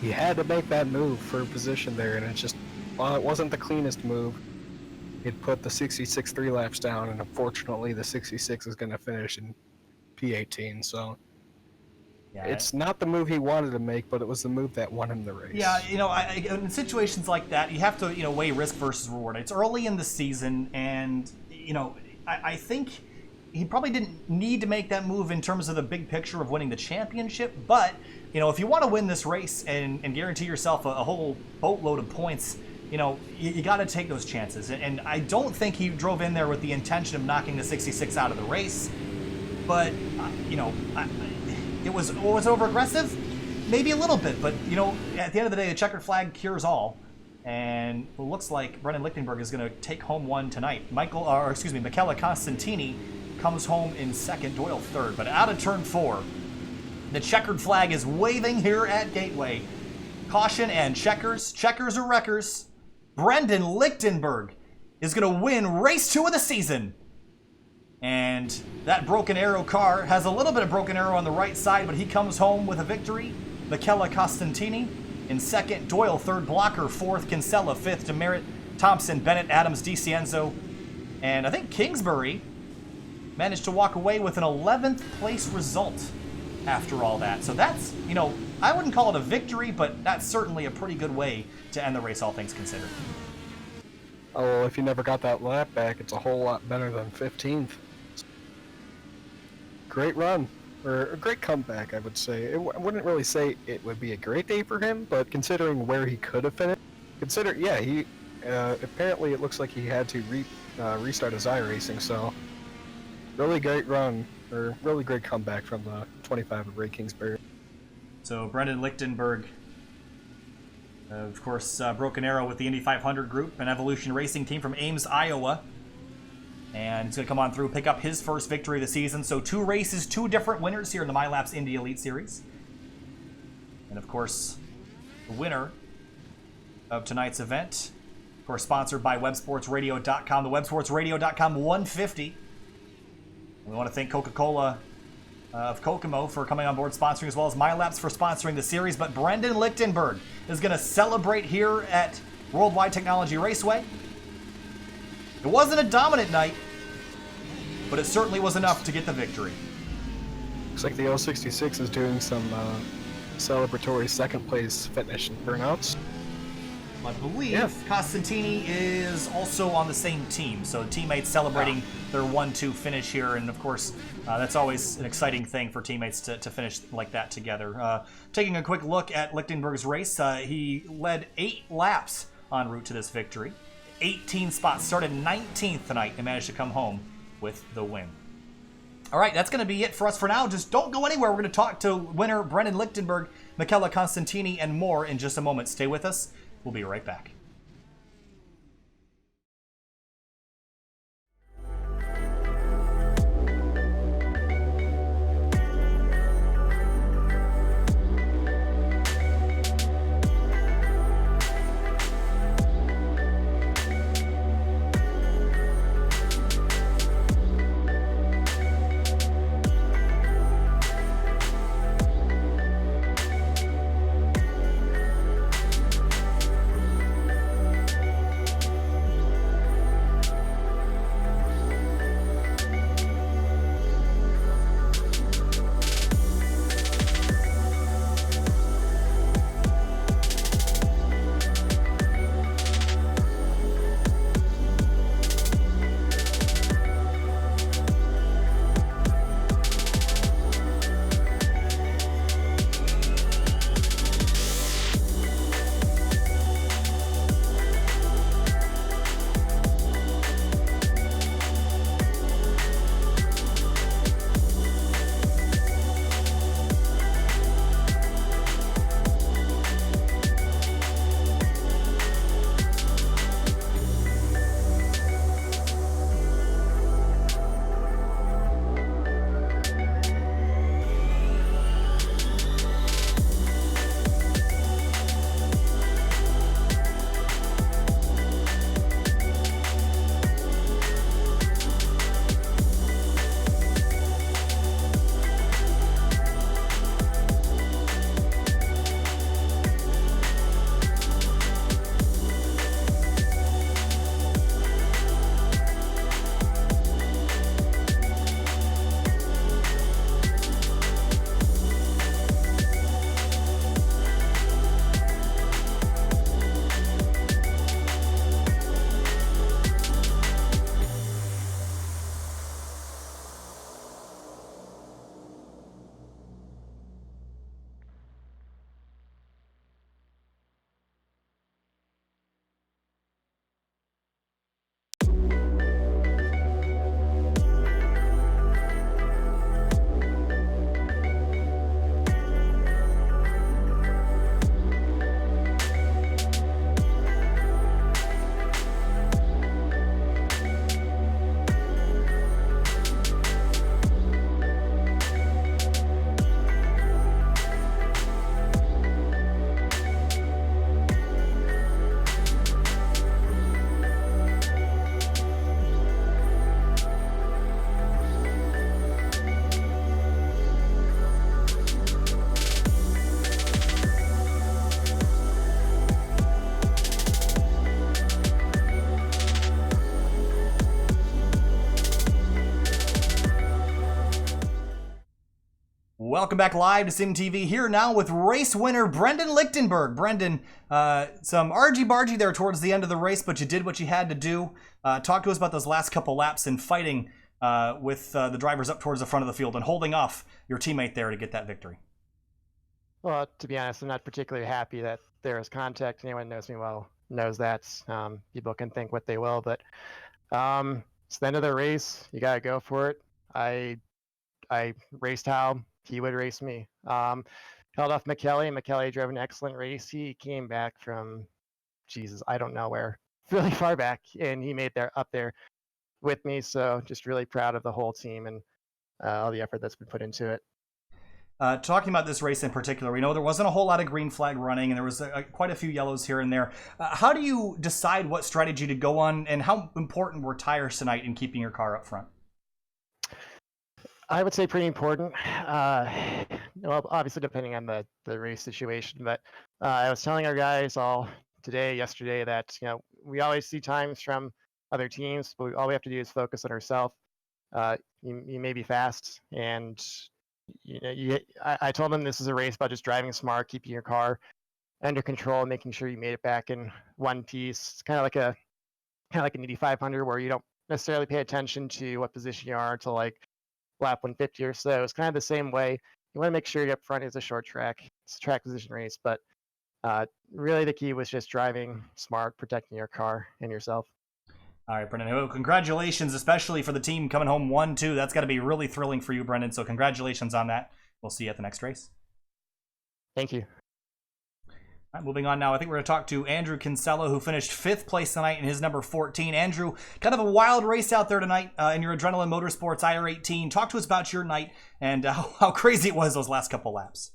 He had to make that move for position there, and it just, while it wasn't the cleanest move, it put the 66 3 laps down, and unfortunately the 66 is going to finish in P18, so Yeah, it's not the move he wanted to make, but it was the move that won him the race. Yeah, in situations like that, you have to, weigh risk versus reward. It's early in the season, and, I think he probably didn't need to make that move in terms of the big picture of winning the championship, but, if you want to win this race and guarantee yourself a whole boatload of points, you got to take those chances. And I don't think he drove in there with the intention of knocking the 66 out of the race. but it was over aggressive, maybe a little bit. But at the end of the day, the checkered flag cures all, and it looks like Brennan Lichtenberg is going to take home one tonight. Michele Constantini comes home in second, Doyle third. But out of turn 4, the checkered flag is waving here at Gateway. Caution and checkers or wreckers. Brendan Lichtenberg is going to win race 2 of the season. And that Broken Arrow car has a little bit of Broken Arrow on the right side, but he comes home with a victory. Michele Costantini in second, Doyle third, Blocker fourth, Kinsella fifth, Demerit, Thompson, Bennett, Adams, DiCienzo, and I think Kingsbury managed to walk away with an 11th place result after all that. So that's, I wouldn't call it a victory, but that's certainly a pretty good way to end the race, all things considered. Oh, if you never got that lap back, it's a whole lot better than 15th. Great run, or a great comeback, I would say. I wouldn't really say it would be a great day for him, but considering where he could have finished, he apparently it looks like he had to restart his iRacing, so really great run, or really great comeback from the 25 of Ray Kingsbury. So Brendan Lichtenberg, of course, Broken Arrow with the Indy 500 group, an Evolution Racing team from Ames, Iowa. And he's going to come on through, pick up his first victory of the season. So 2 races, 2 different winners here in the MYLAPS Indy Elite Series. And of course, the winner of tonight's event, of course, sponsored by websportsradio.com, the websportsradio.com 150. And we want to thank Coca-Cola of Kokomo for coming on board sponsoring, as well as MYLAPS for sponsoring the series. But Brendan Lichtenberg is going to celebrate here at Wide Technology Raceway. It wasn't a dominant night, but it certainly was enough to get the victory. Looks like the L66 is doing some celebratory second place finish and burnouts. I believe Costantini is also on the same team, so teammates celebrating their 1-2 finish here, and of course that's always an exciting thing for teammates to finish like that together. Taking a quick look at Lichtenberg's race, he led 8 laps en route to this victory. 18 spots, started 19th tonight, and managed to come home with the win. All right, that's going to be it for us for now. Just don't go anywhere. We're going to talk to winner Brennan Lichtenberg, Michele Constantini, and more in just a moment. Stay with us. We'll be right back. Welcome back live to Sim TV, here now with race winner Brennan Lichtenberg. Brendan, some argy-bargy there towards the end of the race, but you did what you had to do. Talk to us about those last couple laps and fighting with the drivers up towards the front of the field and holding off your teammate there to get that victory. Well, to be honest, I'm not particularly happy that there was contact. Anyone knows me well knows that. People can think what they will, but it's the end of the race. You gotta go for it. I raced how he would race me. Held off McKelly. McKelly drove an excellent race. He came back from, Jesus, I don't know where, really far back, and he made there up there with me. So just really proud of the whole team and all the effort that's been put into it. Talking about this race in particular, we know there wasn't a whole lot of green flag running, and there was quite a few yellows here and there. How do you decide what strategy to go on, and how important were tires tonight in keeping your car up front? I would say pretty important. Well, obviously depending on the race situation, but I was telling our guys all yesterday that we always see times from other teams, but all we have to do is focus on ourselves. You may be fast, and I told them this is a race about just driving smart, keeping your car under control, making sure you made it back in one piece. It's kind of like an Indy 500 where you don't necessarily pay attention to what position you are until like lap 150 or so. It's kind of the same way. You want to make sure you're up front. It's a short track. It's a track position race, but really the key was just driving smart, protecting your car and yourself. All right, Brendan. Well, congratulations, especially for the team coming home 1-2. That's got to be really thrilling for you, Brendan. So congratulations on that. We'll see you at the next race. Thank you. All right, moving on now. I think we're going to talk to Andrew Kinsella, who finished 5th place tonight in his number 14. Andrew, kind of a wild race out there tonight in your Adrenaline Motorsports IR18. Talk to us about your night and how crazy it was those last couple laps.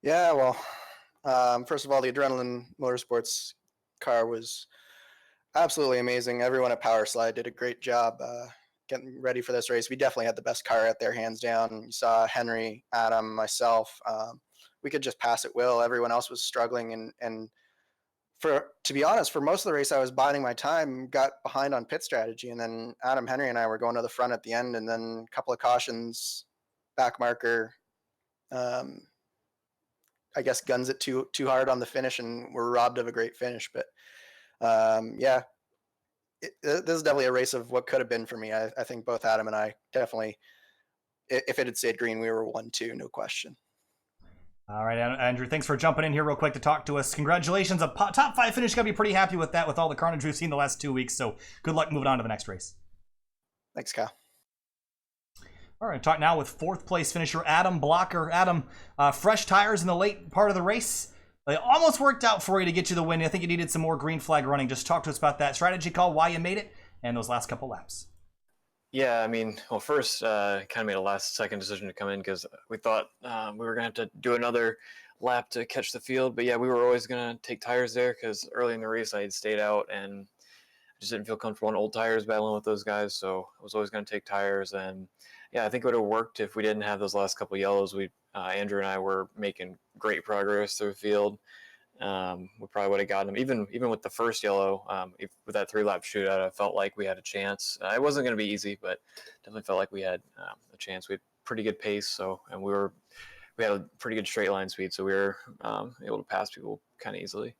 Yeah, well, first of all, the Adrenaline Motorsports car was absolutely amazing. Everyone at Powerslide did a great job getting ready for this race. We definitely had the best car out there, hands down. You saw Henry, Adam, myself. We could just pass at will. Everyone else was struggling, and to be honest, for most of the race, I was biding my time, got behind on pit strategy, and then Adam, Henry, and I were going to the front at the end, and then a couple of cautions, back marker. I guess guns it too hard on the finish, and we're robbed of a great finish. But yeah, this is definitely a race of what could have been for me. I think both Adam and I definitely, if it had stayed green, we were 1-2, no question. All right, Andrew, thanks for jumping in here real quick to talk to us. Congratulations. A top 5 finish. Got to be pretty happy with that with all the carnage we've seen the last 2 weeks. So good luck moving on to the next race. Thanks, Kyle. All right, talk now with 4th place finisher Adam Blocker. Adam, fresh tires in the late part of the race. It almost worked out for you to get you the win. I think you needed some more green flag running. Just talk to us about that strategy call, why you made it, and those last couple laps. Yeah, I mean, well, first, kind of made a last-second decision to come in because we thought we were going to have to do another lap to catch the field. But yeah, we were always going to take tires there because early in the race I had stayed out and I just didn't feel comfortable on old tires battling with those guys. So I was always going to take tires. And yeah, I think it would have worked if we didn't have those last couple yellows. Andrew and I were making great progress through the field. We probably would have gotten them even with the first yellow. With that 3-lap shootout, I felt like we had a chance. It wasn't going to be easy, but definitely felt like we had a chance. We had pretty good pace, and we had a pretty good straight line speed, so we were able to pass people kind of easily.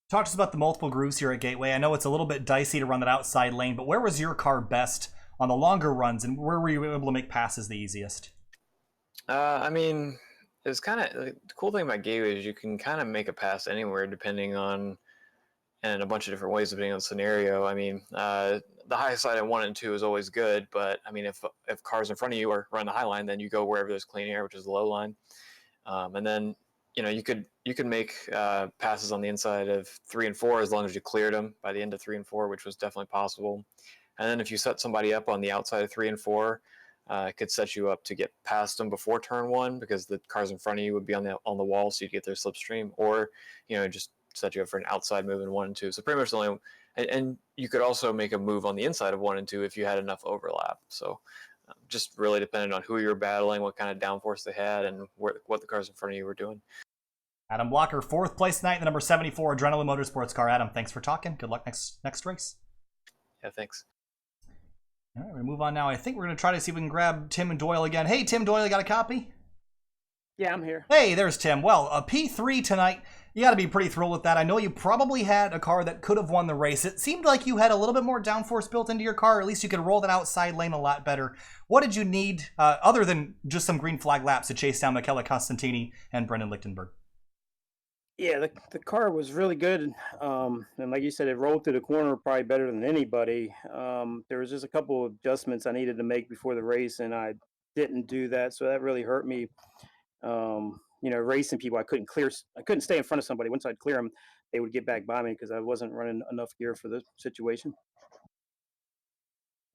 Talk to us about the multiple grooves here at Gateway. I know it's a little bit dicey to run that outside lane, but where was your car best on the longer runs, and where were you able to make passes the easiest? I mean, it's kind of the cool thing about Gateway is you can kind of make a pass anywhere depending on, and a bunch of different ways depending on the scenario. I mean, the high side at 1 and 2 is always good, but I mean, if cars in front of you are on the high line, then you go wherever there's clean air, which is the low line, and then you could make passes on the inside of 3 and 4 as long as you cleared them by the end of 3 and 4, which was definitely possible. And then if you set somebody up on the outside of 3 and 4. It could set you up to get past them before turn 1 because the cars in front of you would be on the wall, so you'd get their slipstream, or just set you up for an outside move in 1 and 2. So pretty much the only, and you could also make a move on the inside of 1 and 2 if you had enough overlap. So just really depended on who you were battling, what kind of downforce they had, and what the cars in front of you were doing. Adam Blocker, 4th place tonight, the number 74 Adrenaline Motorsports car. Adam, thanks for talking. Good luck next race. Yeah, thanks. All right, we're going to move on now. I think we're going to try to see if we can grab Tim and Doyle again. Hey, Tim Doyle, you got a copy? Yeah, I'm here. Hey, there's Tim. Well, a P3 tonight. You got to be pretty thrilled with that. I know you probably had a car that could have won the race. It seemed like you had a little bit more downforce built into your car, or at least you could roll that outside lane a lot better. What did you need, other than just some green flag laps, to chase down Michele Costantini and Brennan Lichtenberg? Yeah, the car was really good. And like you said, it rolled through the corner probably better than anybody. There was just a couple of adjustments I needed to make before the race, and I didn't do that. So that really hurt me. Racing people, I couldn't stay in front of somebody. Once I'd clear them, they would get back by me because I wasn't running enough gear for the situation.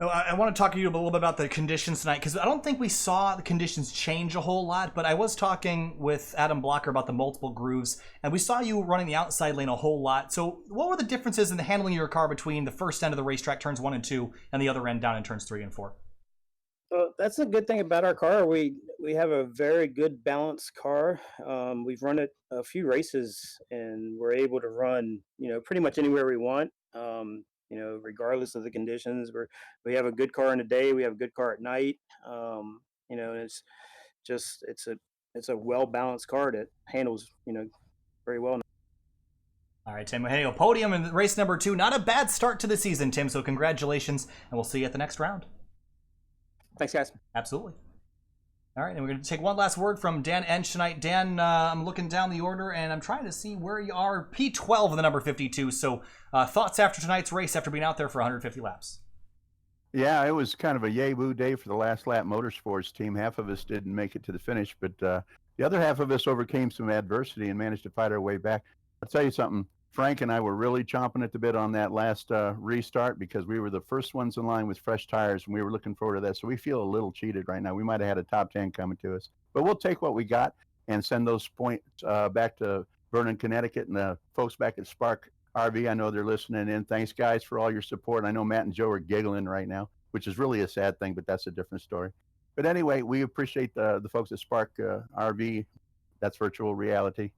I want to talk to you a little bit about the conditions tonight, because I don't think we saw the conditions change a whole lot, but I was talking with Adam Blocker about the multiple grooves, and we saw you running the outside lane a whole lot. So what were the differences in the handling of your car between the first end of the racetrack, turns 1 and 2, and the other end down in turns 3 and 4? That's a good thing about our car. We have a very good balanced car. We've run it a few races, and we're able to run, pretty much anywhere we want. Regardless of the conditions. We have a good car in the day. We have a good car at night. It's a well balanced car that handles very well. All right, Tim. Hey, a podium in race number 2. Not a bad start to the season, Tim. So congratulations, and we'll see you at the next round. Thanks, guys. Absolutely. All right, and we're going to take one last word from Dan Ench tonight. Dan, I'm looking down the order, and I'm trying to see where you are. P12 of the number 52. So thoughts after tonight's race, after being out there for 150 laps? Yeah, it was kind of a yay-boo day for the Last Lap Motorsports team. Half of us didn't make it to the finish, but the other half of us overcame some adversity and managed to fight our way back. I'll tell you something. Frank and I were really chomping at the bit on that last restart, because we were the first ones in line with fresh tires, and we were looking forward to that. So we feel a little cheated right now. We might have had a top 10 coming to us, but we'll take what we got and send those points back to Vernon, Connecticut, and the folks back at Spark RV. I know they're listening in. Thanks, guys, for all your support. I know Matt and Joe are giggling right now, which is really a sad thing, but that's a different story. But anyway, we appreciate the folks at Spark RV. That's virtual reality.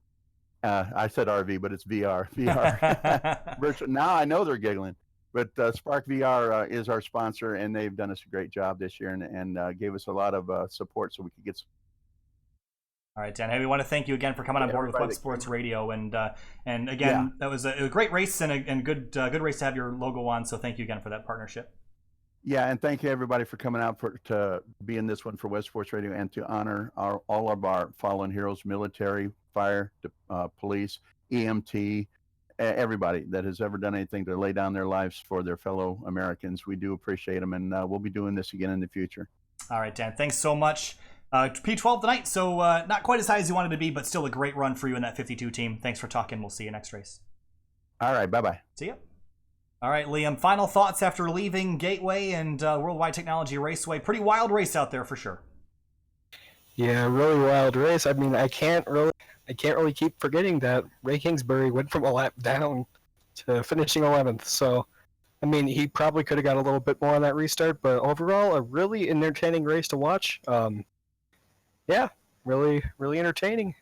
I said RV, but it's VR. VR. Virtual. Now I know they're giggling. But Spark VR is our sponsor, and they've done us a great job this year and gave us a lot of support so we could get. All right, Dan. Hey, we want to thank you again for coming on board with Web Sports Radio, and again, that was a great race and a good race to have your logo on. So thank you again for that partnership. Yeah, and thank you everybody for coming out to be in this one for Web Sports Radio, and to honor all of our fallen heroes, military, fire, police, EMT, everybody that has ever done anything to lay down their lives for their fellow Americans. We do appreciate them, and we'll be doing this again in the future. All right, Dan. Thanks so much. P12 tonight, so not quite as high as you wanted to be, but still a great run for you in that 52 team. Thanks for talking. We'll see you next race. All right, bye-bye. See ya. All right, Liam, final thoughts after leaving Gateway and Wide Technology Raceway. Pretty wild race out there for sure. Yeah, really wild race. I mean, I can't really keep forgetting that Ray Kingsbury went from a lap down to finishing 11th. So, I mean, he probably could have got a little bit more on that restart, but overall, a really entertaining race to watch. Yeah, really, really entertaining.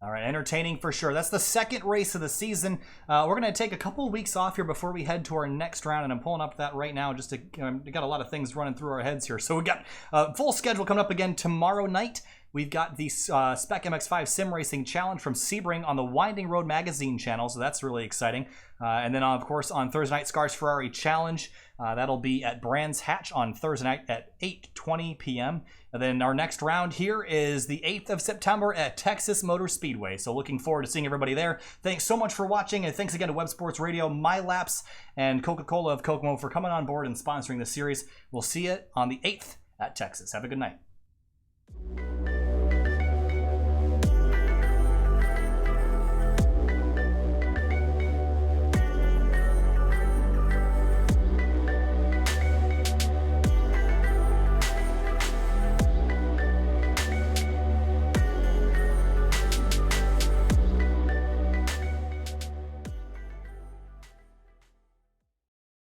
All right, entertaining for sure. That's the second race of the season. We're going to take a couple of weeks off here before we head to our next round, and I'm pulling up that right now just to we got a lot of things running through our heads here. So we got a full schedule coming up again tomorrow night. We've got the Spec MX5 Sim Racing Challenge from Sebring on the Winding Road Magazine channel, so that's really exciting. And then, of course, on Thursday night, Scars Ferrari Challenge. That'll be at Brands Hatch on Thursday night at 8:20 p.m. And then our next round here is the 8th of September at Texas Motor Speedway. So looking forward to seeing everybody there. Thanks so much for watching, and thanks again to Web Sports Radio, MYLAPS, and Coca-Cola of Kokomo for coming on board and sponsoring this series. We'll see you on the 8th at Texas. Have a good night.